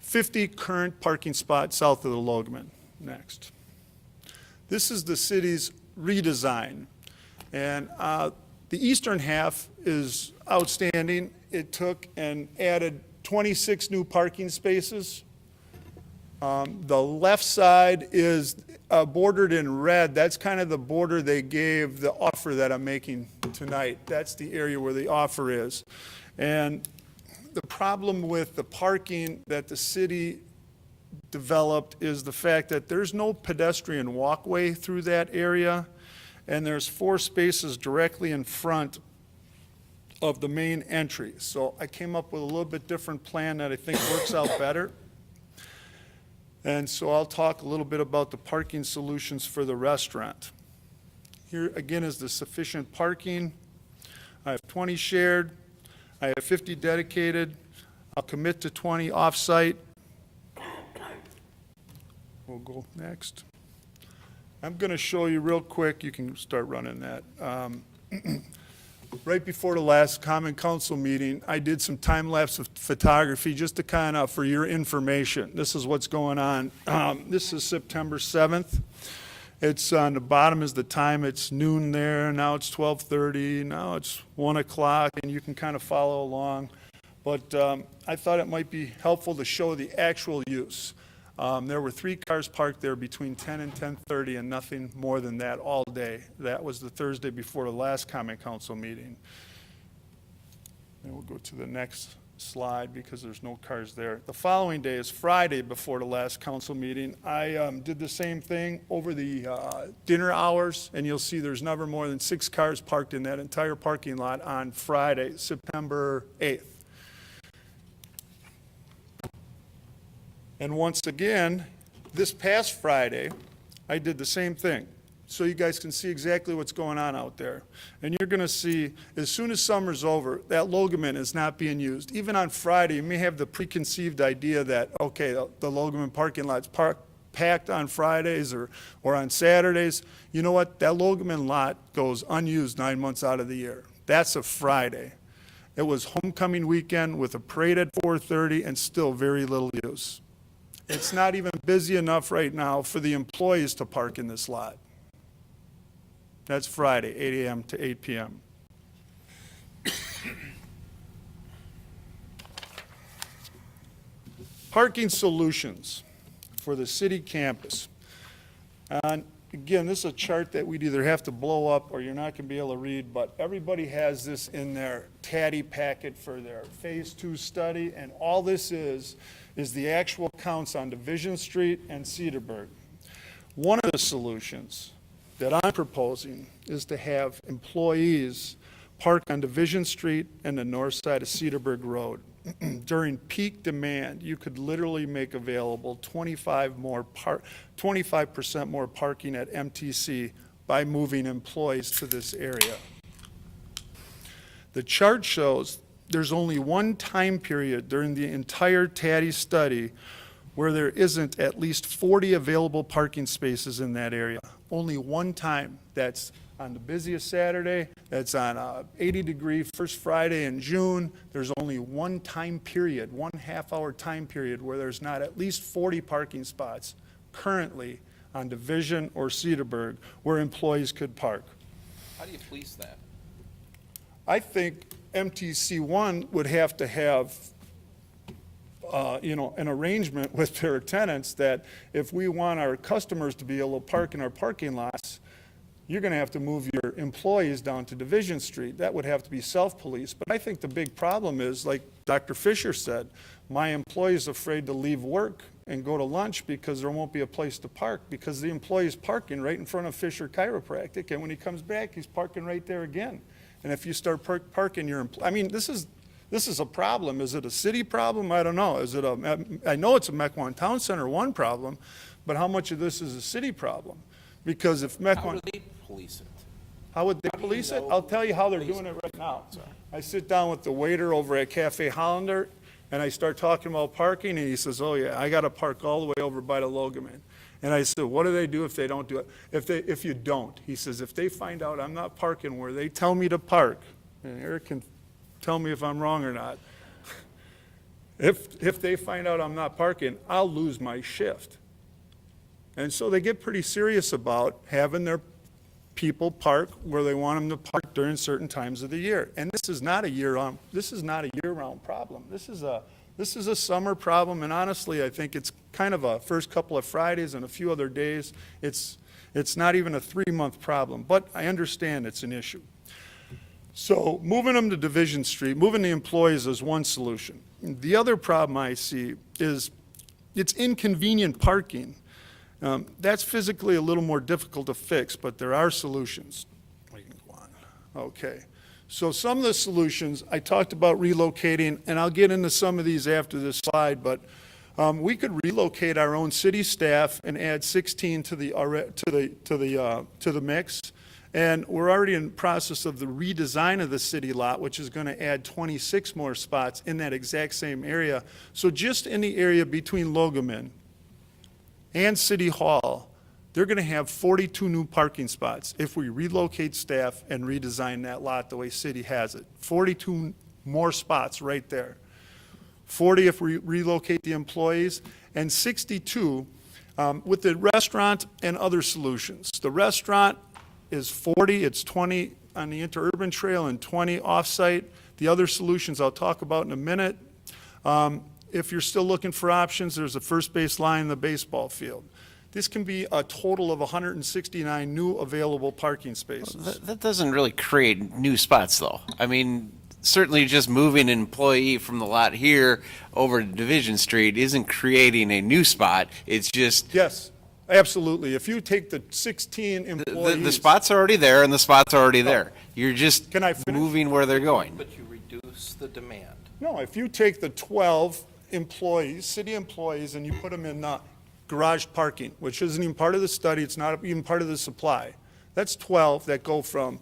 50 current parking spots south of the Logeman. Next. This is the city's redesign, and the eastern half is outstanding. It took and added 26 new parking spaces. The left side is bordered in red. That's kind of the border they gave the offer that I'm making tonight. That's the area where the offer is. And the problem with the parking that the city developed is the fact that there's no pedestrian walkway through that area, and there's 4 spaces directly in front of the main entry. So I came up with a little bit different plan that I think works out better. And so I'll talk a little bit about the parking solutions for the restaurant. Here again is the sufficient parking. I have 20 shared. I have 50 dedicated. I'll commit to 20 off-site. We'll go next. I'm going to show you real quick. You can start running that. Right before the last Common Council meeting, I did some time-lapse photography just to kind of, for your information. This is what's going on. This is September 7th. It's on the bottom is the time. It's noon there. Now it's 12:30. Now it's 1 o'clock, and you can kind of follow along. But I thought it might be helpful to show the actual use. There were 3 cars parked there between 10 and 10:30 and nothing more than that all day. That was the Thursday before the last Common Council meeting. And we'll go to the next slide because there's no cars there. The following day is Friday before the last council meeting. I did the same thing over the dinner hours, and you'll see there's never more than 6 cars parked in that entire parking lot on Friday, September 8th. And once again, this past Friday, I did the same thing. So you guys can see exactly what's going on out there. And you're going to see, as soon as summer's over, that Logeman is not being used. Even on Friday, you may have the preconceived idea that, okay, the Logeman parking lot's packed on Fridays or on Saturdays. You know what? That Logeman lot goes unused 9 months out of the year. That's a Friday. It was homecoming weekend with a parade at 4:30 and still very little use. It's not even busy enough right now for the employees to park in this lot. That's Friday, 8 a.m. to 8 p.m. Parking solutions for the city campus. And again, this is a chart that we'd either have to blow up or you're not going to be able to read, but everybody has this in their TADDY packet for their Phase 2 study, and all this is the actual counts on Division Street and Cedarburg. One of the solutions that I'm proposing is to have employees park on Division Street and the north side of Cedarburg Road. During peak demand, you could literally make available 25% more parking at MTC by moving employees to this area. The chart shows there's only one time period during the entire TADDY study where there isn't at least 40 available parking spaces in that area. Only one time. That's on the busiest Saturday. That's on 80-degree first Friday in June. There's only one time period, 1.5 hour time period where there's not at least 40 parking spots currently on Division or Cedarburg where employees could park. How do you police that? I think MTC1 would have to have an arrangement with their tenants that if we want our customers to be able to park in our parking lots, you're going to have to move your employees down to Division Street. That would have to be self-policed. But I think the big problem is, like Dr. Fisher said, my employee's afraid to leave work and go to lunch because there won't be a place to park because the employee's parking right in front of Fisher Chiropractic, and when he comes back, he's parking right there again. And if you start parking your this is a problem. Is it a city problem? I don't know. I know it's a Mequon Town Center 1 problem, but how much of this is a city problem? Because if Mequon... How do they police it? How would they police it? I'll tell you how they're doing it right now. I sit down with the waiter over at Cafe Hollander, And I start talking about parking, and he says, oh yeah, I got to park all the way over by the Logoman. And I said, what do they do if they don't do it? If you don't, he says, if they find out I'm not parking where they tell me to park, and Eric can tell me if I'm wrong or not, if they find out I'm not parking, I'll lose my shift. And so they get pretty serious about having their people park where they want them to park during certain times of the year. And this is not a year-round problem. This is a summer problem, and honestly, I think it's kind of a first couple of Fridays and a few other days. It's not even a 3-month problem, but I understand it's an issue. So moving them to Division Street, moving the employees is one solution. The other problem I see is it's inconvenient parking. That's physically a little more difficult to fix, but there are solutions. We can go on. Okay. So some of the solutions, I talked about relocating, and I'll get into some of these after this slide, but we could relocate our own city staff and add 16 to the mix. And we're already in the process of the redesign of the city lot, which is going to add 26 more spots in that exact same area. So just in the area between Logoman and City Hall, they're going to have 42 new parking spots if we relocate staff and redesign that lot the way City has it. 42 more spots right there. 40 if we relocate the employees, and 62 with the restaurant and other solutions. The restaurant is 40, it's 20 on the interurban trail and 20 off-site. The other solutions I'll talk about in a minute. If you're still looking for options, there's a first base line in the baseball field. This can be a total of 169 new available parking spaces. That doesn't really create new spots, though. I mean, certainly just moving an employee from the lot here over to Division Street isn't creating a new spot. It's just... Yes, absolutely. If you take the 16 employees... The spots are already there, and the spots are already there. You're just moving where they're going. But you reduce the demand. No, if you take the 12 employees, city employees, and you put them in garage parking, which isn't even part of the study, it's not even part of the supply. That's 12 that go from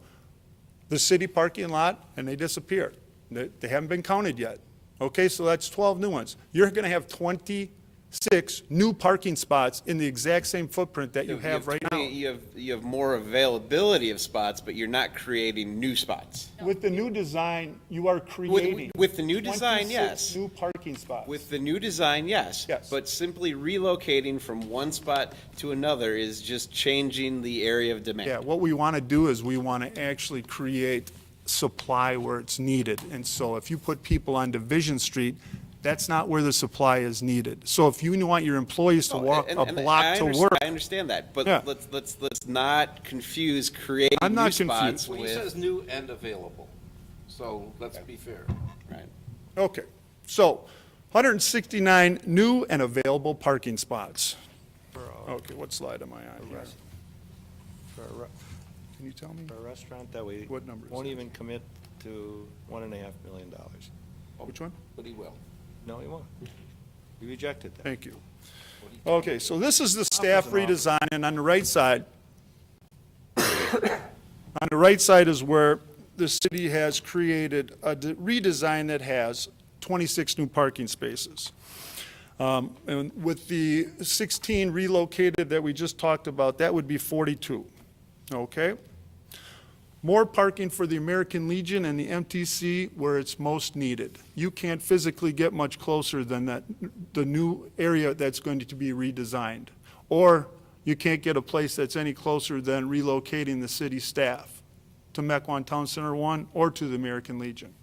the city parking lot and they disappear. They haven't been counted yet. Okay, so that's 12 new ones. You're going to have 26 new parking spots in the exact same footprint that you have right now. You have more availability of spots, but you're not creating new spots. With the new design, you are creating with the new design, yes. New parking spots. With the new design, yes. Yes. But simply relocating from one spot to another is just changing the area of demand. Yeah, what we want to do is we want to actually create supply where it's needed. And so if you put people on Division Street, that's not where the supply is needed. So if you want your employees to walk a block to work. I understand that, but Yeah. let's not confuse creating I'm new not spots confused. Well, he says new and available, so let's be fair. Right. Okay, so 169 new and available parking spots. Okay, what slide am I on here? Can you tell me? For a restaurant that we What number is won't it? even commit to $1.5 million. Which one? But he will. No, he won't. We rejected that. Thank you. Okay, so this is the staff redesign, and on the right side, is where the city has created a redesign that has 26 new parking spaces. And with the 16 relocated that we just talked about, that would be 42, okay? More parking for the American Legion and the MTC where it's most needed. You can't physically get much closer than the new area that's going to be redesigned. Or you can't get a place that's any closer than relocating the city staff to Mequon Town Center 1 or to the American Legion.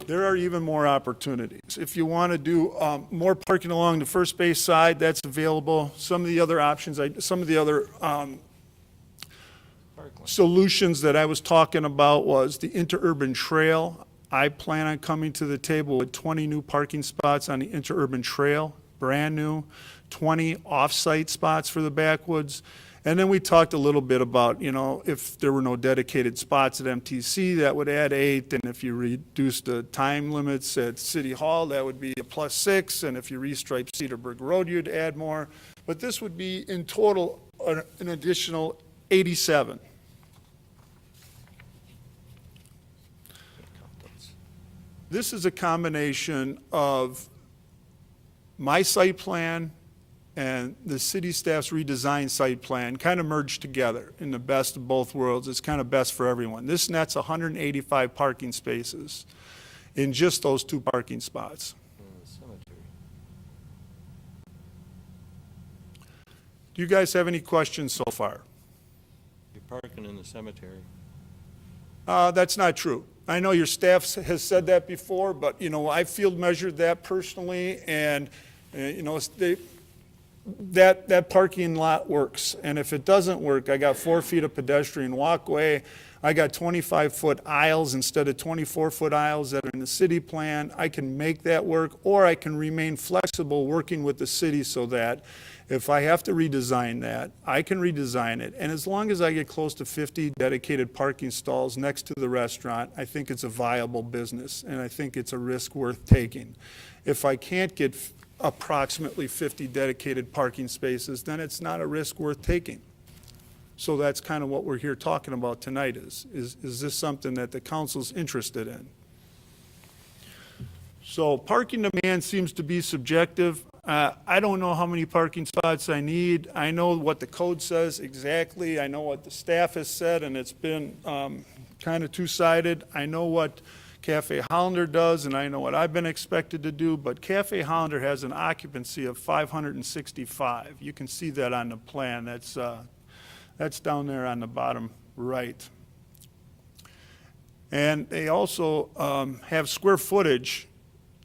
There are even more opportunities. If you want to do more parking along the first base side, that's available. Some of the other options, some of the other solutions that I was talking about was the interurban trail. I plan on coming to the table with 20 new parking spots on the interurban trail, brand new, 20 off-site spots for the backwoods. And then we talked a little bit about, you know, if there were no dedicated spots at MTC, that would add 8. And if you reduce the time limits at City Hall, that would be a +6. And if you restripe Cedarburg Road, you'd add more. But this would be in total an additional 87. This is a combination of my site plan and the city staff's redesigned site plan kind of merged together in the best of both worlds. It's kind of best for everyone. This nets 185 parking spaces in just those 2 parking spots. Do you guys have any questions so far? You're parking in the cemetery. That's not true. I know your staff has said that before, but, you know, I field measured that personally, and, you know, that parking lot works. And if it doesn't work, I got 4 feet of pedestrian walkway. I got 25-foot aisles instead of 24-foot aisles that are in the city plan. I can make that work, or I can remain flexible working with the city so that if I have to redesign that, I can redesign it. And as long as I get close to 50 dedicated parking stalls next to the restaurant, I think it's a viable business, and I think it's a risk worth taking. If I can't get approximately 50 dedicated parking spaces, then it's not a risk worth taking. So that's kind of what we're here talking about tonight is this something that the council's interested in? So parking demand seems to be subjective. I don't know how many parking spots I need. I know what the code says exactly. I know what the staff has said, and it's been kind of two-sided. I know what Cafe Hollander does, and I know what I've been expected to do, but Cafe Hollander has an occupancy of 565. You can see that on the plan. That's down there on the bottom right. And they also have square footage,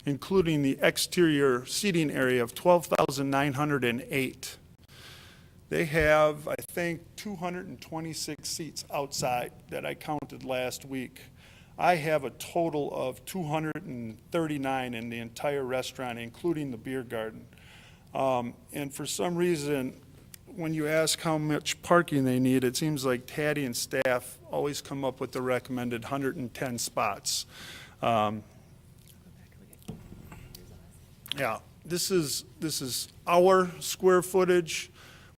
including the exterior seating area, of 12,908. They have, I think, 226 seats outside that I counted last week. I have a total of 239 in the entire restaurant, including the beer garden. And for some reason, when you ask how much parking they need, it seems like Taddy and staff always come up with the recommended 110 spots. Yeah, this is our square footage.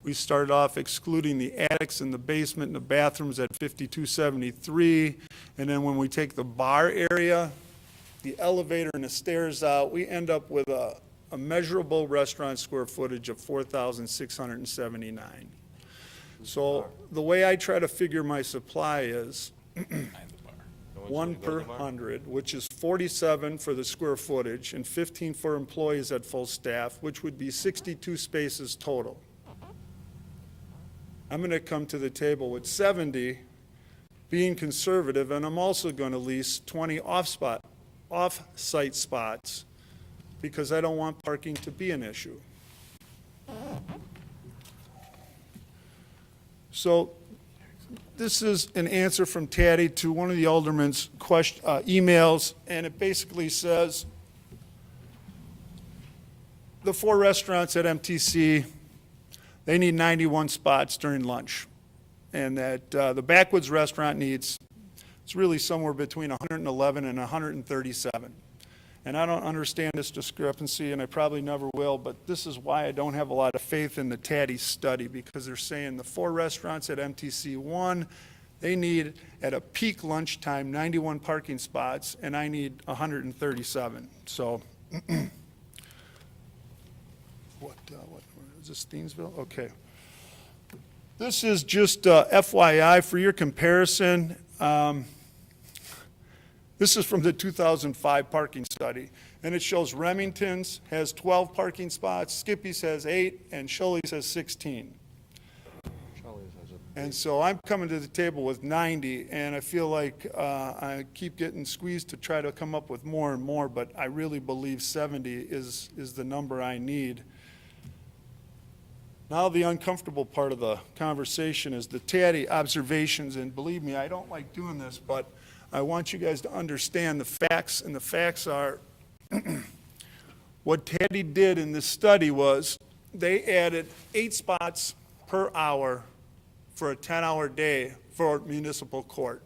We started off excluding the attics and the basement and the bathrooms at 5273. And then when we take the bar area, the elevator and the stairs out, we end up with a measurable restaurant square footage of 4,679. So the way I try to figure my supply is 1 per 100, which is 47 for the square footage and 15 for employees at full staff, which would be 62 spaces total. I'm going to come to the table with 70, being conservative, and I'm also going to lease 20 off-site spots because I don't want parking to be an issue. So this is an answer from Taddy to one of the alderman's emails, and it basically says the 4 restaurants at MTC, they need 91 spots during lunch, and that the Backwoods restaurant needs, it's really somewhere between 111 and 137. And I don't understand this discrepancy, and I probably never will, but this is why I don't have a lot of faith in the Taddy study, because they're saying the 4 restaurants at MTC 1, they need, at a peak lunchtime, 91 parking spots, and I need 137. So, what is this, Steensville? Okay. This is just FYI for your comparison. This is from the 2005 parking study, and it shows Remington's has 12 parking spots, Skippy's has 8, and Shirley's has 16. And so I'm coming to the table with 90, and I feel like I keep getting squeezed to try to come up with more and more, but I really believe 70 is the number I need. Now the uncomfortable part of the conversation is the Taddy observations, and believe me, I don't like doing this, but I want you guys to understand the facts, and the facts are what Taddy did in this study was they added 8 spots per hour for a 10-hour day for municipal court.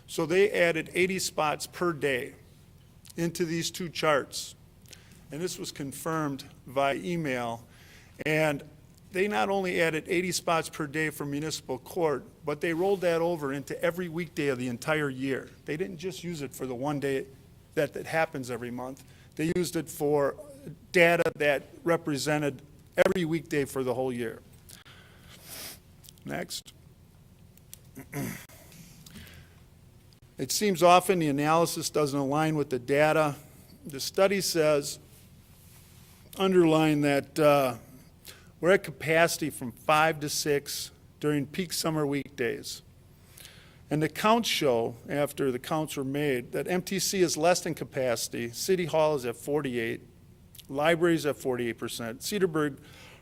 So they added 80 spots per day into these 2 charts, and this was confirmed via email. And they not only added 80 spots per day for municipal court, but they rolled that over into every weekday of the entire year. They didn't just use it for the one day that happens every month. They used it for data that represented every weekday for the whole year. Next. It seems often the analysis doesn't align with the data. The study says, underline that we're at capacity from 5 to 6 during peak summer weekdays. And the counts show, after the counts were made, that MTC is less than capacity. City Hall is at 48, libraries at 48%, Cedarburg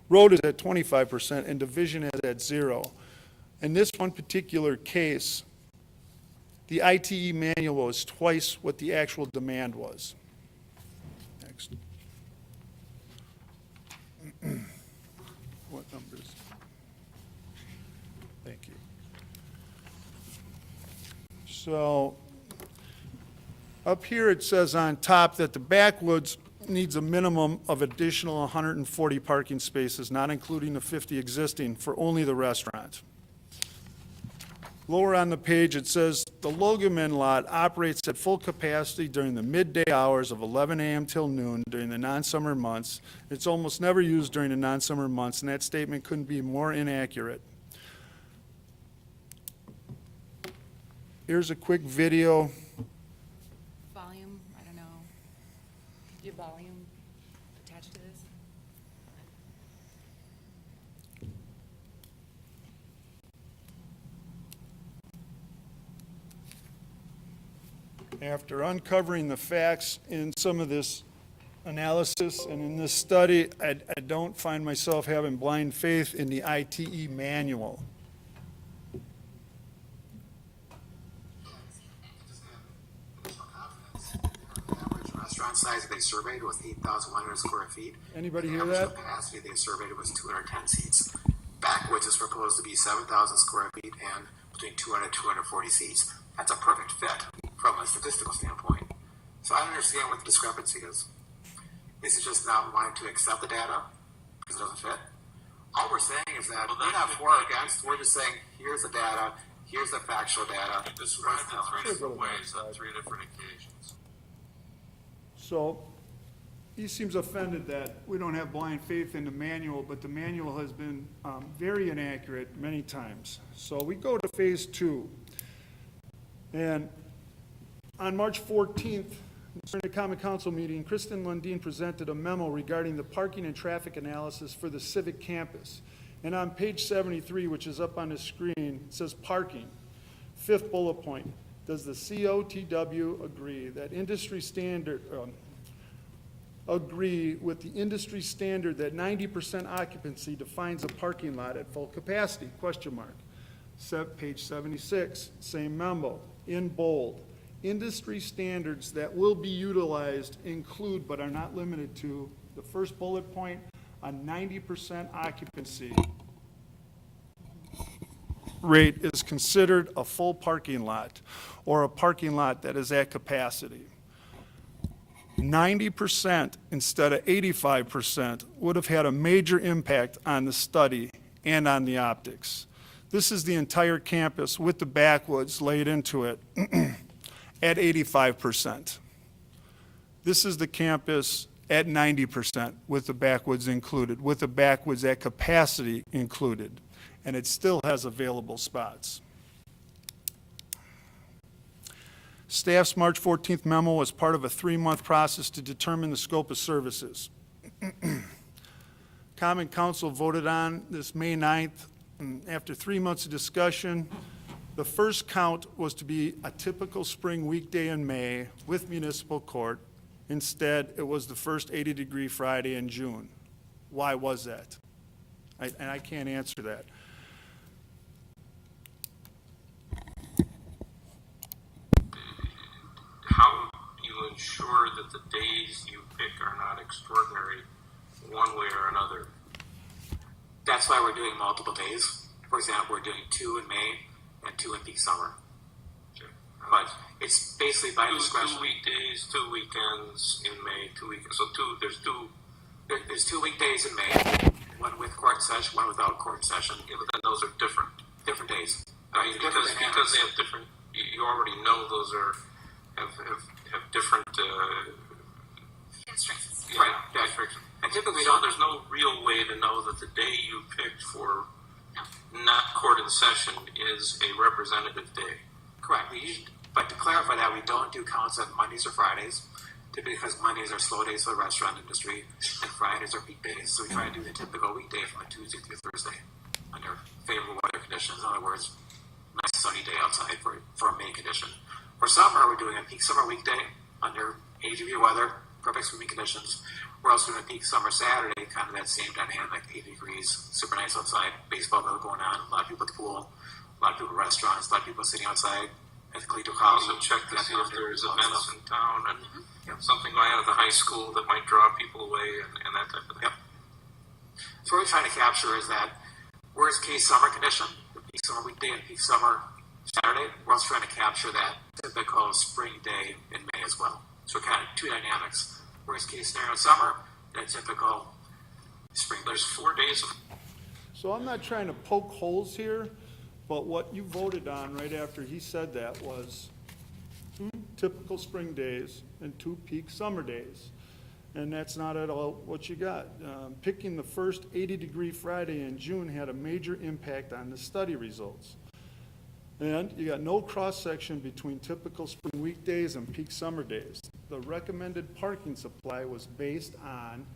Road is at 25%, and Division is at 0. In this one particular case, the ITE manual was twice what the actual demand was. Next. What numbers? Thank you. So up here it says on top that the Backwoods needs a minimum of additional 140 parking spaces, not including the 50 existing, for only the restaurant. Lower on the page it says the Logamin lot operates at full capacity during the midday hours of 11 a.m. till noon during the non-summer months. It's almost never used during the non-summer months, and that statement couldn't be more inaccurate. Here's a quick video. Volume, I don't know. Your volume attached to this? After uncovering the facts in some of this analysis and in this study, I don't find myself having blind faith in the ITE manual. Restaurant size they surveyed was 8,100 square feet. Anybody The hear average that? capacity they surveyed was 210 seats. Backwoods is proposed to be 7,000 square feet and between 200 and 240 seats. That's a perfect fit from a statistical standpoint. So I don't understand what the discrepancy is. Is it just not wanting to accept the data because it doesn't fit? All we're saying is that we're not for or against. We're just saying, here's the data, here's the factual data. You described it three different ways on three different occasions. So he seems offended that we don't have blind faith in the manual, but the manual has been very inaccurate many times. So we go to phase 2. And on March 14th, during the Common Council meeting, Kristen Lundeen presented a memo regarding the parking and traffic analysis for the Civic Campus. And on page 73, which is up on the screen, it says parking. 5th bullet point, does the COTW agree that industry standard, agree with the industry standard that 90% occupancy defines a parking lot at full capacity, question mark. Page 76, same memo, in bold. Industry standards that will be utilized include, but are not limited to, the first bullet point, a 90% occupancy rate is considered a full parking lot or a parking lot that is at capacity. 90% instead of 85% would have had a major impact on the study and on the optics. This is the entire campus with the Backwoods laid into it at 85%. This is the campus at 90% with the Backwoods included, with the Backwoods at capacity included, and it still has available spots. Staff's March 14th memo was part of a 3-month process to determine the scope of services. Common Council voted on this May 9th. And after 3 months of discussion, the first count was to be a typical spring weekday in May with municipal court. Instead, it was the first 80-degree Friday in June. Why was that? And I can't answer that. How do you ensure that the days you pick are not extraordinary one way or another? That's why we're doing multiple days. For example, we're doing 2 in May and 2 in peak summer. But it's basically by discretion. 2 weekdays, 2 weekends in May, 2 weekends. So There's 2 weekdays in May, one with court session, one without court session. Yeah, but then those are different. Different days. Because they have different. You already know those have different, Constraints. yeah, restrictions. And typically So there's no real way to know that the day you picked for not court in session is a representative day. Correct. But to clarify that, we don't do counts on Mondays or Fridays, typically because Mondays are slow days for the restaurant industry, and Fridays are peak days. So we try to do the typical weekday from a Tuesday through Thursday under favorable weather conditions. In other words, nice sunny day outside for a May condition. For summer, we're doing a peak summer weekday under 80-degree weather, perfect swimming conditions. We're also doing a peak summer Saturday, kind of that same dynamic, 80 degrees, super nice outside, baseball going on, a lot of people at the pool, a lot of people at restaurants, a lot of people sitting outside at the collegiate house. Also check to see if there's events in town and something going on at the high school that might draw people away and that type of thing. Yep. So what we're trying to capture is that worst case summer condition, the peak summer weekday and peak summer Saturday. We're also trying to capture that typical spring day in May as well. So kind of two dynamics. Worst case scenario summer, and typical spring. There's 4 days of So I'm not trying to poke holes here, but what you voted on right after he said that was 2 typical spring days and 2 peak summer days. And that's not at all what you got. Picking the first 80-degree Friday in June had a major impact on the study results. And you got no cross-section between typical spring weekdays and peak summer days. The recommended parking supply was based on,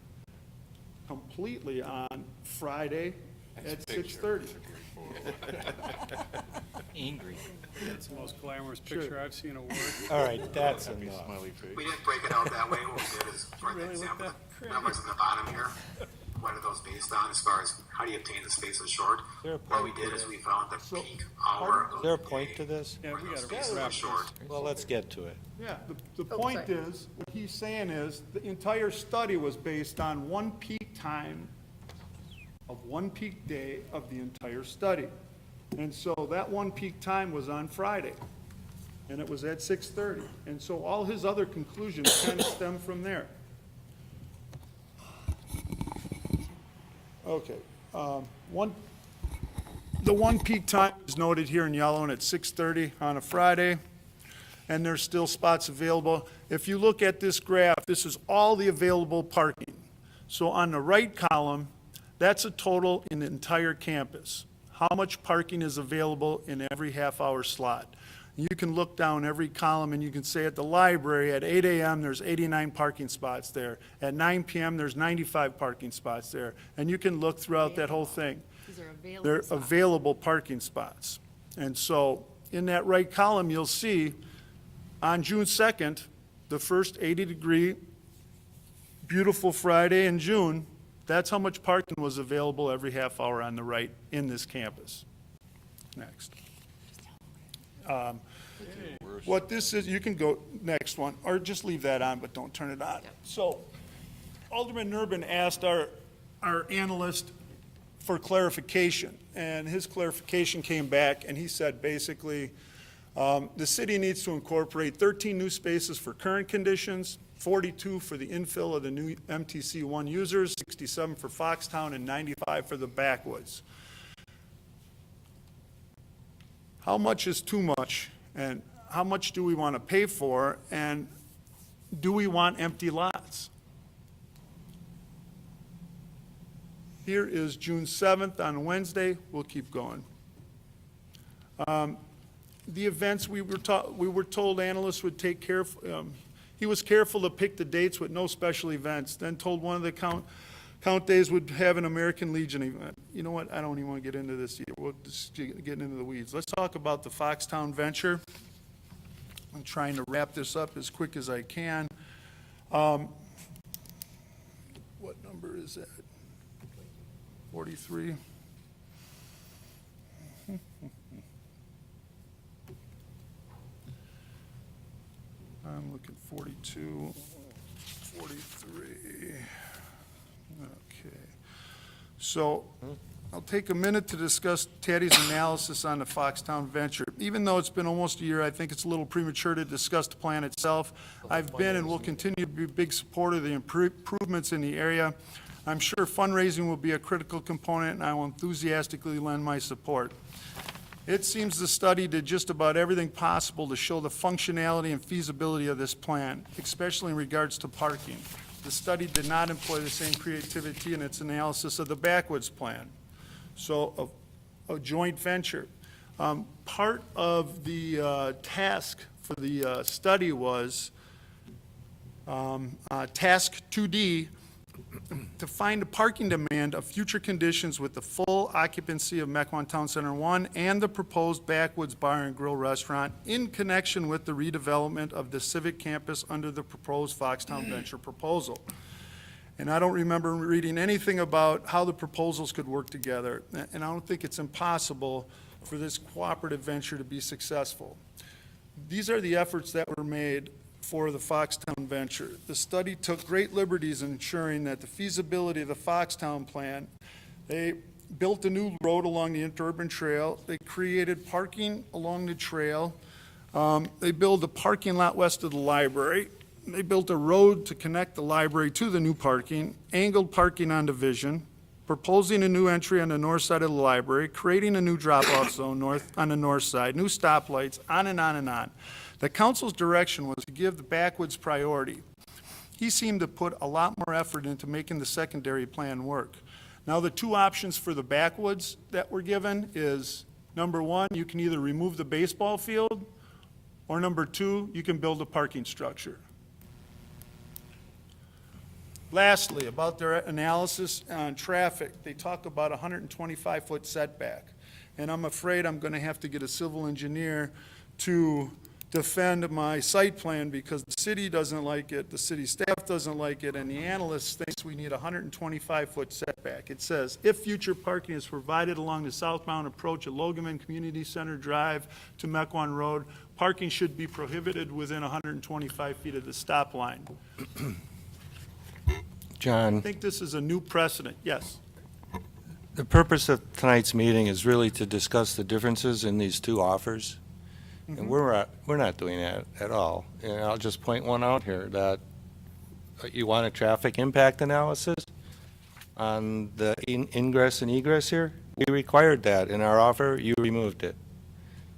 completely on Friday at 6:30. Angry. That's the most glamorous picture I've seen of work. All right, that's enough. We didn't break it out that way. What we did is, for example, the numbers in the bottom here, what are those based on as far as how do you obtain the spaces short? What we did is we found the peak hour Is there a point to this? Yeah, we got to spaces are short. Well, let's get to it. Yeah, the point is, what he's saying is, the entire study was based on one peak time of one peak day of the entire study. And so that one peak time was on Friday, and it was at 6:30. And so all his other conclusions kind of stem from there. Okay, the one peak time is noted here in yellow, and it's 6:30 on a Friday, and there's still spots available. If you look at this graph, this is all the available parking. So on the right column, that's a total in the entire campus. How much parking is available in every half-hour slot? You can look down every column and you can say at the library at 8 a.m. there's 89 parking spots there. At 9 p.m. there's 95 parking spots there. And you can look throughout that whole thing. These are available. They're available parking spots. And so in that right column, you'll see on June 2nd, the first 80-degree, beautiful Friday in June, that's how much parking was available every half hour on the right in this campus. Next. What this is, you can go next one, or just leave that on, but don't turn it on. So Alderman Nurbin asked our analyst for clarification, and his clarification came back, and he said basically, the city needs to incorporate 13 new spaces for current conditions, 42 for the infill of the new MTC1 users, 67 for Foxtown, and 95 for the backwoods. How much is too much, and how much do we want to pay for, and do we want empty lots? Here is June 7th on Wednesday. We'll keep going. The events we were told analysts would take care of. He was careful to pick the dates with no special events, then told one of the count days would have an American Legion event. You know what? I don't even want to get into this yet. We'll just get into the weeds. Let's talk about the Foxtown venture. I'm trying to wrap this up as quick as I can. What number is that? 43? I'm looking 42, 43. Okay. So I'll take a minute to discuss Teddy's analysis on the Foxtown venture. Even though it's been almost a year, I think it's a little premature to discuss the plan itself. I've been and will continue to be a big supporter of the improvements in the area. I'm sure fundraising will be a critical component, and I will enthusiastically lend my support. It seems the study did just about everything possible to show the functionality and feasibility of this plan, especially in regards to parking. The study did not employ the same creativity in its analysis of the backwoods plan. So a joint venture. Part of the task for the study was task 2D, to find a parking demand of future conditions with the full occupancy of Mequon Town Center 1 and the proposed Backwoods Bar and Grill restaurant in connection with the redevelopment of the civic campus under the proposed Foxtown Venture proposal. And I don't remember reading anything about how the proposals could work together, and I don't think it's impossible for this cooperative venture to be successful. These are the efforts that were made for the Foxtown venture. The study took great liberties in ensuring that the feasibility of the Foxtown plan, they built a new road along the interurban trail, they created parking along the trail, they built a parking lot west of the library, they built a road to connect the library to the new parking, angled parking on Division, proposing a new entry on the north side of the library, creating a new drop-off zone on the north side, new stoplights, on and on and on. The council's direction was to give the backwoods priority. He seemed to put a lot more effort into making the secondary plan work. Now, the two options for the backwoods that were given is, number one, you can either remove the baseball field, or number two, you can build a parking structure. Lastly, about their analysis on traffic, they talk about a 125-foot setback. And I'm afraid I'm going to have to get a civil engineer to defend my site plan because the city doesn't like it, the city staff doesn't like it, and the analyst thinks we need a 125-foot setback. It says, if future parking is provided along the southbound approach at Loganman Community Center Drive to Mequon Road, parking should be prohibited within 125 feet of the stop line. John, I think this is a new precedent. Yes. the purpose of tonight's meeting is really to discuss the differences in these two offers. And we're not doing that at all. And I'll just point one out here, that you want a traffic impact analysis on the ingress and egress here? We required that in our offer, you removed it.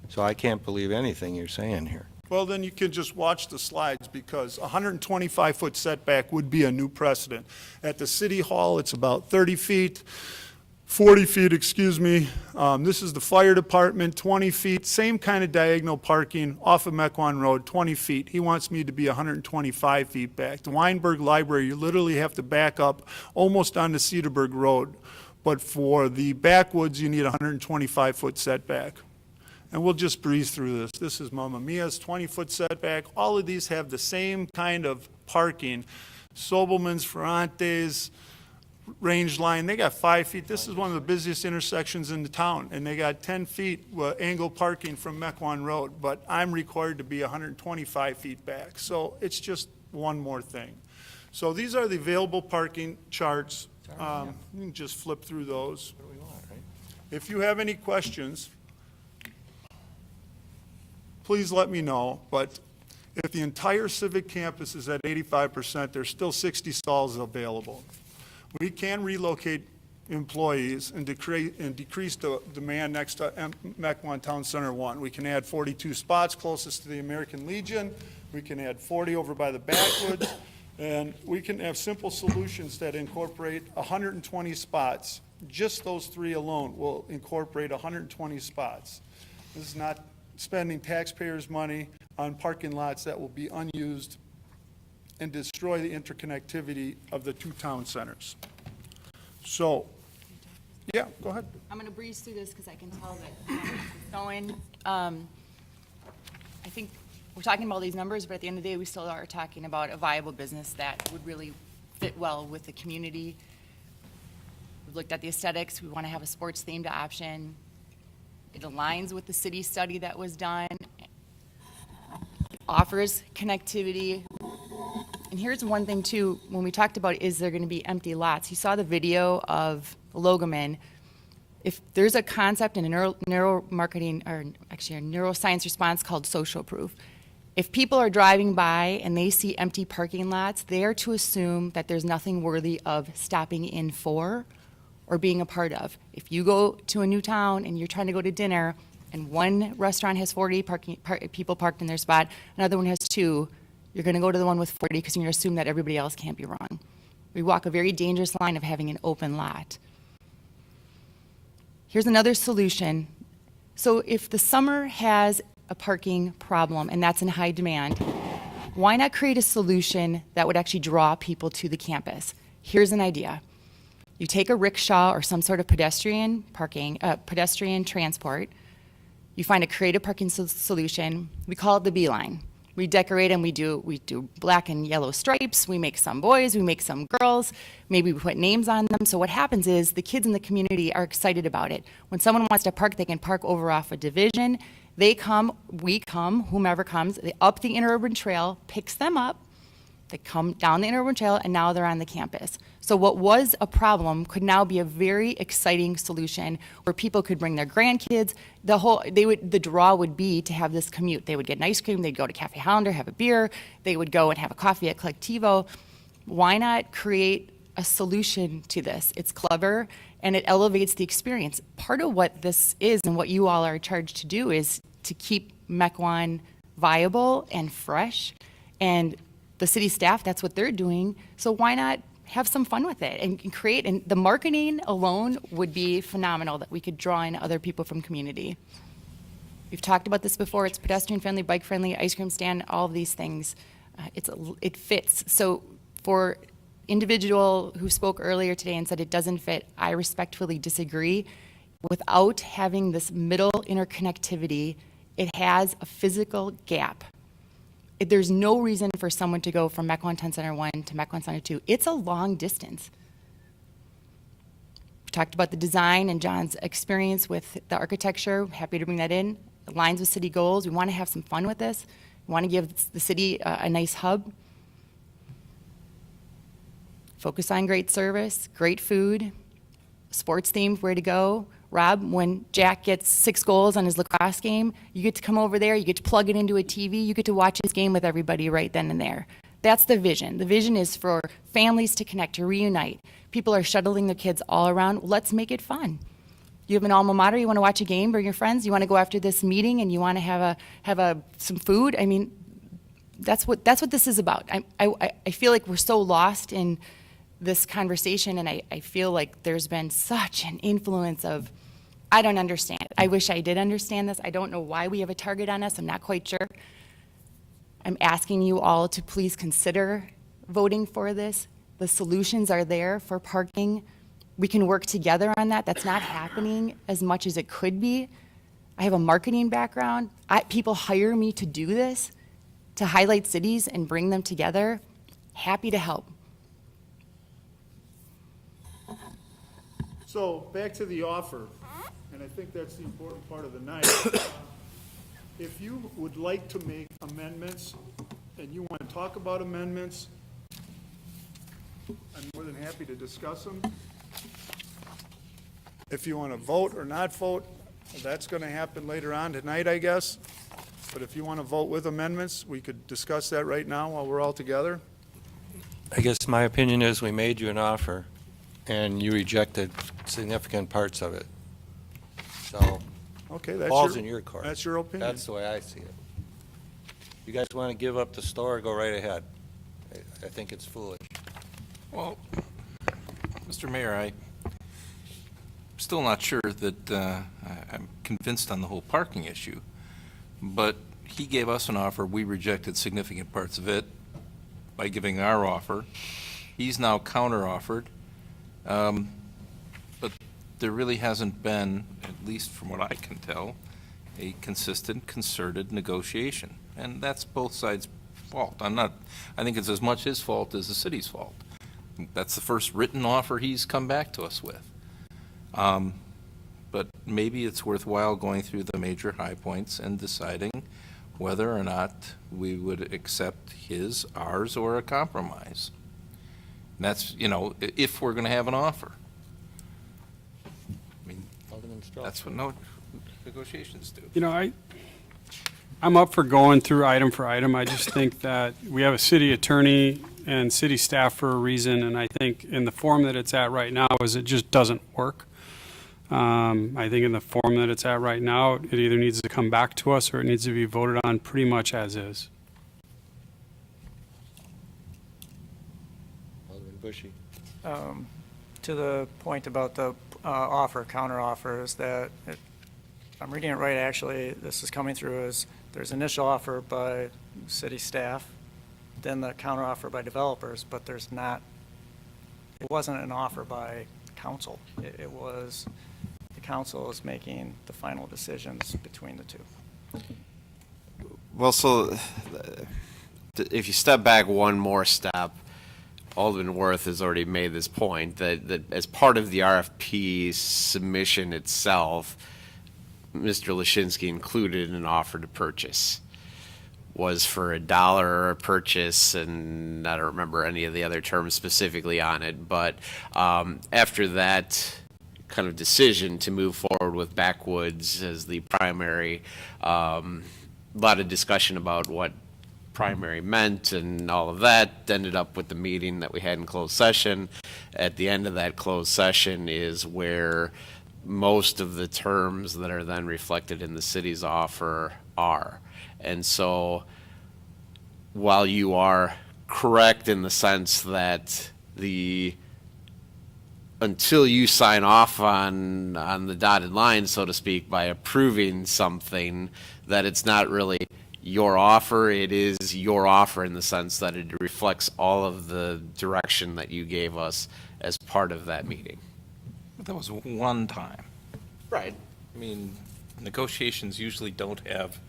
So I can't believe anything you're saying here. Well, then you can just watch the slides because a 125-foot setback would be a new precedent. At the City Hall, it's about 30 feet. 40 feet, excuse me. This is the fire department, 20 feet, same kind of diagonal parking off of Mequon Road, 20 feet. He wants me to be 125 feet back. The Weinberg Library, you literally have to back up almost onto Cedarburg Road. But for the backwoods, you need a 125-foot setback. And we'll just breeze through this. This is Mamma Mia's 20-foot setback. All of these have the same kind of parking. Sobelman's, Ferrante's, Range Line, they got 5 feet. This is one of the busiest intersections in the town, and they got 10 feet angle parking from Mequon Road, but I'm required to be 125 feet back. So it's just one more thing. So these are the available parking charts. You can just flip through those. If you have any questions, please let me know, but if the entire civic campus is at 85%, there's still 60 stalls available. We can relocate employees and decrease the demand next to Mequon Town Center 1. We can add 42 spots closest to the American Legion. We can add 40 over by the backwoods. And we can have simple solutions that incorporate 120 spots. Just those three alone will incorporate 120 spots. This is not spending taxpayers' money on parking lots that will be unused and destroy the interconnectivity of the two town centers. So, yeah, go ahead. I'm going to breeze through this because I can tell that it's going. I think we're talking about these numbers, but at the end of the day, we still are talking about a viable business that would really fit well with the community. We've looked at the aesthetics. We want to have a sports-themed option. It aligns with the city study that was done. It offers connectivity. And here's one thing, too, when we talked about is there going to be empty lots. You saw the video of Logaman. If there's a concept in a neuromarketing, or actually a neuroscience response called social proof, if people are driving by and they see empty parking lots, they are to assume that there's nothing worthy of stopping in for or being a part of. If you go to a new town and you're trying to go to dinner and one restaurant has 40 people parked in their spot, another one has 2, you're going to go to the one with 40 because you're going to assume that everybody else can't be wrong. We walk a very dangerous line of having an open lot. Here's another solution. So if the summer has a parking problem and that's in high demand, why not create a solution that would actually draw people to the campus? Here's an idea. You take a rickshaw or some sort of pedestrian transport, you find a creative parking solution, we call it the Beeline. We decorate them, we do black and yellow stripes, we make some boys, we make some girls, maybe we put names on them. So what happens is the kids in the community are excited about it. When someone wants to park, they can park over off a Division. They come, we come, whomever comes, they up the interurban trail, picks them up, they come down the interurban trail, and now they're on the campus. So what was a problem could now be a very exciting solution where people could bring their grandkids. The draw would be to have this commute. They would get an ice cream, they'd go to Cafe Hollander, have a beer, they would go and have a coffee at Collectivo. Why not create a solution to this? It's clever, and it elevates the experience. Part of what this is and what you all are charged to do is to keep Mequon viable and fresh, and the city staff, that's what they're doing. So why not have some fun with it and create, and the marketing alone would be phenomenal, that we could draw in other people from community. We've talked about this before. It's pedestrian friendly, bike friendly, ice cream stand, all of these things. It fits. So for individual who spoke earlier today and said it doesn't fit, I respectfully disagree. Without having this middle interconnectivity, it has a physical gap. There's no reason for someone to go from Mequon Town Center 1 to Mequon Center 2. It's a long distance. We talked about the design and John's experience with the architecture. Happy to bring that in. It aligns with city goals. We want to have some fun with this. We want to give the city a nice hub. Focus on great service, great food, sports themed, where to go. Rob, when Jack gets 6 goals on his lacrosse game, you get to come over there, you get to plug it into a TV, you get to watch his game with everybody right then and there. That's the vision. The vision is for families to connect, to reunite. People are shuttling their kids all around. Let's make it fun. You have an alma mater, you want to watch a game, bring your friends, you want to go after this meeting and you want to have some food. I mean, that's what this is about. I feel like we're so lost in this conversation, and I feel like there's been such an influence of, I don't understand it. I wish I did understand this. I don't know why we have a target on us. I'm not quite sure. I'm asking you all to please consider voting for this. The solutions are there for parking. We can work together on that. That's not happening as much as it could be. I have a marketing background. People hire me to do this, to highlight cities and bring them together. Happy to help. So back to the offer, and I think that's the important part of the night. If you would like to make amendments and you want to talk about amendments, I'm more than happy to discuss them. If you want to vote or not vote, that's going to happen later on tonight, I guess. But if you want to vote with amendments, we could discuss that right now while we're all together. I guess my opinion is we made you an offer, and you rejected significant parts of it. So, Okay, that's ball's in your court. That's your opinion. That's the way I see it. You guys want to give up the store, go right ahead. I think it's foolish. Well, Mr. Mayor, I'm still not sure that I'm convinced on the whole parking issue, but he gave us an offer. We rejected significant parts of it by giving our offer. He's now counter-offered. But there really hasn't been, at least from what I can tell, a consistent, concerted negotiation. And that's both sides' fault. I think it's as much his fault as the city's fault. That's the first written offer he's come back to us with. But maybe it's worthwhile going through the major high points and deciding whether or not we would accept his, ours, or a compromise. And that's, if we're going to have an offer. I mean, that's what negotiations do. I'm up for going through item for item. I just think that we have a city attorney and city staff for a reason, and I think in the form that it's at right now is it just doesn't work. I think in the form that it's at right now, it either needs to come back to us or it needs to be voted on pretty much as is. Alderman Bushy. To the point about the counter offers, that if I'm reading it right, actually, this is coming through as there's initial offer by city staff, then the counter offer by developers, but there's not, it wasn't an offer by council. It was, the council is making the final decisions between the two. Well, so if you step back one more step, Alderman Worth has already made this point that as part of the RFP submission itself, Mr. Lashinsky included an offer to purchase. Was for $1 a purchase, and I don't remember any of the other terms specifically on it, but after that kind of decision to move forward with Backwoods as the primary, a lot of discussion about what primary meant and all of that ended up with the meeting that we had in closed session. At the end of that closed session is where most of the terms that are then reflected in the city's offer are. And so while you are correct in the sense that until you sign off on the dotted line, so to speak, by approving something, that it's not really your offer, it is your offer in the sense that it reflects all of the direction that you gave us as part of that meeting. But that was one time. Right. I mean, negotiations usually don't have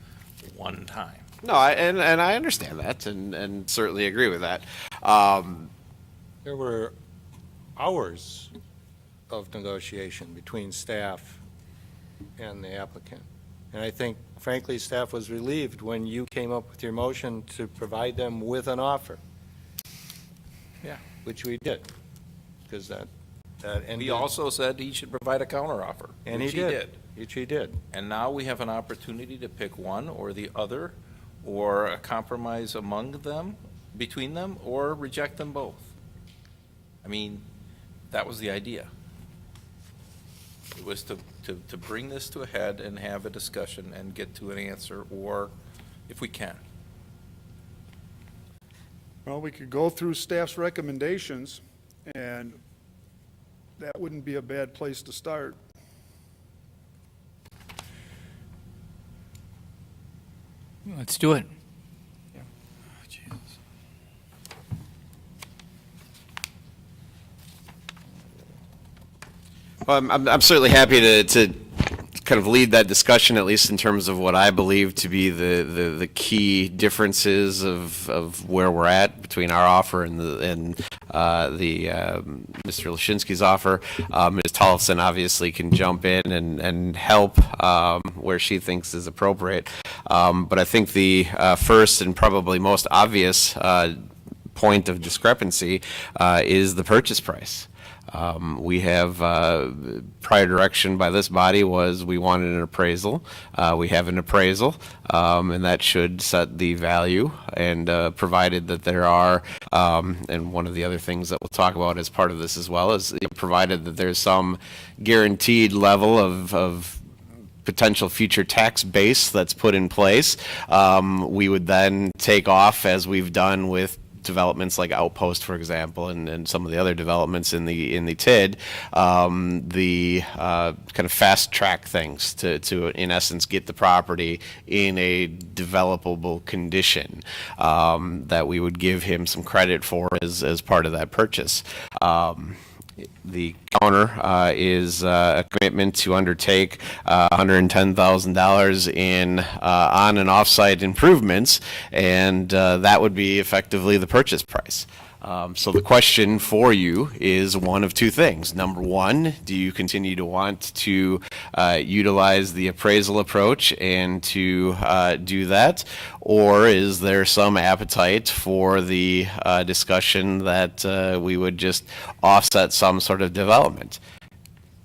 one time. No, and I understand that and certainly agree with that. There were hours of negotiation between staff and the applicant. And I think, frankly, staff was relieved when you came up with your motion to provide them with an offer. Yeah. Which we did, because that ended. We also said he should provide a counteroffer. And he which did. Which he did. And now we have an opportunity to pick one or the other, or a compromise among them, between them, or reject them both. I mean, that was the idea. It was to bring this to a head and have a discussion and get to an answer, or if we can. Well, we could go through staff's recommendations, and that wouldn't be a bad place to start. Let's do it. Well, I'm certainly happy to kind of lead that discussion, at least in terms of what I believe to be the key differences of where we're at between our offer and Mr. Lashinsky's offer. Ms. Tollefson obviously can jump in and help where she thinks is appropriate. But I think the first and probably most obvious point of discrepancy is the purchase price. We have prior direction by this body was we wanted an appraisal. We have an appraisal, and that should set the value. And provided that there are, and one of the other things that we'll talk about as part of this as well is provided that there's some guaranteed level of potential future tax base that's put in place, we would then take off, as we've done with developments like Outpost, for example, and some of the other developments in the TID, the kind of fast track things to in essence get the property in a developable condition that we would give him some credit for as part of that purchase. The counter is a commitment to undertake $110,000 in on and off-site improvements, and that would be effectively the purchase price. So the question for you is one of two things. Number one, do you continue to want to utilize the appraisal approach and to do that? Or is there some appetite for the discussion that we would just offset some sort of development?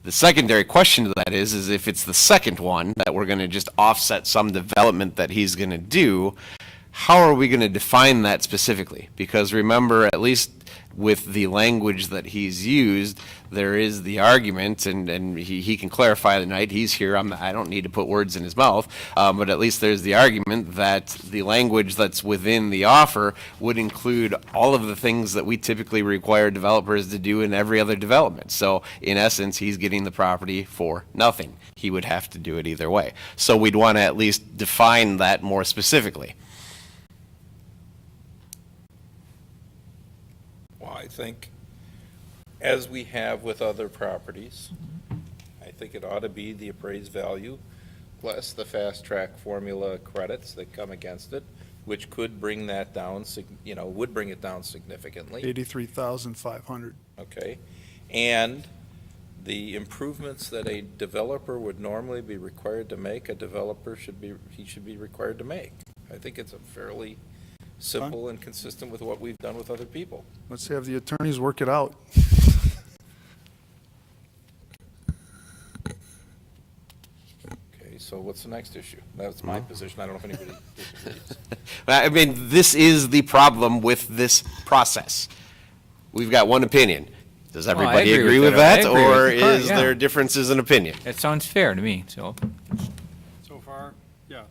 The secondary question to that is if it's the second one, that we're going to just offset some development that he's going to do, how are we going to define that specifically? Because remember, at least with the language that he's used, there is the argument, and he can clarify tonight. He's here. I don't need to put words in his mouth, but at least there's the argument that the language that's within the offer would include all of the things that we typically require developers to do in every other development. So in essence, he's getting the property for nothing. He would have to do it either way. So we'd want to at least define that more specifically. Well, I think, as we have with other properties, I think it ought to be the appraised value plus the fast track formula credits that come against it, which could bring that down, would bring it down significantly. 83,500. Okay. And the improvements that a developer would normally be required to make, should be required to make. I think it's a fairly simple and consistent with what we've done with other people. Let's have the attorneys work it out. Okay, so what's the next issue? That's my position. I don't know if anybody disagrees. I mean, this is the problem with this process. We've got one opinion. Does everybody agree with that, or is there differences in opinion? That sounds fair to me, so. So far, yes.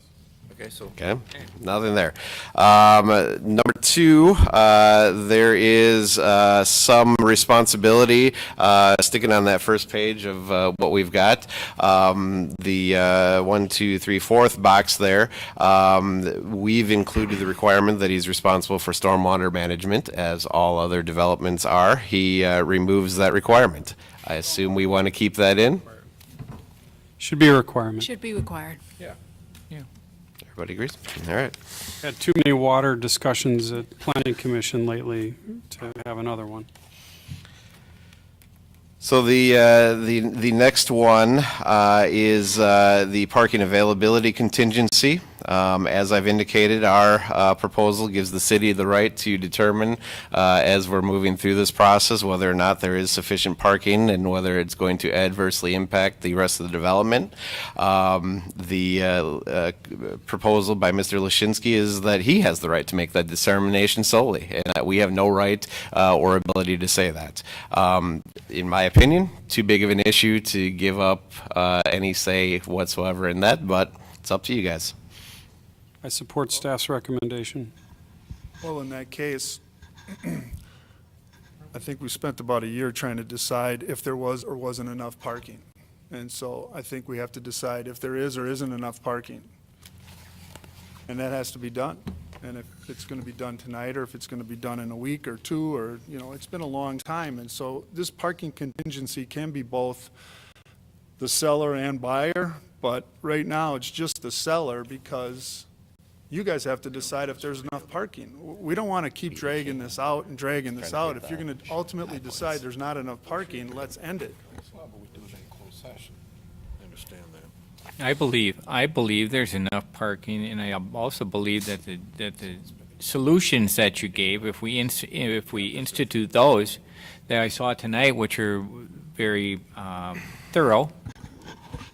Okay, so. Okay, nothing there. Number two, there is some responsibility, sticking on that first page of what we've got. The 1, 2, 3, 4th box there, we've included the requirement that he's responsible for stormwater management, as all other developments are. He removes that requirement. I assume we want to keep that in? Should be a requirement. Should be required. Yeah. Everybody agrees? All right. Had too many water discussions at Planning Commission lately to have another one. So the next one is the parking availability contingency. As I've indicated, our proposal gives the city the right to determine, as we're moving through this process, whether or not there is sufficient parking and whether it's going to adversely impact the rest of the development. The proposal by Mr. Lashinsky is that he has the right to make that determination solely, and that we have no right or ability to say that. In my opinion, too big of an issue to give up any say whatsoever in that, but it's up to you guys. I support staff's recommendation. Well, in that case, I think we spent about a year trying to decide if there was or wasn't enough parking. And so I think we have to decide if there is or isn't enough parking. And that has to be done. And if it's going to be done tonight, or if it's going to be done in a week or two, or, it's been a long time. And so this parking contingency can be both the seller and buyer, but right now it's just the seller because you guys have to decide if there's enough parking. We don't want to keep dragging this out and dragging this out. If you're going to ultimately decide there's not enough parking, let's end it. I believe there's enough parking, and I also believe that the solutions that you gave, if we institute those that I saw tonight, which are very thorough,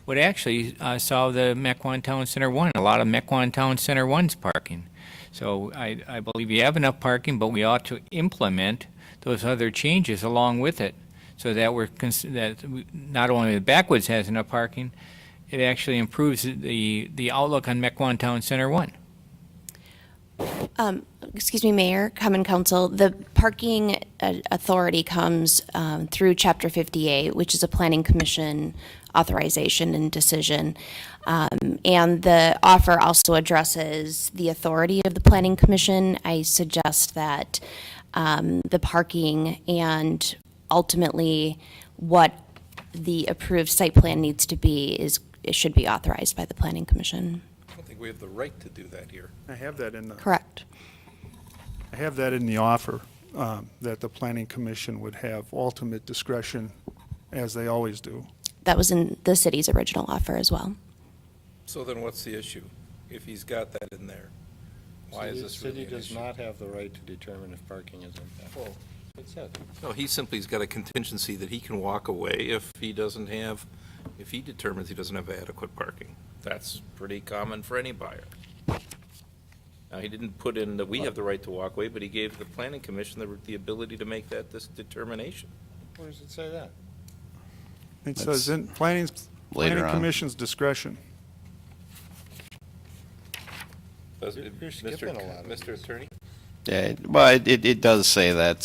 would actually solve the Mequon Town Center 1, a lot of Mequon Town Center 1's parking. So I believe you have enough parking, but we ought to implement those other changes along with it, so that not only the Backwoods has enough parking, it actually improves the outlook on Mequon Town Center 1. Excuse me, Mayor, Common Council, the parking authority comes through Chapter 58, which is a Planning Commission authorization and decision. And the offer also addresses the authority of the Planning Commission. I suggest that the parking and ultimately what the approved site plan needs to be it should be authorized by the Planning Commission. I don't think we have the right to do that here. I have that in the. Correct. I have that in the offer, that the Planning Commission would have ultimate discretion, as they always do. That was in the city's original offer as well. So then what's the issue? If he's got that in there, why is this really an issue? The city does not have the right to determine if parking is impacted. No, he simply's got a contingency that he can walk away if he determines he doesn't have adequate parking. That's pretty common for any buyer. Now, he didn't put in that we have the right to walk away, but he gave the planning commission the ability to make this determination. Where does it say that? It says in planning on. commission's discretion. You're skipping a lot of Mr. Attorney? Yeah, well, it does say that,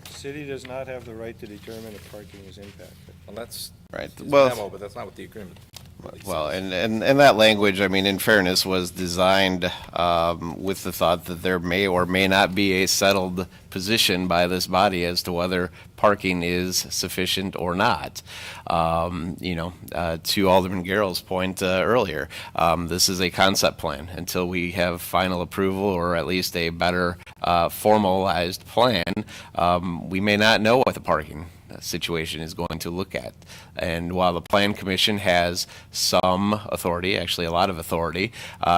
City does not have the right to determine if parking is impacted. Well, that's right, his well, memo, but that's not what the agreement. well, and that language, I mean, in fairness, was designed with the thought that there may or may not be a settled position by this body as to whether parking is sufficient or not. To Alderman Garrell's point earlier, this is a concept plan. Until we have final approval or at least a better formalized plan, we may not know what the parking situation is going to look at. And while the Plan Commission has some authority, actually a lot of authority,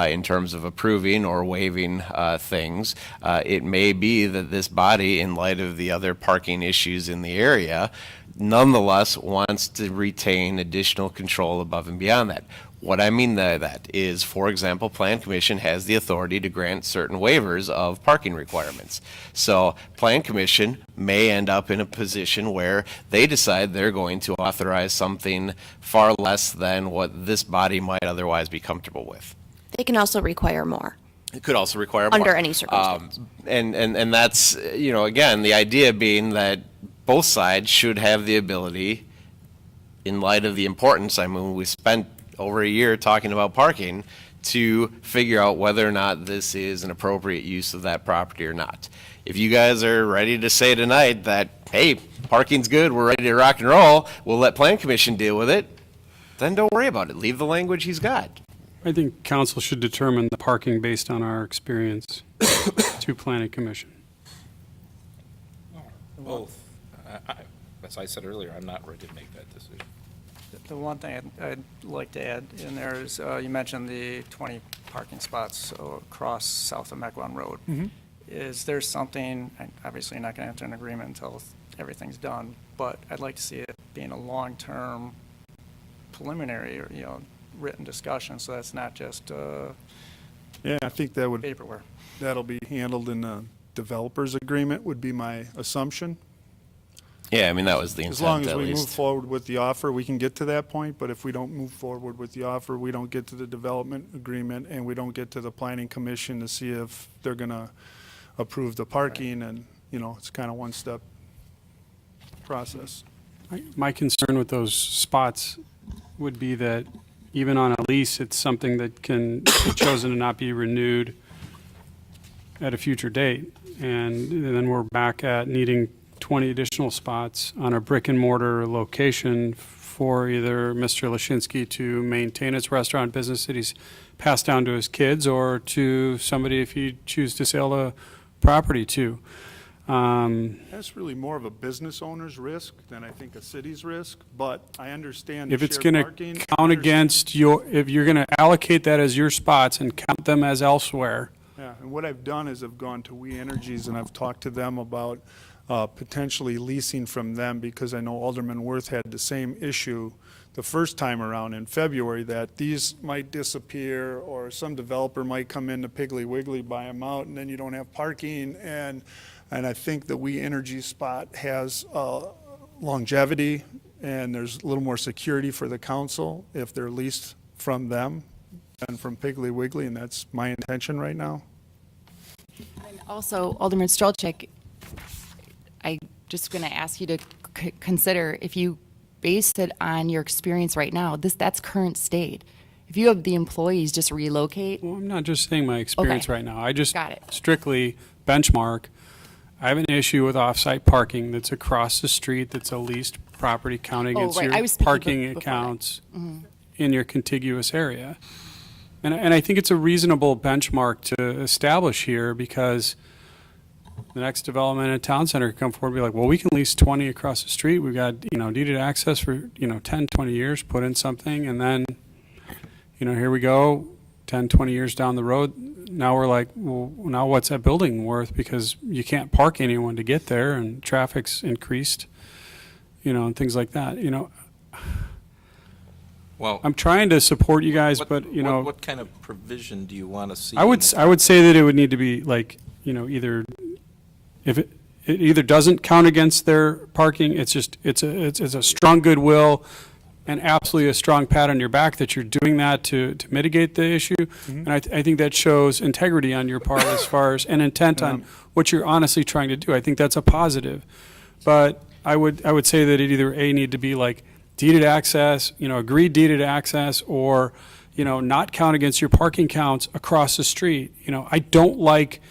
in terms of approving or waiving things, it may be that this body, in light of the other parking issues in the area, nonetheless wants to retain additional control above and beyond that. What I mean by that is, for example, Plan Commission has the authority to grant certain waivers of parking requirements. So Plan Commission may end up in a position where they decide they're going to authorize something far less than what this body might otherwise be comfortable with. They can also require more. It could also require more. Under any circumstance. And that's, again, the idea being that both sides should have the ability, in light of the importance, I mean, we spent over a year talking about parking, to figure out whether or not this is an appropriate use of that property or not. If you guys are ready to say tonight that, hey, parking's good, we're ready to rock and roll, we'll let Plan Commission deal with it, then don't worry about it. Leave the language he's got. I think council should determine the parking based on our experience to planning commission. Both. As I said earlier, I'm not ready to make that decision. The one thing I'd like to add in there is, you mentioned the 20 parking spots across south of Mequon Road. Mhm. Is there something, obviously you're not going to enter an agreement until everything's done, but I'd like to see it being a long-term preliminary, or, written discussion, so that's not just Yeah, I think that would, paperwork. that'll be handled in the developer's agreement, would be my assumption. Yeah, I mean, that was the As long intent, as at we move least. forward with the offer, we can get to that point, but if we don't move forward with the offer, we don't get to the development agreement, and we don't get to the planning commission to see if they're gonna approve the parking, and, it's kind of one-step process. My concern with those spots would be that even on a lease, it's something that can be chosen to not be renewed at a future date. And then we're back at needing 20 additional spots on a brick and mortar location for either Mr. Lashinsky to maintain his restaurant business that he's passed down to his kids, or to somebody if he chooses to sell the property to. That's really more of a business owner's risk than I think a city's risk, but I understand If the it's shared going to parking. count against if you're going to allocate that as your spots and count them as elsewhere. Yeah, and what I've done is I've gone to We Energies and I've talked to them about potentially leasing from them, because I know Alderman Worth had the same issue the first time around in February, that these might disappear, or some developer might come into Piggly Wiggly, buy them out, and then you don't have parking. And I think the We Energy spot has longevity, and there's a little more security for the council if they're leased from them than from Piggly Wiggly, and that's my intention right now. And also, Alderman Strelczyk, I'm just going to ask you to consider, if you base it on your experience right now, that's current state. If you have the employees just relocate. Well, I'm not just saying my experience Okay. right now. I just Got it. strictly benchmark. I have an issue with off-site parking that's across the street, that's a leased property, counting against right. I your was speaking parking before that. accounts Mhm. in your contiguous area. And I think it's a reasonable benchmark to establish here, because the next development in a town center could come forward and be like, well, we can lease 20 across the street. We've got, deeded access for, 10, 20 years, put in something, and then, here we go, 10, 20 years down the road. Now we're like, well, now what's that building worth? Because you can't park anyone to get there, and traffic's increased, and things like that. Well, I'm trying to support you guys, what- but, you know. What kind of provision do you want to see? I would say that it would need to be like, you know, either, if it either doesn't count against their parking, it's a strong goodwill and absolutely a strong pat on your back that you're doing that to mitigate the issue. And I think that shows integrity on your part as far as, and intent on what you're honestly trying to do. I think that's a positive. But I would say that it either A, need to be like deeded access, you know, agreed deeded access, or, you know, not count against your parking counts across the street. You know, I don't like,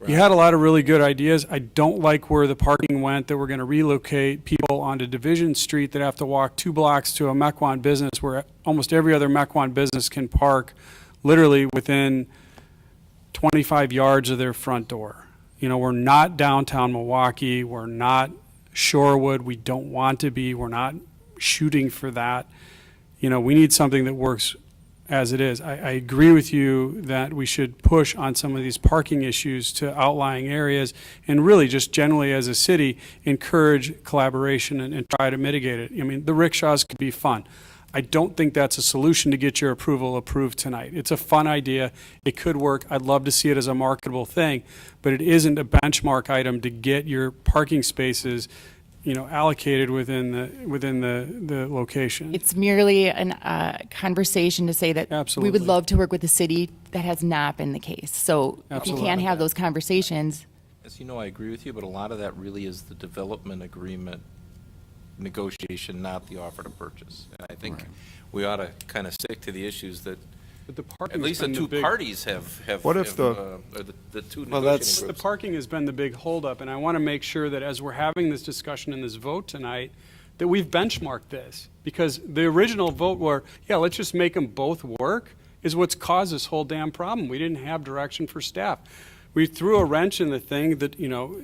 you had a lot of really good ideas. I don't like where the parking went, that we're going to relocate people onto Division Street that have to walk 2 blocks to a Mequon business where almost every other Mequon business can park literally within 25 yards of their front door. You know, we're not downtown Milwaukee. We're not Shorewood. We don't want to be. We're not shooting for that. You know, we need something that works as it is. I agree with you that we should push on some of these parking issues to outlying areas, and really just generally as a city encourage collaboration and try to mitigate it. I mean, the rickshaws could be fun. I don't think that's a solution to get your approval approved tonight. It's a fun idea. It could work. I'd love to see it as a marketable thing, but it isn't a benchmark item to get your parking spaces, you know, allocated within the location. It's merely a conversation to say that we Absolutely. would love to work with the city. That has not been the case. So if you Absolutely. can't have those conversations, As you know, I agree with you, but a lot of that really is the development agreement negotiation, not the offer to purchase. And I think we ought to kind of stick to the issues that But the at parking's least the been two big- parties have. What if have, the- or the two Well, negotiating that's- The groups. parking has been the big holdup, and I want to make sure that as we're having this discussion and this vote tonight, that we've benchmarked this. Because the original vote where, yeah, let's just make them both work, is what's caused this whole damn problem. We didn't have direction for staff. We threw a wrench in the thing that, you know,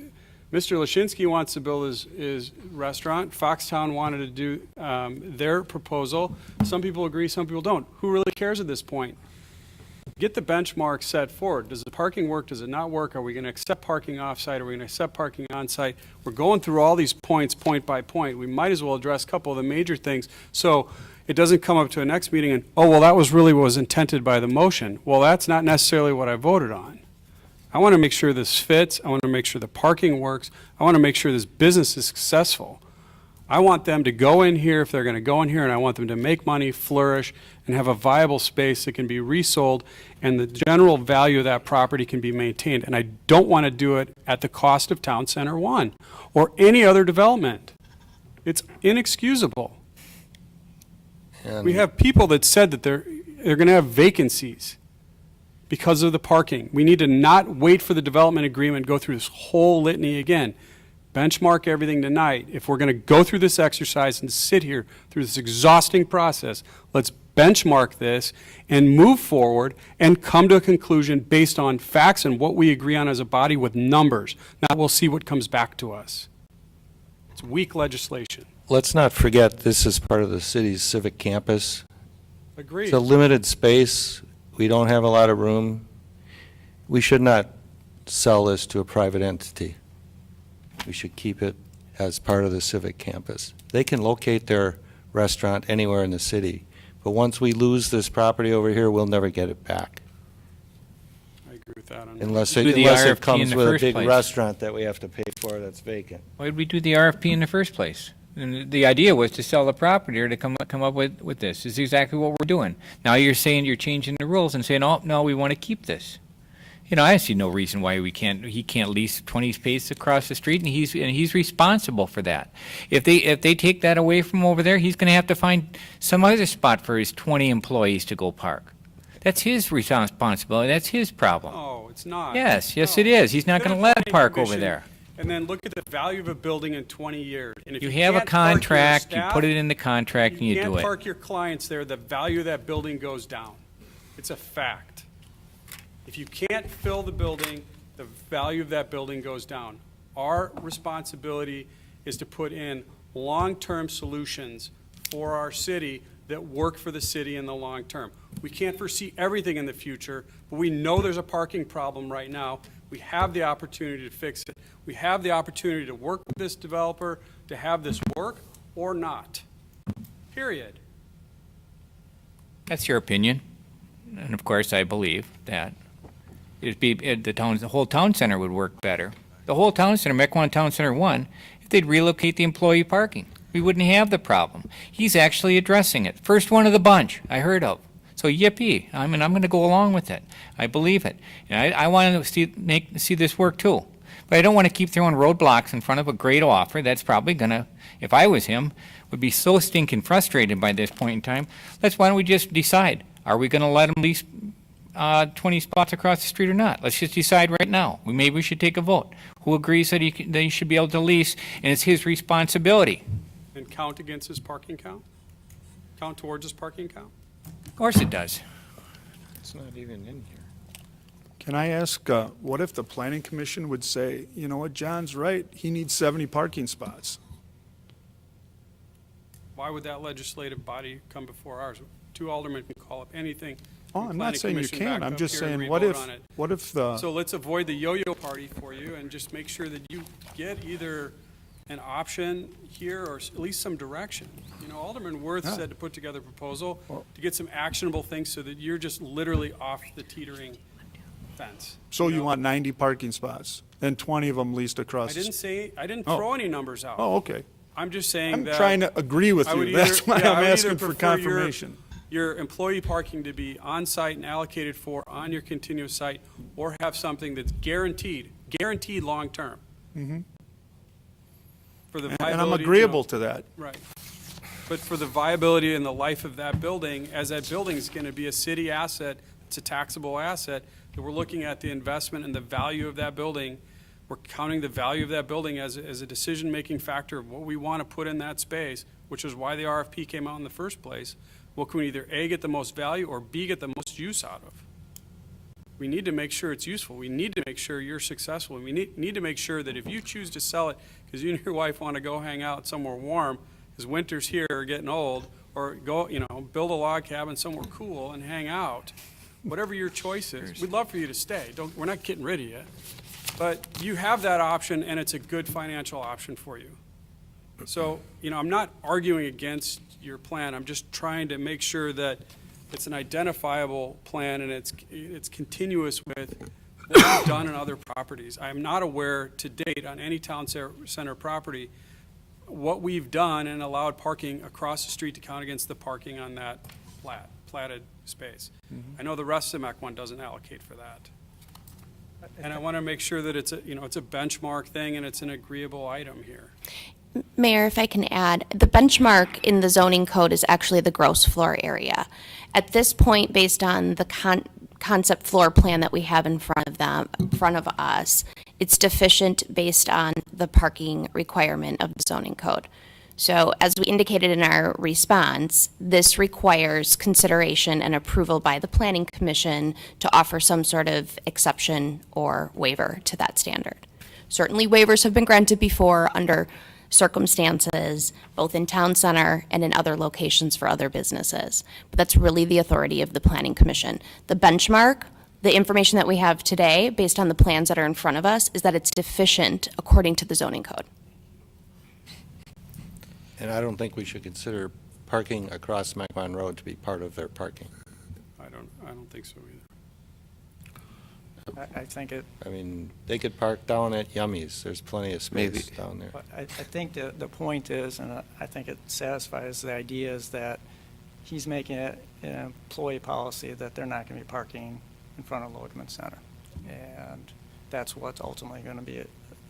Mr. Lashinsky wants to build his restaurant. Foxtown wanted to do their proposal. Some people agree, some people don't. Who really cares at this point? Get the benchmark set forward. Does the parking work? Does it not work? Are we going to accept parking off-site? Are we going to accept parking on-site? We're going through all these points, point by point. We might as well address a couple of the major things so it doesn't come up to a next meeting and, oh, well, that was really what was intended by the motion. Well, that's not necessarily what I voted on. I want to make sure this fits. I want to make sure the parking works. I want to make sure this business is successful. I want them to go in here if they're going to go in here, and I want them to make money, flourish, and have a viable space that can be resold, and the general value of that property can be maintained. And I don't want to do it at the cost of Town Center 1 or any other development. It's inexcusable. And We have people that said that they're going to have vacancies because of the parking. We need to not wait for the development agreement, go through this whole litany again. Benchmark everything tonight. If we're going to go through this exercise and sit here through this exhausting process, let's benchmark this and move forward and come to a conclusion based on facts and what we agree on as a body with numbers. Now we'll see what comes back to us. It's weak legislation. let's not forget, this is part of the city's civic campus. Agreed. It's a limited space. We don't have a lot of room. We should not sell this to a private entity. We should keep it as part of the civic campus. They can locate their restaurant anywhere in the city, but once we lose this property over here, we'll never get it back. I agree with that. Unless Do it, the unless RFP it comes in the with a first big place. restaurant that we have to pay for that's vacant. Why did we do the RFP in the first place? And the idea was to sell the property or to come up with this. This is exactly what we're doing. Now you're saying you're changing the rules and saying, oh, no, we want to keep this. You know, I see no reason why he can't lease 20 spaces across the street, and he's responsible for that. If they take that away from over there, he's going to have to find some other spot for his 20 employees to go park. That's his responsibility. That's his problem. Oh, it's not. Yes, No. it is. He's not Then going to a let planning park over commission, there. And then look at the value of a building in 20 years. And if You have a can't park your contract, you staff, put it in the contract, and you do can't it. park your clients there, the value of that building goes down. It's a fact. If you can't fill the building, the value of that building goes down. Our responsibility is to put in long-term solutions for our city that work for the city in the long term. We can't foresee everything in the future, but we know there's a parking problem right now. We have the opportunity to fix it. We have the opportunity to work with this developer to have this work or not. Period. That's your opinion. And of course, I believe that the whole town center would work better. The whole town center, Mequon Town Center 1, if they'd relocate the employee parking, we wouldn't have the problem. He's actually addressing it. First one of the bunch I heard of. So yippee. I mean, I'm going to go along with it. I believe it. And I want to see this work too. But I don't want to keep throwing roadblocks in front of a great offer that's probably going to, if I was him, would be so stinking frustrated by this point in time. Why don't we just decide? Are we going to let him lease 20 spots across the street or not? Let's just decide right now. Maybe we should take a vote. Who agrees that he should be able to lease, and it's his responsibility? And count against his parking count? Count towards his parking count? Of course it does. It's not even in here. Can I ask, what if the planning commission would say, you know what, John's right, he needs 70 parking spots? Why would that legislative body come before ours? 2 aldermen can call up anything. Oh, from I'm planning not saying you commission can't. back I'm up just here and saying, re-vote on it. what if the, So let's avoid the yo-yo party for you and just make sure that you get either an option here or at least some direction. You know, Alderman Worth said to put together a proposal to get some actionable things so that you're just literally off the teetering fence. so you want 90 parking spots and 20 of them leased across? I didn't say, I didn't Oh. throw any numbers out. Oh, okay. I'm just saying I'm that. trying to agree with I would you. That's why yeah, I I'm would asking either for prefer confirmation. Your employee parking to be on-site and allocated for on your continuous site, or have something that's guaranteed long-term. Mm-hmm. For the And viability. I'm you know, agreeable to that. Right. But for the viability and the life of that building, as that building is going to be a city asset, it's a taxable asset, that we're looking at the investment and the value of that building. We're counting the value of that building as a decision-making factor of what we want to put in that space, which is why the RFP came out in the first place. What can we either A, get the most value, or B, get the most use out of? We need to make sure it's useful. We need to make sure you're successful. We need to make sure that if you choose to sell it because you and your wife want to go hang out somewhere warm, because winters here are getting old, or go, build a log cabin somewhere cool and hang out, whatever your choice is, we'd love for you to stay. We're not getting rid of you. But you have that option, and it's a good financial option for you. So, I'm not arguing against your plan. I'm just trying to make sure that it's an identifiable plan and it's continuous with what we've done in other properties. I am not aware to date on any town center property what we've done and allowed parking across the street to count against the parking on that platted space. Mm-hmm. I know the rest of Mequon doesn't allocate for that. And I want to make sure that it's a benchmark thing and it's an agreeable item here. Mayor, if I can add, the benchmark in the zoning code is actually the gross floor area. At this point, based on the concept floor plan that we have in front of us, it's deficient based on the parking requirement of the zoning code. So as we indicated in our response, this requires consideration and approval by the Planning Commission to offer some sort of exception or waiver to that standard. Certainly waivers have been granted before under circumstances, both in town center and in other locations for other businesses. But that's really the authority of the Planning Commission. The benchmark, the information that we have today, based on the plans that are in front of us, is that it's deficient according to the zoning code. And I don't think we should consider parking across Mequon Road to be part of their parking. I don't think so either. I think it, I mean, they could park down at Yummy's. There's plenty of space down there. I think the point is, and I think it satisfies the idea, is that he's making it an employee policy that they're not going to be parking in front of Lodeman Center. And that's what's ultimately going to be a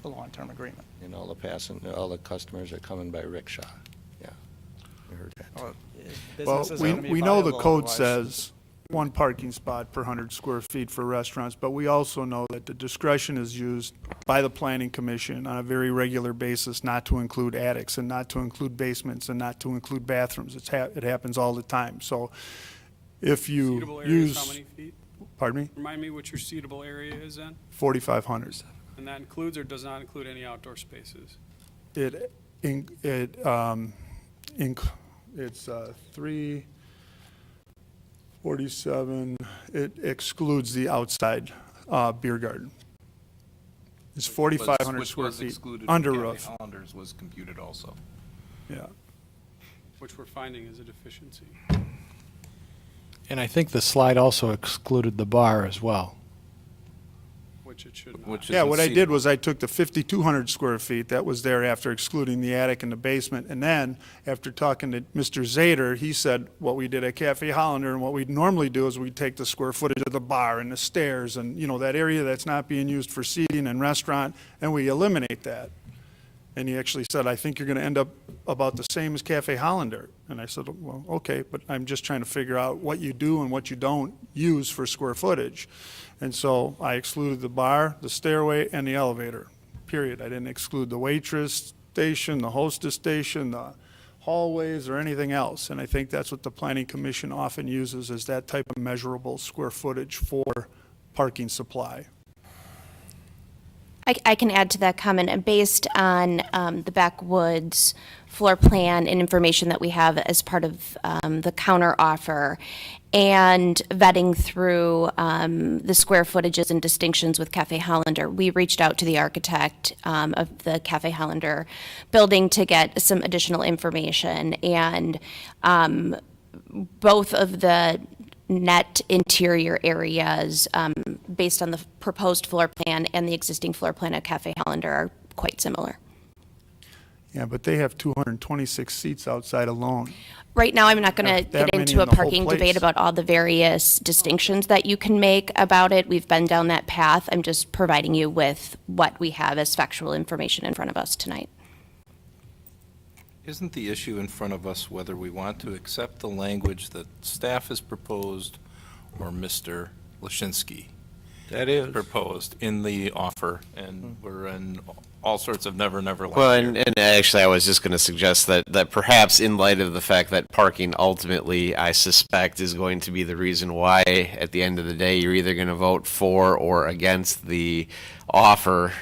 long-term agreement. And all the customers are coming by rickshaw. Yeah, I heard that. Well, Well, business is gonna be we know the viable code otherwise. says one parking spot per 100 square feet for restaurants, but we also know that the discretion is used by the planning commission on a very regular basis not to include attics and not to include basements and not to include bathrooms. It happens all the time. So if you Seatable area is use, how many feet? pardon me, Remind me what your seatable area is then? 4,500. And that includes or does not include any outdoor spaces? It's 347. It excludes the outside beer garden. It's 4,500 square feet under roof. Islanders was computed also. Yeah. Which we're finding is a deficiency. And I think the slide also excluded the bar as well. Which it should not. Which Yeah, isn't what I seated. did was I took the 5,200 square feet that was there after excluding the attic and the basement, and then, after talking to Mr. Zader, he said what we did at Cafe Hollander, and what we'd normally do is we'd take the square footage of the bar and the stairs and, you know, that area that's not being used for seating and restaurant, and we eliminate that. And he actually said, I think you're going to end up about the same as Cafe Hollander. And I said, well, okay, but I'm just trying to figure out what you do and what you don't use for square footage. And so I excluded the bar, the stairway, and the elevator, period. I didn't exclude the waitress station, the hostess station, the hallways, or anything else. And I think that's what the Planning Commission often uses, is that type of measurable square footage for parking supply. I can add to that comment. And based on the backwoods floor plan and information that we have as part of the counter offer, and vetting through the square footages and distinctions with Cafe Hollander, we reached out to the architect of the Cafe Hollander building to get some additional information. And both of the net interior areas, based on the proposed floor plan and the existing floor plan at Cafe Hollander, are quite similar. Yeah, but they have 226 seats outside alone. Right now, I'm not going to That get many into a in the whole parking place. debate about all the various distinctions that you can make about it. We've been down that path. I'm just providing you with what we have as factual information in front of us tonight. Isn't the issue in front of us whether we want to accept the language that staff has proposed or Mr. Lashinsky That is. proposed in the offer? And we're in all sorts of never, never land Well, here. and actually, I was just going to suggest that perhaps in light of the fact that parking ultimately, I suspect, is going to be the reason why, at the end of the day, you're either going to vote for or against the offer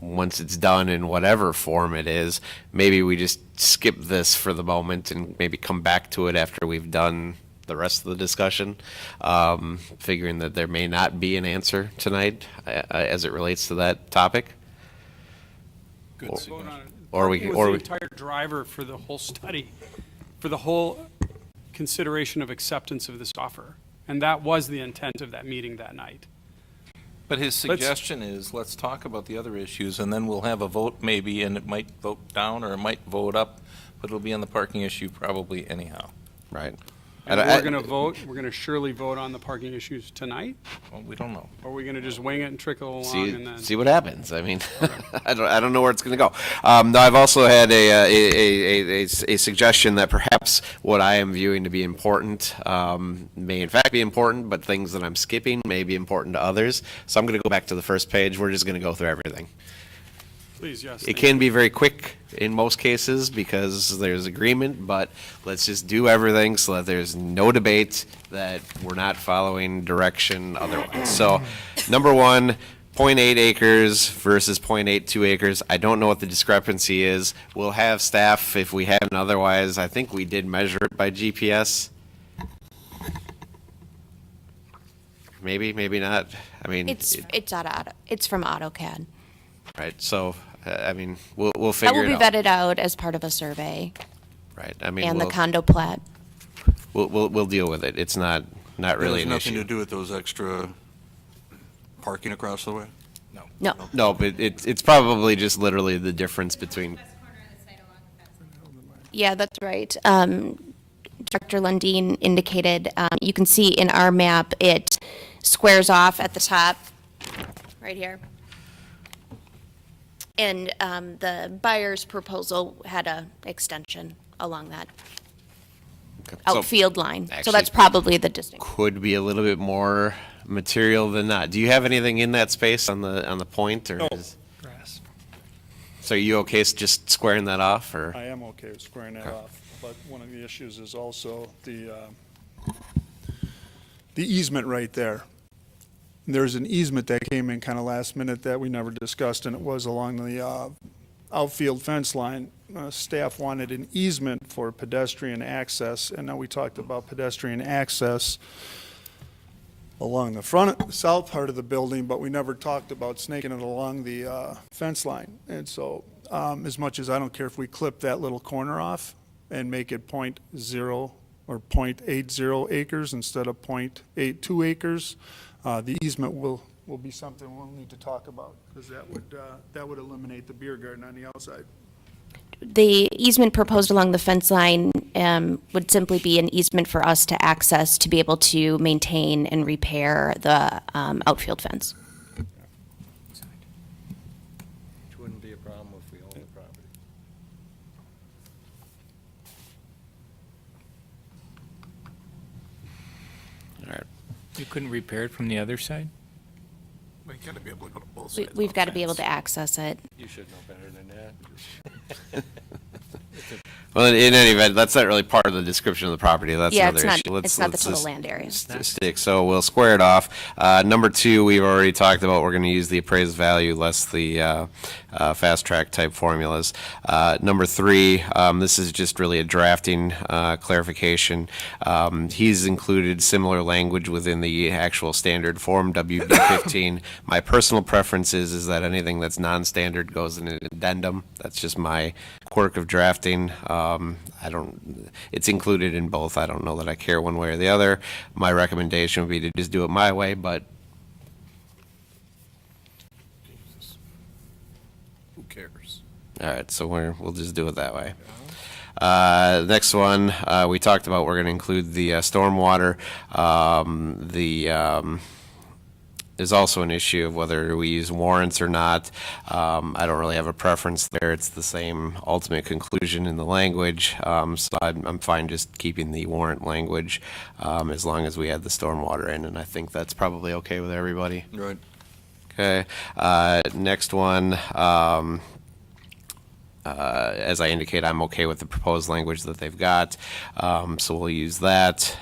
once it's done in whatever form it is, maybe we just skip this for the moment and maybe come back to it after we've done the rest of the discussion, figuring that there may not be an answer tonight as it relates to that topic. Good Vote suggestion. on it. Or we Parking or was we- the entire driver for the whole study, for the whole consideration of acceptance of this offer. And that was the intent of that meeting that night. But his suggestion is, let's talk about the other issues, and then we'll have a vote maybe, and it might vote down or it might vote up, but it'll be on the parking issue probably anyhow. Right. And we're going to vote, we're going to surely vote on the parking issues tonight? Well, we don't know. Or are we going to just wing it and trickle along and then? See what happens. I mean, I don't know where it's going to go. No, I've also had a suggestion that perhaps what I am viewing to be important may in fact be important, but things that I'm skipping may be important to others. So I'm going to go back to the first page. We're just going to go through everything. Please, yes. It can be very quick in most cases because there's agreement, but let's just do everything so that there's no debate that we're not following direction otherwise. So, number one, 0.8 acres versus 0.82 acres. I don't know what the discrepancy is. We'll have staff if we haven't otherwise. I think we did measure it by GPS. Maybe, maybe not. I mean, It's from AutoCAD. right. So, I mean, we'll That figure will be it out. vetted out as part of a survey Right. I mean, and the we'll- condo plat. We'll deal with it. It's not really It an has nothing issue. to do with those extra parking across the way? No. No, but it's probably just literally the difference between. Yeah, that's right. Director Lundin indicated, you can see in our map, it squares off at the top, right here. And the buyer's proposal had a extension along that So, outfield line. So actually- that's probably the distinction. Could be a little bit more material than that. Do you have anything in that space on the point, or? No. Grass. So are you okay just squaring that off, or? I am okay with squaring that off, but one of the issues is also the easement right there. There's an easement that came in kind of last minute that we never discussed, and it was along the outfield fence line. Staff wanted an easement for pedestrian access, and now we talked about pedestrian access along the front, south part of the building, but we never talked about snaking it along the fence line. And so, as much as I don't care if we clip that little corner off and make it .0 or .80 acres instead of .82 acres. The easement will be something we'll need to talk about, because that would eliminate the beer garden on the outside. The easement proposed along the fence line would simply be an easement for us to access to be able to maintain and repair the outfield fence. Which wouldn't be a problem if we own the property. All right. You couldn't repair it from the other side? We gotta be able to go to both sides. We've got to be able to access it. You should know better than that. Well, in any event, that's not really part of the description of the property. That's Yeah, another it's issue. not, it's not the let's total just land area. stick. So we'll square it off. Number 2, we've already talked about. We're going to use the appraised value less the fast track type formulas. Number 3, this is just really a drafting clarification. He's included similar language within the actual standard form, WB15. My personal preference is that anything that's non-standard goes in an addendum. That's just my quirk of drafting. It's included in both. I don't know that I care one way or the other. My recommendation would be to just do it my way, but Who cares? all right, so we'll just do it that way. Next one, we talked about, we're going to include the stormwater. There's also an issue of whether we use warrants or not. I don't really have a preference there. It's the same ultimate conclusion in the language, so I'm fine just keeping the warrant language as long as we add the stormwater in, and I think that's probably okay with everybody. Right. Okay. Next one. As I indicate, I'm okay with the proposed language that they've got, so we'll use that.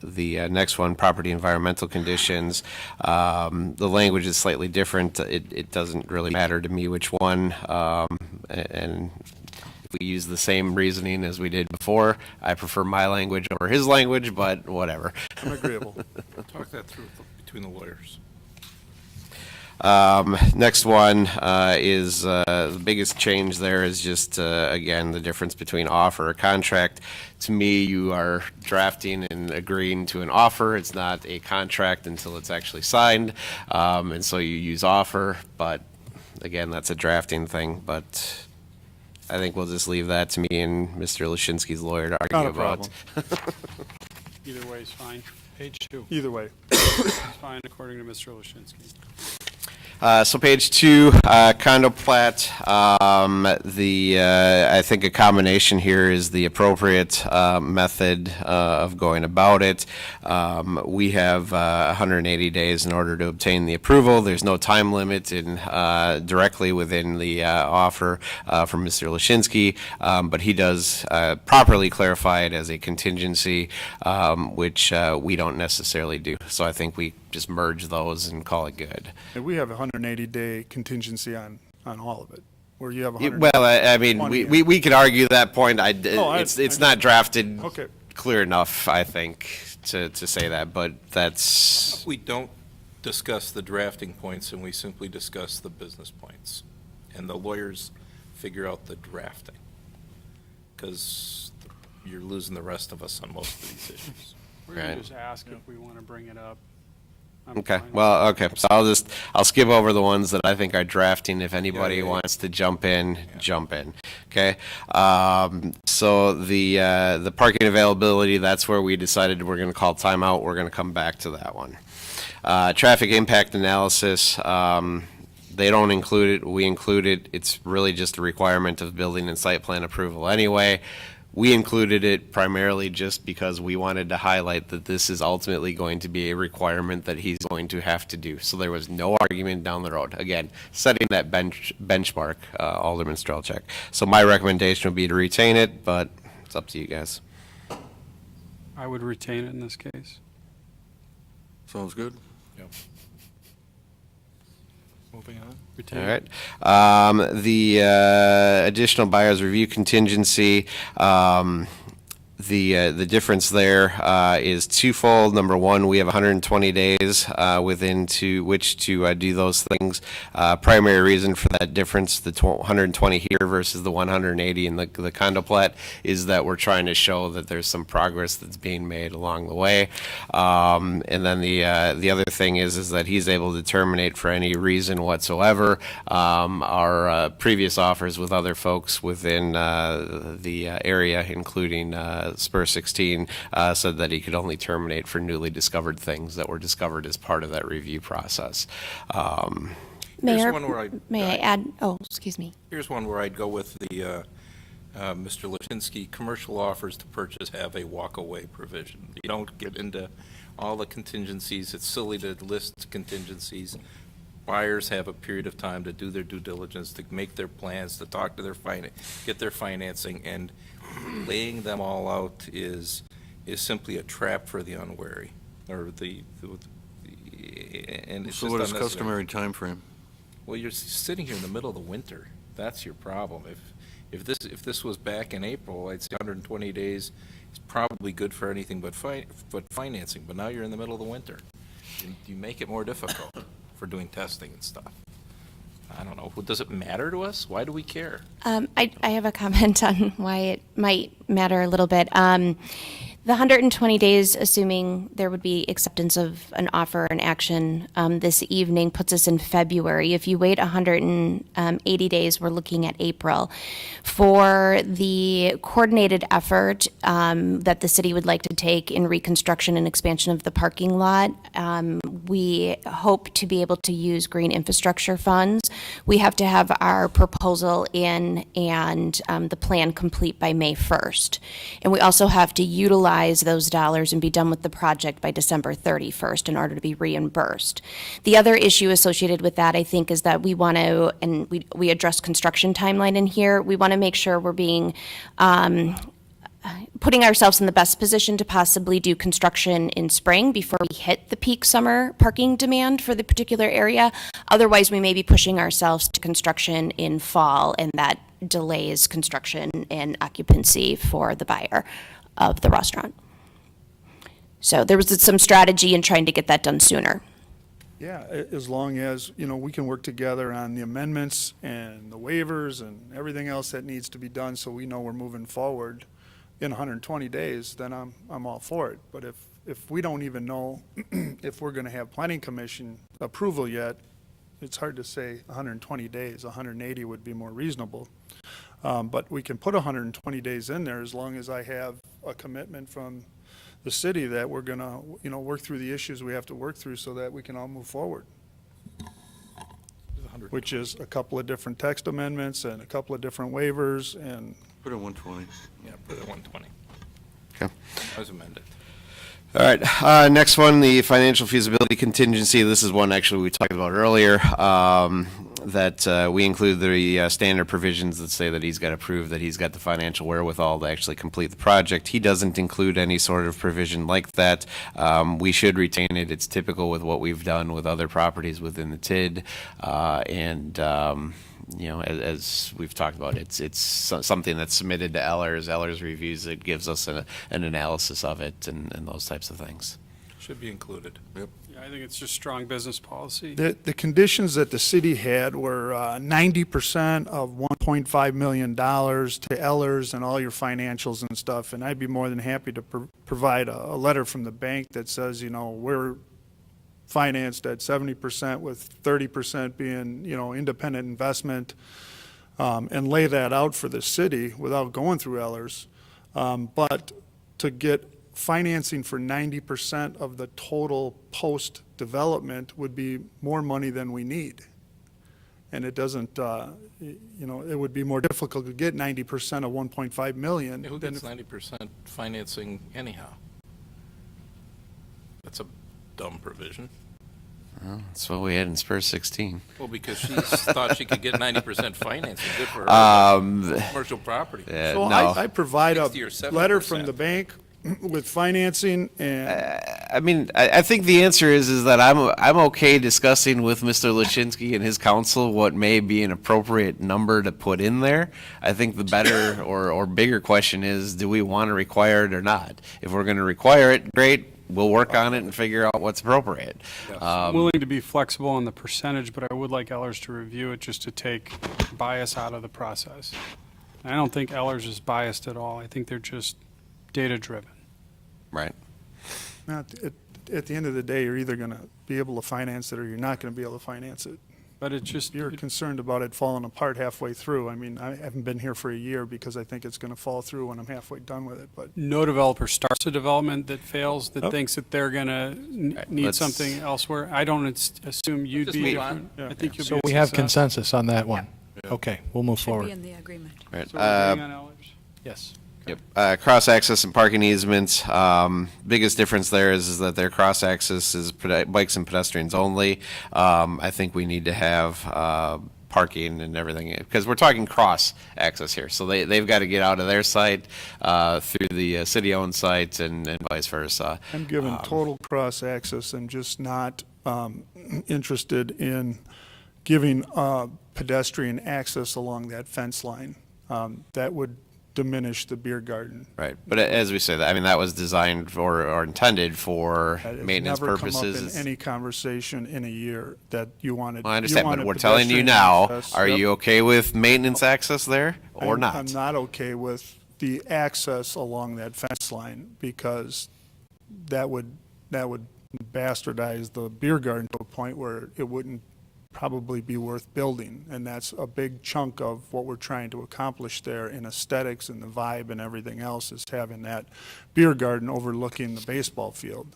The next one, property environmental conditions. The language is slightly different. It doesn't really matter to me which one. And if we use the same reasoning as we did before, I prefer my language over his language, but whatever. I'm agreeable. Talk that through between the lawyers. Next one is the biggest change there is just, again, the difference between offer or contract. To me, you are drafting and agreeing to an offer. It's not a contract until it's actually signed. And so you use offer, but again, that's a drafting thing. But I think we'll just leave that to me and Mr. Lashinsky's lawyer to argue Not a about. Either way is fine. Page 2. Either way. It's fine, according to Mr. Lashinsky. So page 2, condo plat. I think a combination here is the appropriate method of going about it. We have 180 days in order to obtain the approval. There's no time limit directly within the offer from Mr. Lashinsky, but he does properly clarify it as a contingency, which we don't necessarily do. So I think we just merge those and call it good. And we have a 180-day contingency on all of it, where you have Well, I mean, we could argue that point. It's not drafted Okay. clear enough, I think, to say that, but that's, We don't discuss the drafting points, and we simply discuss the business points. And the lawyers figure out the drafting, because you're losing the rest of us on most of these issues. We're going Right. to just ask if we want to bring it up. I'm okay. fine. Well, okay, so I'll skip over the ones that I think are drafting. If anybody wants to jump in, jump in. Okay. So the parking availability, that's where we decided we're going to call timeout. We're going to come back to that one. Traffic impact analysis, they don't include it. We include it. It's really just a requirement of building and site plan approval anyway. We included it primarily just because we wanted to highlight that this is ultimately going to be a requirement that he's going to have to do. So there was no argument down the road. Again, setting that benchmark, Alderman Strelchak. So my recommendation would be to retain it, but it's up to you guys. I would retain it in this case. Sounds good. Yep. Moving on. Retain All it. right. The additional buyer's review contingency, The difference there is twofold. Number one, we have 120 days within to which to do those things. Primary reason for that difference, the 120 here versus the 180 in the condo plat, is that we're trying to show that there's some progress that's being made along the way. And then the other thing is that he's able to terminate for any reason whatsoever. Our previous offers with other folks within the area, including Spur 16, said that he could only terminate for newly discovered things that were discovered as part of that review process. Mayor, one where may I add? Oh, excuse me. Here's one where I'd go with the Mr. Lipinski. Commercial offers to purchase have a walk-away provision. You don't get into all the contingencies. It's silly to list contingencies. Buyers have a period of time to do their due diligence, to make their plans, to talk to their get their financing, and laying them all out is simply a trap for the unwary, or and it's So just what is unnecessary. customary time frame? Well, you're sitting here in the middle of the winter. That's your problem. If this was back in April, I'd say 120 days is probably good for anything but financing. But now you're in the middle of the winter. You make it more difficult for doing testing and stuff. I don't know. Does it matter to us? Why do we care? I have a comment on why it might matter a little bit. The 120 days, assuming there would be acceptance of an offer and action this evening, puts us in February. If you wait 180 days, we're looking at April. For the coordinated effort that the city would like to take in reconstruction and expansion of the parking lot, we hope to be able to use green infrastructure funds. We have to have our proposal in and the plan complete by May 1st. And we also have to utilize those dollars and be done with the project by December 31st in order to be reimbursed. The other issue associated with that, I think, is that we want to, and we address construction timeline in here, we want to make sure we're being putting ourselves in the best position to possibly do construction in spring before we hit the peak summer parking demand for the particular area. Otherwise, we may be pushing ourselves to construction in fall, and that delays construction and occupancy for the buyer of the restaurant. So there was some strategy in trying to get that done sooner. Yeah, as long as, we can work together on the amendments and the waivers and everything else that needs to be done so we know we're moving forward in 120 days, then I'm all for it. But if we don't even know if we're going to have planning commission approval yet, it's hard to say 120 days. 180 would be more reasonable. But we can put 120 days in there as long as I have a commitment from the city that we're going to, work through the issues we have to work through so that we can all move forward. Which is a couple of different text amendments and a couple of different waivers and. Put it 120. Yeah, put it 120. Okay. As amended. All right, next one, the financial feasibility contingency. This is one actually we talked about earlier, that we include the standard provisions that say that he's got to prove that he's got the financial wherewithal to actually complete the project. He doesn't include any sort of provision like that. We should retain it. It's typical with what we've done with other properties within the TID, as we've talked about, it's something that's submitted to Ellers. Ellers reviews it, gives us an analysis of it, and those types of things. Should be included. Yep. Yeah, I think it's just strong business policy. The conditions that the city had were 90% of $1.5 million to Ellers and all your financials and stuff, and I'd be more than happy to provide a letter from the bank that says, we're financed at 70% with 30% being, independent investment, and lay that out for the city without going through Ellers. But to get financing for 90% of the total post-development would be more money than we need. And it doesn't, it would be more difficult to get 90% of 1.5 million. Who gets 90% financing anyhow? That's a dumb provision. Well, that's what we had in Spur 16. Well, because she thought she could get 90% financing. Good for her. Commercial property. So I provide a letter from the bank with financing and, I mean, I think the answer is that I'm okay discussing with Mr. Lashinsky and his council what may be an appropriate number to put in there. I think the better or bigger question is, do we want to require it or not? If we're going to require it, great, we'll work on it and figure out what's appropriate. I'm willing to be flexible on the percentage, but I would like Ellers to review it just to take bias out of the process. I don't think Ellers is biased at all. I think they're just data-driven. Right. at the end of the day, you're either going to be able to finance it or you're not going to be able to finance it. But it's just, You're concerned about it falling apart halfway through. I mean, I haven't been here for a year because I think it's going to fall through when I'm halfway done with it, but. no developer starts a development that fails, that Oh. thinks that they're going to need let's- something elsewhere. I don't assume you'd Just be move on. different. I think you'll be So a we have success. consensus on that one. Okay, we'll move Should be forward. in the agreement. Right. So we're agreeing on Ellers? Yes. Yep. Cross-access and parking easements, biggest difference there is that their cross-access is bikes and pedestrians only. I think we need to have parking and everything, because we're talking cross-access here. So they've got to get out of their site through the city-owned sites and vice versa. I'm given total cross-access and just not interested in giving pedestrian access along that fence line. That would diminish the beer garden. Right, but as we said, I mean, that was designed for, or intended for That has maintenance never come up purposes. in any conversation in a year that you wanted. Well, I you understand, but wanted we're telling you pedestrian now, access. are Yep. you okay with maintenance access there or I'm not? not okay with the access along that fence line because that would bastardize the beer garden to a point where it wouldn't probably be worth building. And that's a big chunk of what we're trying to accomplish there in aesthetics and the vibe and everything else, is having that beer garden overlooking the baseball field.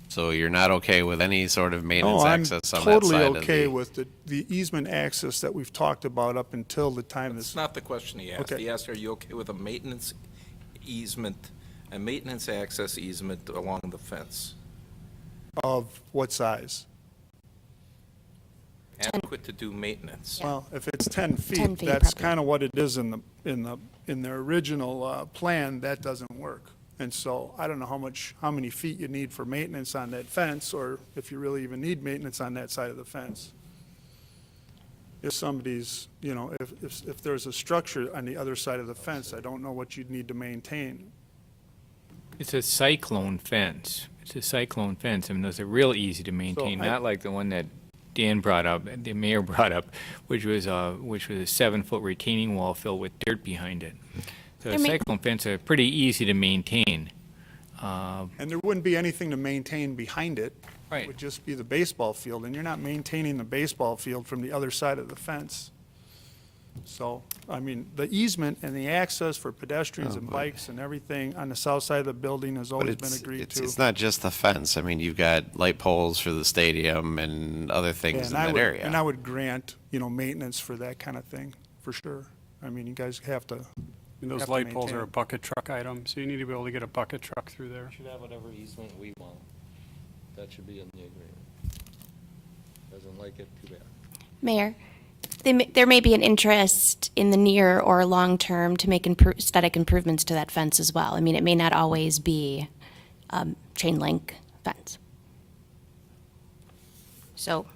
So you're not okay with any sort of No, maintenance I'm access on that totally side of okay the? with the easement access that we've talked about up until the time That's this. not the question he asked. Okay. He asked, are you okay with a maintenance easement, a maintenance access easement along the fence? Of what size? Adequate to do maintenance. Well, if it's 10 feet, 10 feet, that's probably. kind of what it is in the original plan. That doesn't work. And so I don't know how many feet you need for maintenance on that fence, or if you really even need maintenance on that side of the fence. If somebody's, if there's a structure on the other side of the fence, I don't know what you'd need to maintain. It's a cyclone fence. It's a cyclone fence. I mean, those are real easy to maintain, I- not like the one that Dan brought up, the mayor brought up, which was a 7-foot retaining wall filled with dirt behind it. So a There may- cyclone fence are pretty easy to maintain. And there wouldn't be anything to maintain behind it. Right. It would just be the baseball field, and you're not maintaining the baseball field from the other side of the fence. So, I mean, the easement and the access for pedestrians and bikes and everything on the south side of the building has But always been agreed it's, to. it's not just the fence. I mean, you've got light poles for the stadium and other things in that area. And I would grant, maintenance for that kind of thing, for sure. I mean, you guys have to. And those have to light poles maintain are a it. bucket truck item, so you need to be able to get a bucket truck through there. Should have whatever easement we want. That should be in the agreement. Doesn't like it, too bad. Mayor, there may be an interest in the near or long term to make aesthetic improvements to that fence as well. I mean, it may not always be chain link fence. So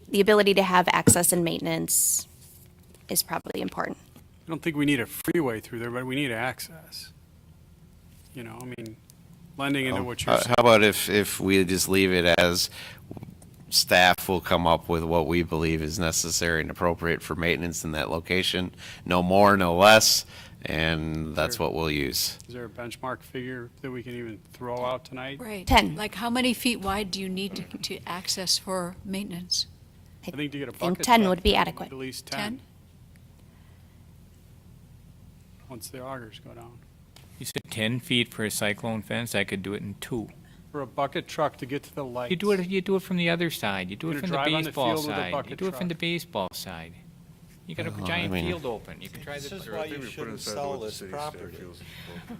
the ability to have access and maintenance is probably important. I don't think we need a freeway through there, but we need access. Blending into what you're How saying. about if we just leave it as staff will come up with what we believe is necessary and appropriate for maintenance in that location? No more, no less, and that's what we'll use. Is there a benchmark figure that we can even throw out tonight? Right. 10. Like, how many feet wide do you need to access for maintenance? I think to get a think bucket 10 truck, would be you need adequate. At least 10. Once the augers go down. You said 10 feet for a cyclone fence? I could do it in 2. For a bucket truck to get to the lights. You do it from the other side. You do You're it from gonna the drive on the baseball field with a side. You bucket do it from truck. the baseball side. You got a Well, giant I mean- field open. You can try This the. is why you shouldn't sell this property.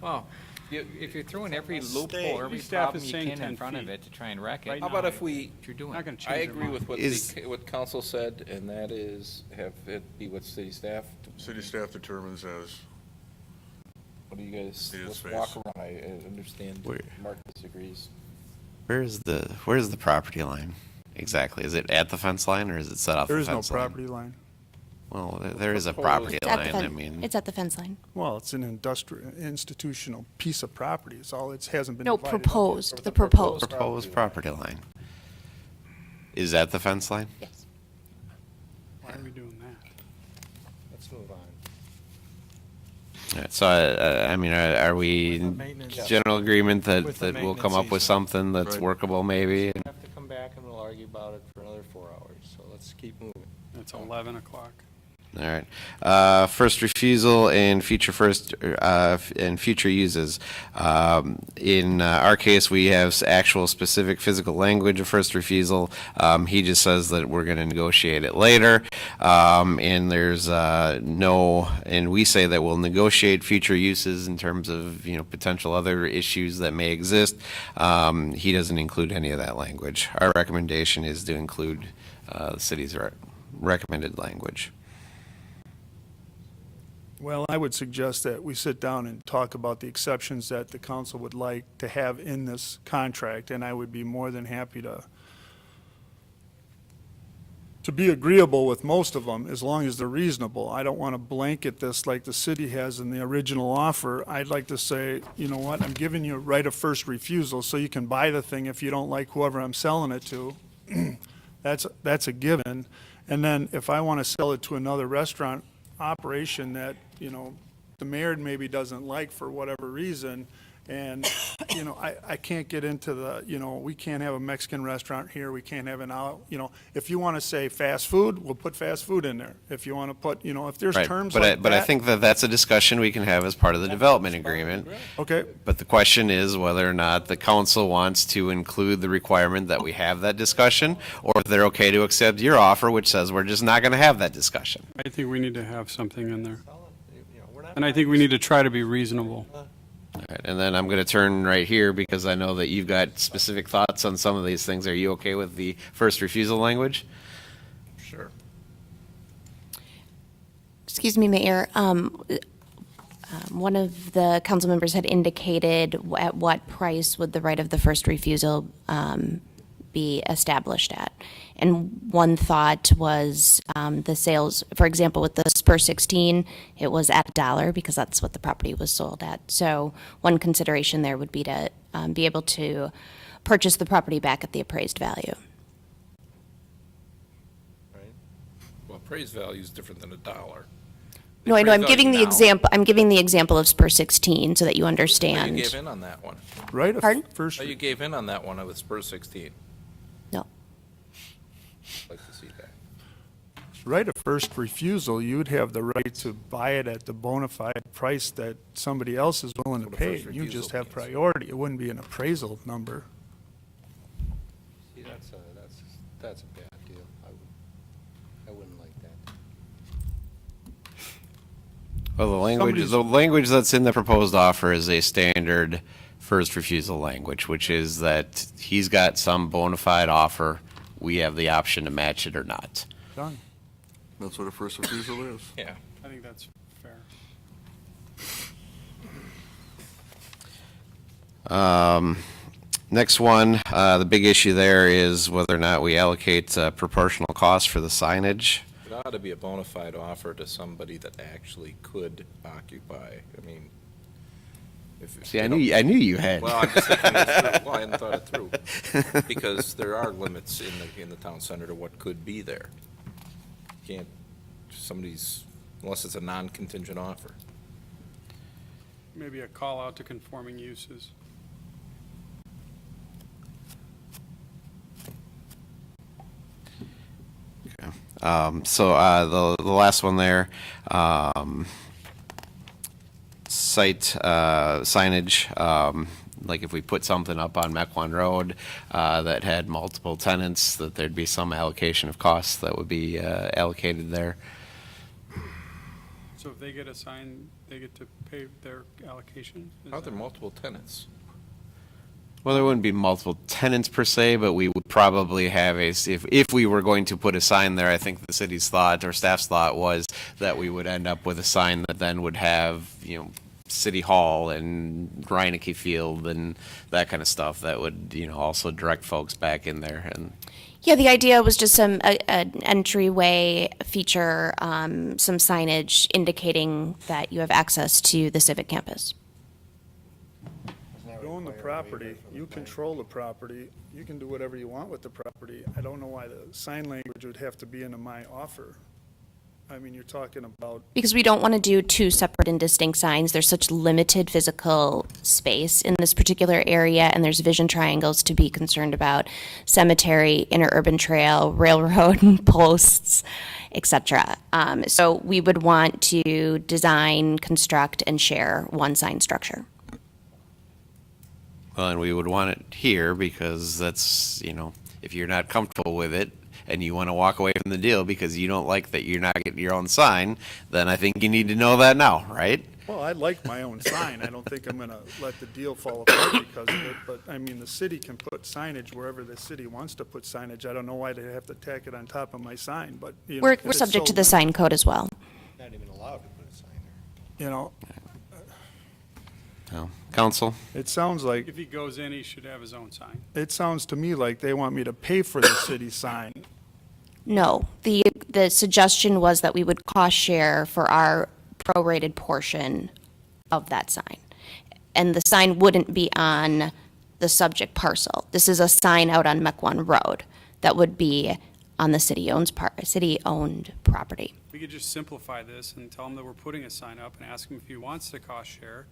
Well, if you're throwing every Mistake. loophole, every Staff problem is you saying can 10 in front of feet. it to try and wreck it. Right How now, about if we, What you're doing. Not gonna I change their agree with mind. what council said, and that is have it be what city staff. City staff determines as What do you guys, See his let's face. walk around. I understand Where- Mark disagrees. Where's the property line exactly? Is it at the fence line or is it set off There the is no fence line? property line. Well, there is a property It's at the line. I fen- mean, It's at the fence line. Well, it's an institutional piece of property. It's all, it hasn't been No, divided up yet. proposed, the proposed. proposed property line. Is that the fence line? Yes. Why are we doing that? Let's move on. All right, so, I mean, are we in maintenance. general agreement that, With the that we'll come maintenance up with something that's Right. workable maybe? We have to come back and we'll argue about it for another 4 hours, so let's keep moving. It's 11 o'clock. All right. First refusal and future and future uses. In our case, we have actual specific physical language of first refusal. He just says that we're going to negotiate it later. And there's and we say that we'll negotiate future uses in terms of, potential other issues that may exist. He doesn't include any of that language. Our recommendation is to include the city's recommended language. Well, I would suggest that we sit down and talk about the exceptions that the council would like to have in this contract, and I would be more than happy to be agreeable with most of them, as long as they're reasonable. I don't want to blanket this like the city has in the original offer. I'd like to say, you know what, I'm giving you a right of first refusal, so you can buy the thing if you don't like whoever I'm selling it to. That's a given. And then if I want to sell it to another restaurant operation that, the mayor maybe doesn't like for whatever reason, and, I can't get into we can't have a Mexican restaurant here, we can't have if you want to say fast food, we'll put fast food in there. If you want to put, if there's Right, terms but like that. but I think that that's a discussion we can have as part of the development agreement. Okay. But the question is whether or not the council wants to include the requirement that we have that discussion, or if they're okay to accept your offer, which says we're just not going to have that discussion. I think we need to have something in there. And I think we need to try to be reasonable. All right, and then I'm going to turn right here because I know that you've got specific thoughts on some of these things. Are you okay with the first refusal language? Sure. Excuse me, Mayor. One of the council members had indicated at what price would the right of the first refusal be established at. And one thought was the sales, for example, with the Spur 16, it was at $1 because that's what the property was sold at. So one consideration there would be to be able to purchase the property back at the appraised value. Well, appraised value is different than $1. No, I know, I'm appraised giving the value now- example, I'm giving the example of Spur 16 so that you Oh, understand. you gave in on that one. Right? Pardon? First, Oh, you gave in on that one with Spur 16. No. I'd like to see that. right of first refusal, you'd have the right to buy it at the bona fide price that somebody else is willing to That's what a pay. first You just refusal have means. priority. It wouldn't be an appraisal number. See, that's a bad deal. I wouldn't like that. Well, Somebody's- the language that's in the proposed offer is a standard first refusal language, which is that he's got some bona fide offer. We have the option to match it or not. Done. That's what a first refusal is. Yeah. I think that's fair. Next one, the big issue there is whether or not we allocate proportional costs for the signage. It ought to be a bona fide offer to somebody that actually could occupy. I mean, if See, they I don't- knew you had. Well, I'm just thinking it through. Well, I hadn't thought it through. Because there are limits in the town center to what could be there. Can't, unless it's a non-contingent offer. Maybe a call out to conforming uses. So the last one there, site signage, like if we put something up on Mequon Road that had multiple tenants, that there'd be some allocation of costs that would be allocated there. So if they get a sign, they get to pay their allocation? Is How are there that- multiple tenants? Well, there wouldn't be multiple tenants per se, but we would probably have if we were going to put a sign there, I think the city's thought or staff's thought was that we would end up with a sign that then would have, City Hall and Reineke Field and that kind of stuff that would, also direct folks back in there. And Yeah, the idea was just an entryway feature, some signage indicating that you have access to the Civic Campus. You own the property, you control the property, you can do whatever you want with the property. I don't know why the sign language would have to be into my offer. I mean, you're talking about, Because we don't want to do two separate and distinct signs. There's such limited physical space in this particular area, and there's vision triangles to be concerned about: cemetery, interurban trail, railroad posts, etc. So we would want to design, construct, and share one sign structure. well, and we would want it here because that's, if you're not comfortable with it and you want to walk away from the deal because you don't like that you're not getting your own sign, then I think you need to know that now, right? well, I like my own sign. I don't think I'm going to let the deal fall apart because of it. But, I mean, the city can put signage wherever the city wants to put signage. I don't know why they have to tack it on top of my sign, but, We're if it's subject so to the sign code as well. Not even allowed to put a sign there. Council? It sounds like, If he goes in, he should have his own sign. it sounds to me like they want me to pay for the city sign. No, the suggestion was that we would cost share for our prorated portion of that sign. And the sign wouldn't be on the subject parcel. This is a sign out on Mequon Road that would be on the city-owned property. We could just simplify this and tell him that we're putting a sign up and ask him if he wants to cost share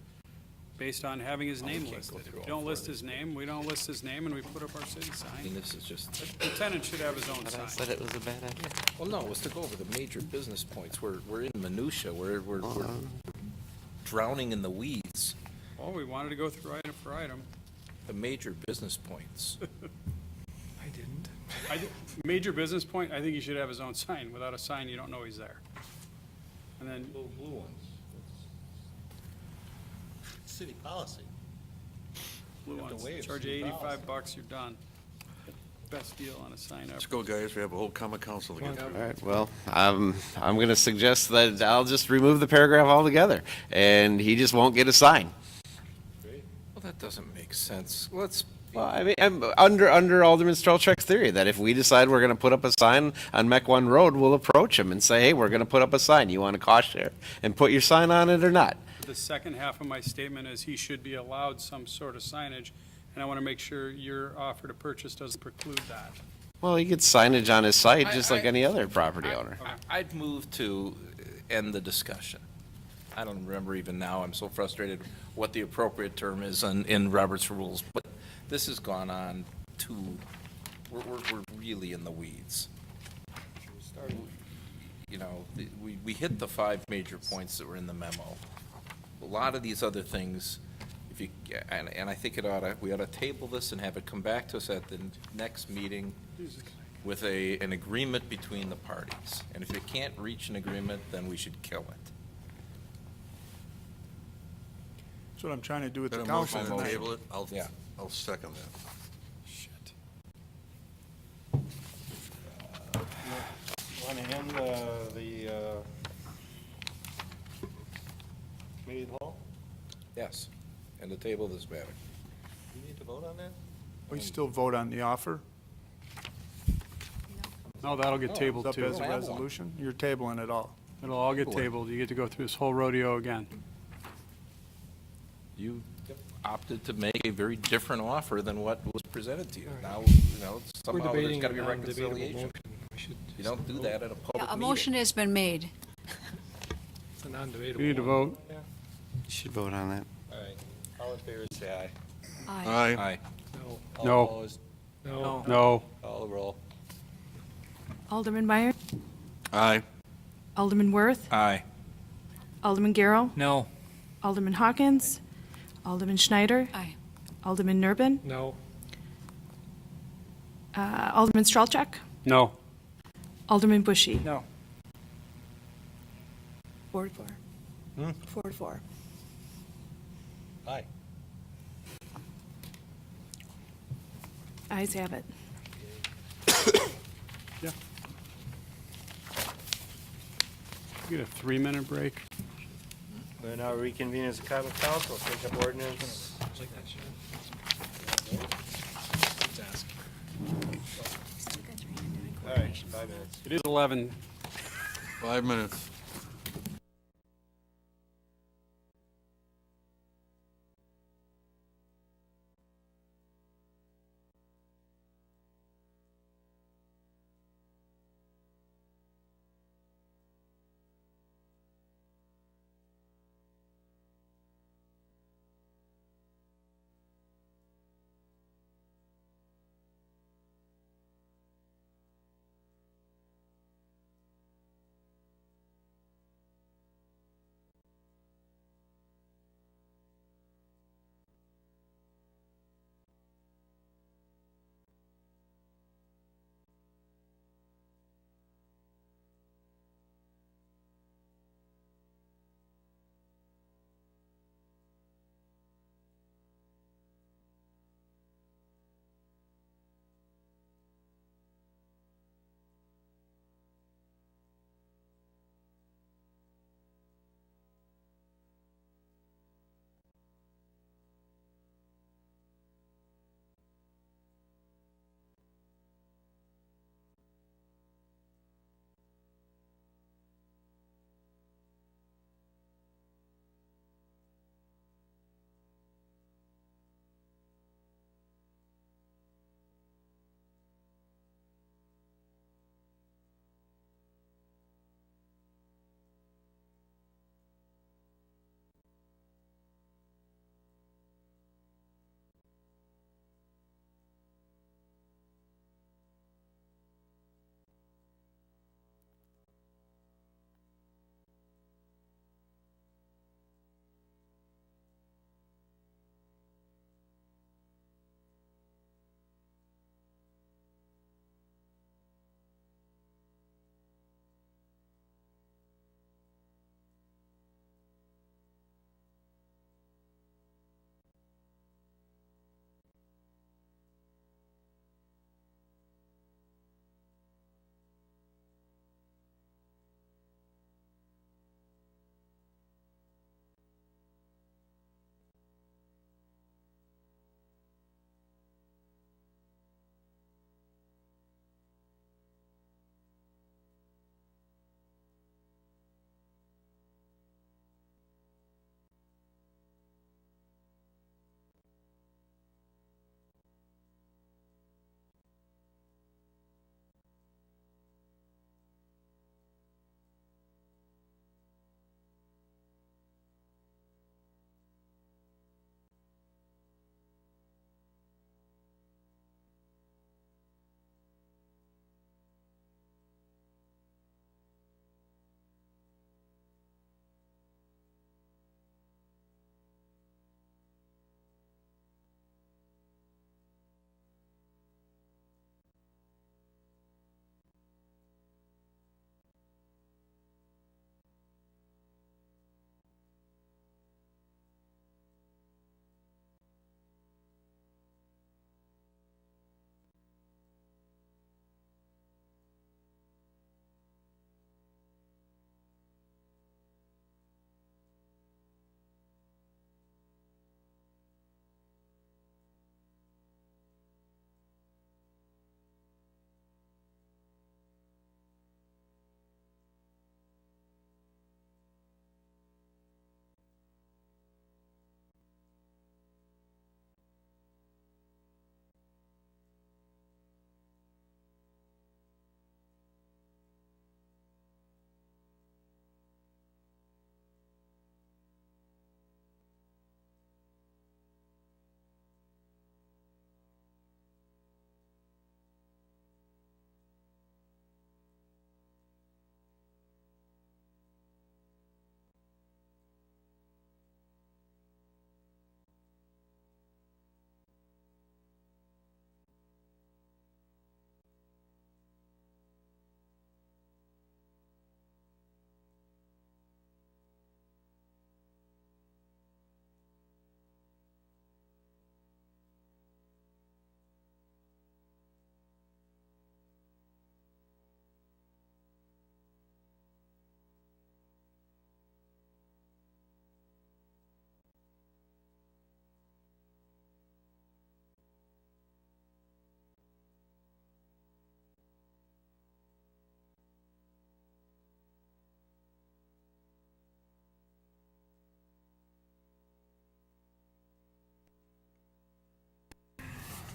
based on having his name listed. If you don't list his name, we don't list his name, and we put up our city I mean, sign. this is just, The tenant should have his own sign. it was a bad idea. well, no, it was to go over the major business points. We're in minutia. We're drowning in the weeds. Well, we wanted to go through item for item. The major business points. I didn't. Major business point, I think he should have his own sign. Without a sign, you don't know he's there. And then, Little blue ones. City policy. blue have to ones, waive charge you city $85, you're done. Best deal on a sign ever. Let's go, guys. We have a whole common council to get All through. right, well, I'm going to suggest that I'll just remove the paragraph altogether, and he just won't get a sign. Well, that doesn't make sense. Let's, Well, I mean, I'm under Alderman Strelchek's theory that if we decide we're going to put up a sign on Mequon Road, we'll approach him and say, hey, we're going to put up a sign. You want to cost share and put your sign on it or not? The second half of my statement is he should be allowed some sort of signage, and I want to make sure your offer to purchase doesn't preclude that. Well, he gets signage on his site just like any other property owner. I'd move to end the discussion. I don't remember even now, I'm so frustrated what the appropriate term is in Robert's rules, but this has gone on we're really in the weeds. We hit the 5 major points that were in the memo. A lot of these other things, and I think we ought to table this and have it come back to us at the next meeting with an agreement between the parties. And if you can't reach an agreement, then we should kill it. That's what I'm trying to do with the Got a council motion to tonight. table it? Yeah. I'll second that. Shit. Want to end the committee of the whole? Yes, and the table this matter. You need to vote on that? We still vote on the offer? No, that'll get tabled Up too. as a resolution? You're tabling it all. It'll all get tabled. You get to go through this whole rodeo again. You opted to make a very different offer than what was presented to you. Now, somehow there's got to be reconciliation. You don't do that at a public Yeah, a meeting. motion has been made. It's a non-debatable. You need to vote. You should vote on that. All right. All in favor, say aye. Aye. Aye. No. All No. opposed? No. No. Call the roll. Alderman Meyer, Aye. Alderman Worth, Aye. Alderman Garrow, No. Alderman Hawkins, Alderman Schneider, Aye. Alderman Nurbin, No. Alderman Strelchek, No. Alderman Bushy. No. 4 to 4. 4 to 4. Aye. Ayes have it. Yeah. Get a 3-minute break. We'll now reconvene as a common council, take up ordinance. All right, 5 minutes. It is 11. 5 minutes.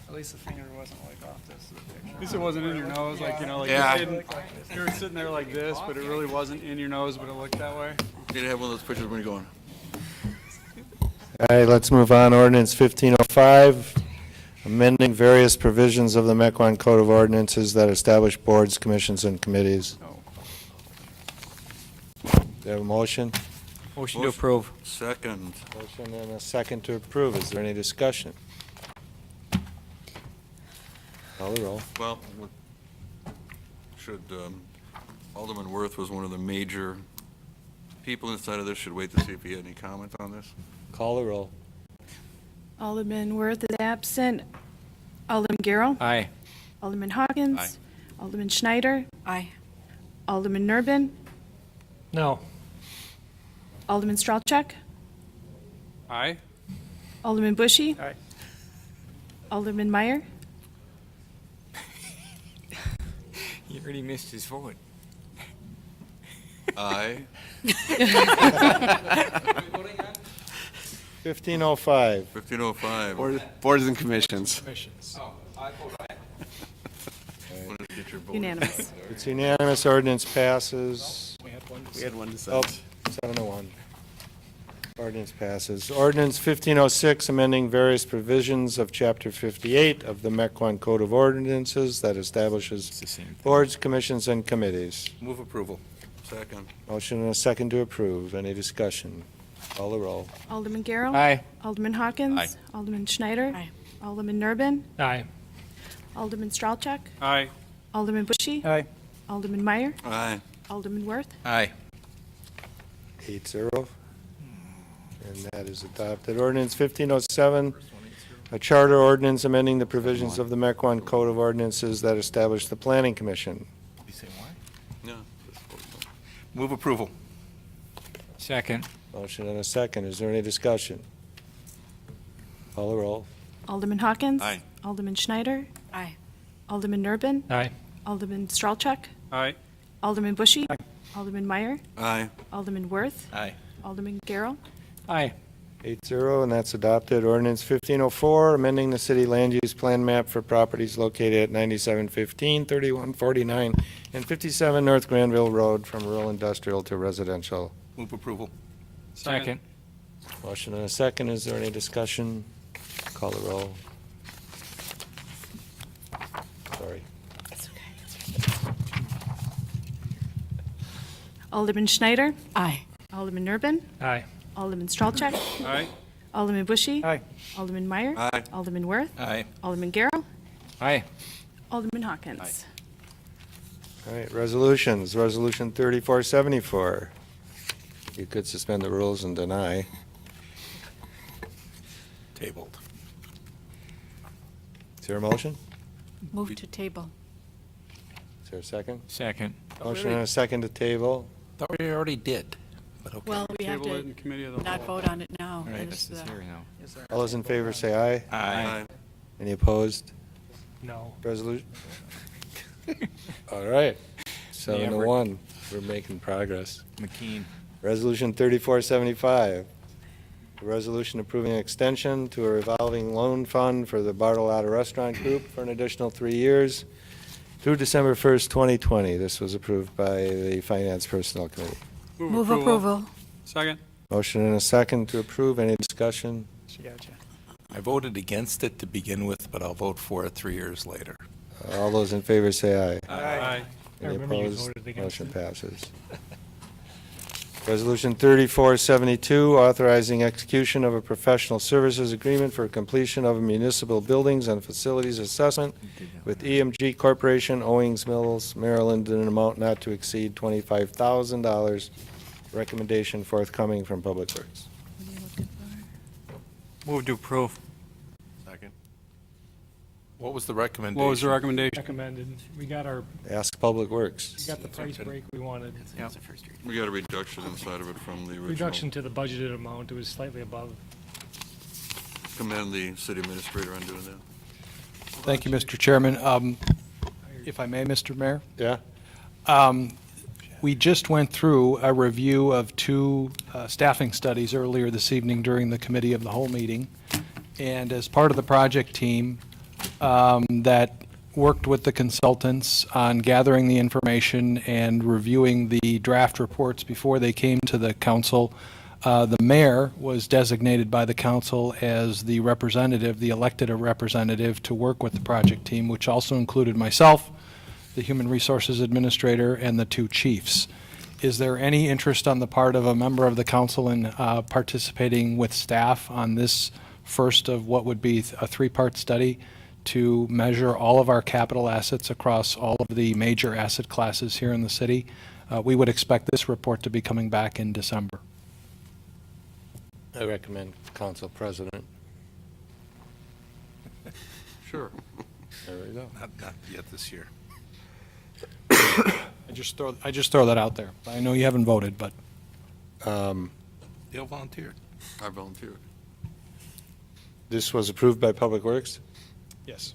At least the finger wasn't like off this picture. At least it wasn't in your nose, like, you know, like Yeah. you were sitting there like this, but it really wasn't in your nose, but it looked that way. Need to have one of those pictures when you're going. All right, let's move on. Ordinance 1505, amending various provisions of the Mequon Code of Ordinances that establish boards, commissions, and committees. Do you have a motion? Motion to approve. Second. Motion and a second to approve. Is there any discussion? Call the roll. Well, Alderman Worth was one of the major people inside of this, should wait to see if he had any comment on this. Call the roll. Alderman Worth is absent. Alderman Garrow. Aye. Alderman Hawkins. Aye. Alderman Schneider. Aye. Alderman Nurbin. No. Alderman Stralchuk. Aye. Alderman Bushy. Aye. Alderman Meyer. You already missed his vote. Aye. 1505. 1505. Boards and commissions. Unanimous. It's unanimous. Ordinance passes. We had one Oh, dissent. 701. Ordinance passes. Ordinance 1506, amending various provisions of Chapter 58 of the Mequon Code of Ordinances that establishes boards, commissions, and committees. Move approval. Second. Motion and a second to approve. Any discussion? Call the roll. Alderman Garrow. Aye. Alderman Hawkins. Aye. Alderman Schneider. Aye. Alderman Nurbin. Aye. Alderman Stralchuk. Aye. Alderman Bushy. Aye. Alderman Meyer. Aye. Alderman Worth. Aye. 8-0. And that is adopted. Ordinance 1507, a charter ordinance amending the provisions of the Mequon Code of Ordinances that establish the Planning Commission. You say why? No. Move approval. Second. Motion and a second. Is there any discussion? Call the roll. Alderman Hawkins. Aye. Alderman Schneider. Aye. Alderman Nurbin. Aye. Alderman Stralchuk. Aye. Alderman Bushy. Alderman Meyer. Aye. Alderman Worth. Aye. Alderman Garrow. Aye. 8-0, and that's adopted. Ordinance 1504, amending the city land use plan map for properties located at 9715, 3149, and 57 North Granville Road from rural industrial to residential. Move approval. Second. Motion and a second. Is there any discussion? Call the roll. Sorry. Alderman Schneider. Aye. Alderman Nurbin. Aye. Alderman Stralchuk. Aye. Alderman Bushy. Aye. Alderman Meyer. Aye. Alderman Worth. Aye. Alderman Garrow. Aye. Alderman Hawkins. All right, resolutions. Resolution 3474. You could suspend the rules and deny. Tabled. Is there a motion? Move to table. Is there a second? Second. Motion and a second to table. Thought we already did, but okay. Well, we have Table it to in committee of the not whole. vote on it now. All right, There's this is the- here now. All those in favor say aye. Aye. Any opposed? No. Resolution? All right. 7 to Everett. 1. We're making progress. McKean. Resolution 3475. A resolution approving an extension to a revolving loan fund for the Bartolotta Restaurant Group for an additional 3 years through December 1st, 2020. This was approved by the Finance Personnel Committee. Move approval. Second. Motion and a second to approve. Any discussion? She got you. I voted against it to begin with, but I'll vote for it 3 years later. All those in favor say aye. Aye. Any remember you opposed? voted against Motion it. passes. Resolution 3472, authorizing execution of a professional services agreement for completion of a municipal buildings and facilities assessment with EMG Corporation, Owings Mills, Maryland, in an amount not to exceed $25,000. Recommendation forthcoming from Public Works. Move to approve. Second. What was the recommendation? What was the recommendation? Recommended. We got Ask Public Works. we got the price break we wanted. We got a reduction inside of it from the original. Reduction to the budgeted amount. It was slightly above. Commend the city administrator on doing that. Thank you, Mr. Chairman. If I may, Mr. Mayor? Yeah? We just went through a review of 2 staffing studies earlier this evening during the Committee of the Whole meeting. And as part of the project team, that worked with the consultants on gathering the information and reviewing the draft reports before they came to the council. The mayor was designated by the council as the representative, the elected representative, to work with the project team, which also included myself, the Human Resources Administrator, and the two chiefs. Is there any interest on the part of a member of the council in participating with staff on this first of what would be a three-part study to measure all of our capital assets across all of the major asset classes here in the city? We would expect this report to be coming back in December. I recommend Council President. Sure. There we go. Not yet this year. I just throw that out there. I know you haven't voted, but Dale volunteered. I volunteered. This was approved by Public Works? yes.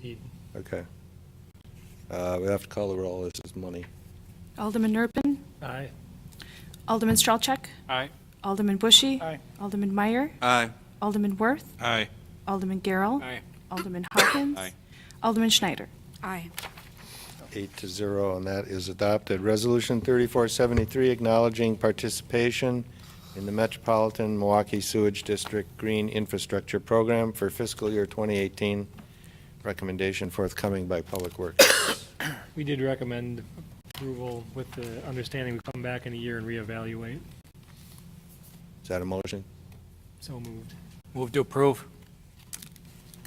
Okay. We have to call the roll. This is money. Alderman Urban. Aye. Alderman Strelchuk. Aye. Alderman Bushy. Aye. Alderman Meyer. Aye. Alderman Worth. Aye. Alderman Garrell. Aye. Alderman Hawkins. Aye. Alderman Schneider. Aye. 8-0, and that is adopted. Resolution 3473, acknowledging participation in the Metropolitan Milwaukee Sewage District Green Infrastructure Program for fiscal year 2018. Recommendation forthcoming by Public Works. We did recommend approval with the understanding we come back in a year and reevaluate. Is that a motion? So moved. Move to approve.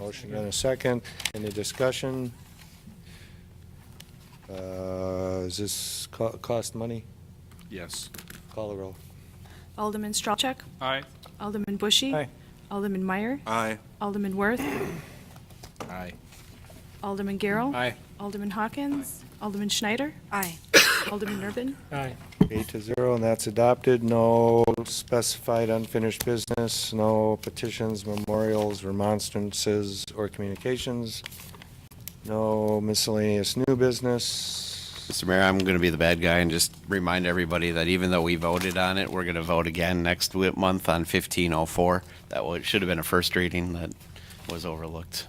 Motion and a second. Any discussion? Does this cost money? Yes. Call the roll. Alderman Strelchuk. Aye. Alderman Bushy. Aye. Alderman Meyer. Aye. Alderman Worth. Aye. Alderman Garrell. Aye. Alderman Hawkins. Alderman Schneider. Aye. Alderman Urban. Aye. 8-0, and that's adopted. No specified unfinished business, no petitions, memorials, remonstrances, or communications. No miscellaneous new business. Mr. Mayor, I'm going to be the bad guy and just remind everybody that even though we voted on it, we're going to vote again next month on 1504. That should have been a first reading that was overlooked.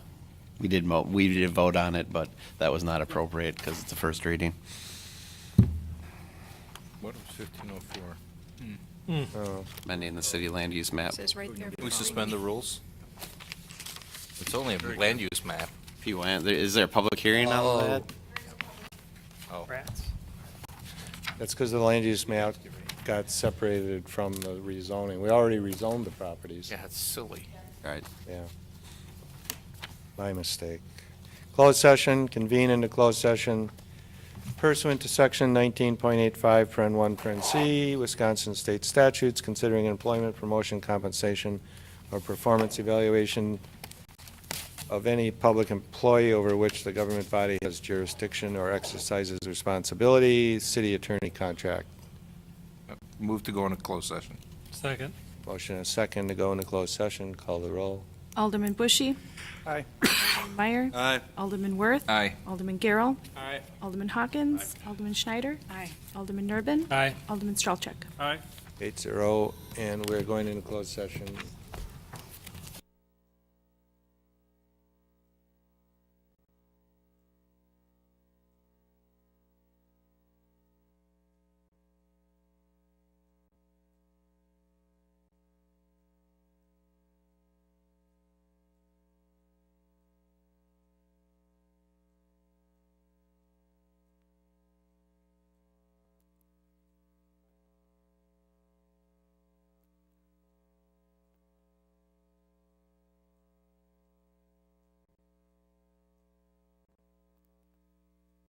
We did vote on it, but that was not appropriate because it's a first reading. What was 1504? Amending the city land use map. Says right there. Can we suspend the rules? It's only a land use map. If you want, is there a public hearing on that? Oh. Rats. That's because the land use map got separated from the rezoning. We already rezoned the properties. Yeah, it's silly. Right. Yeah. My mistake. Closed session, convene into closed session pursuant to section 19.85, paren 1, paren C, Wisconsin state statutes, considering employment, promotion, compensation, or performance evaluation of any public employee over which the government body has jurisdiction or exercises responsibility, city attorney contract. Move to go into closed session. Second. Motion and a second to go into closed session. Call the roll. Alderman Bushy. Aye. Alderman Meyer. Aye. Alderman Worth. Aye. Alderman Garrell. Aye. Alderman Hawkins. Alderman Schneider. Aye. Alderman Urban. Aye. Alderman Strelchuk. Aye. 8-0, and we're going into closed session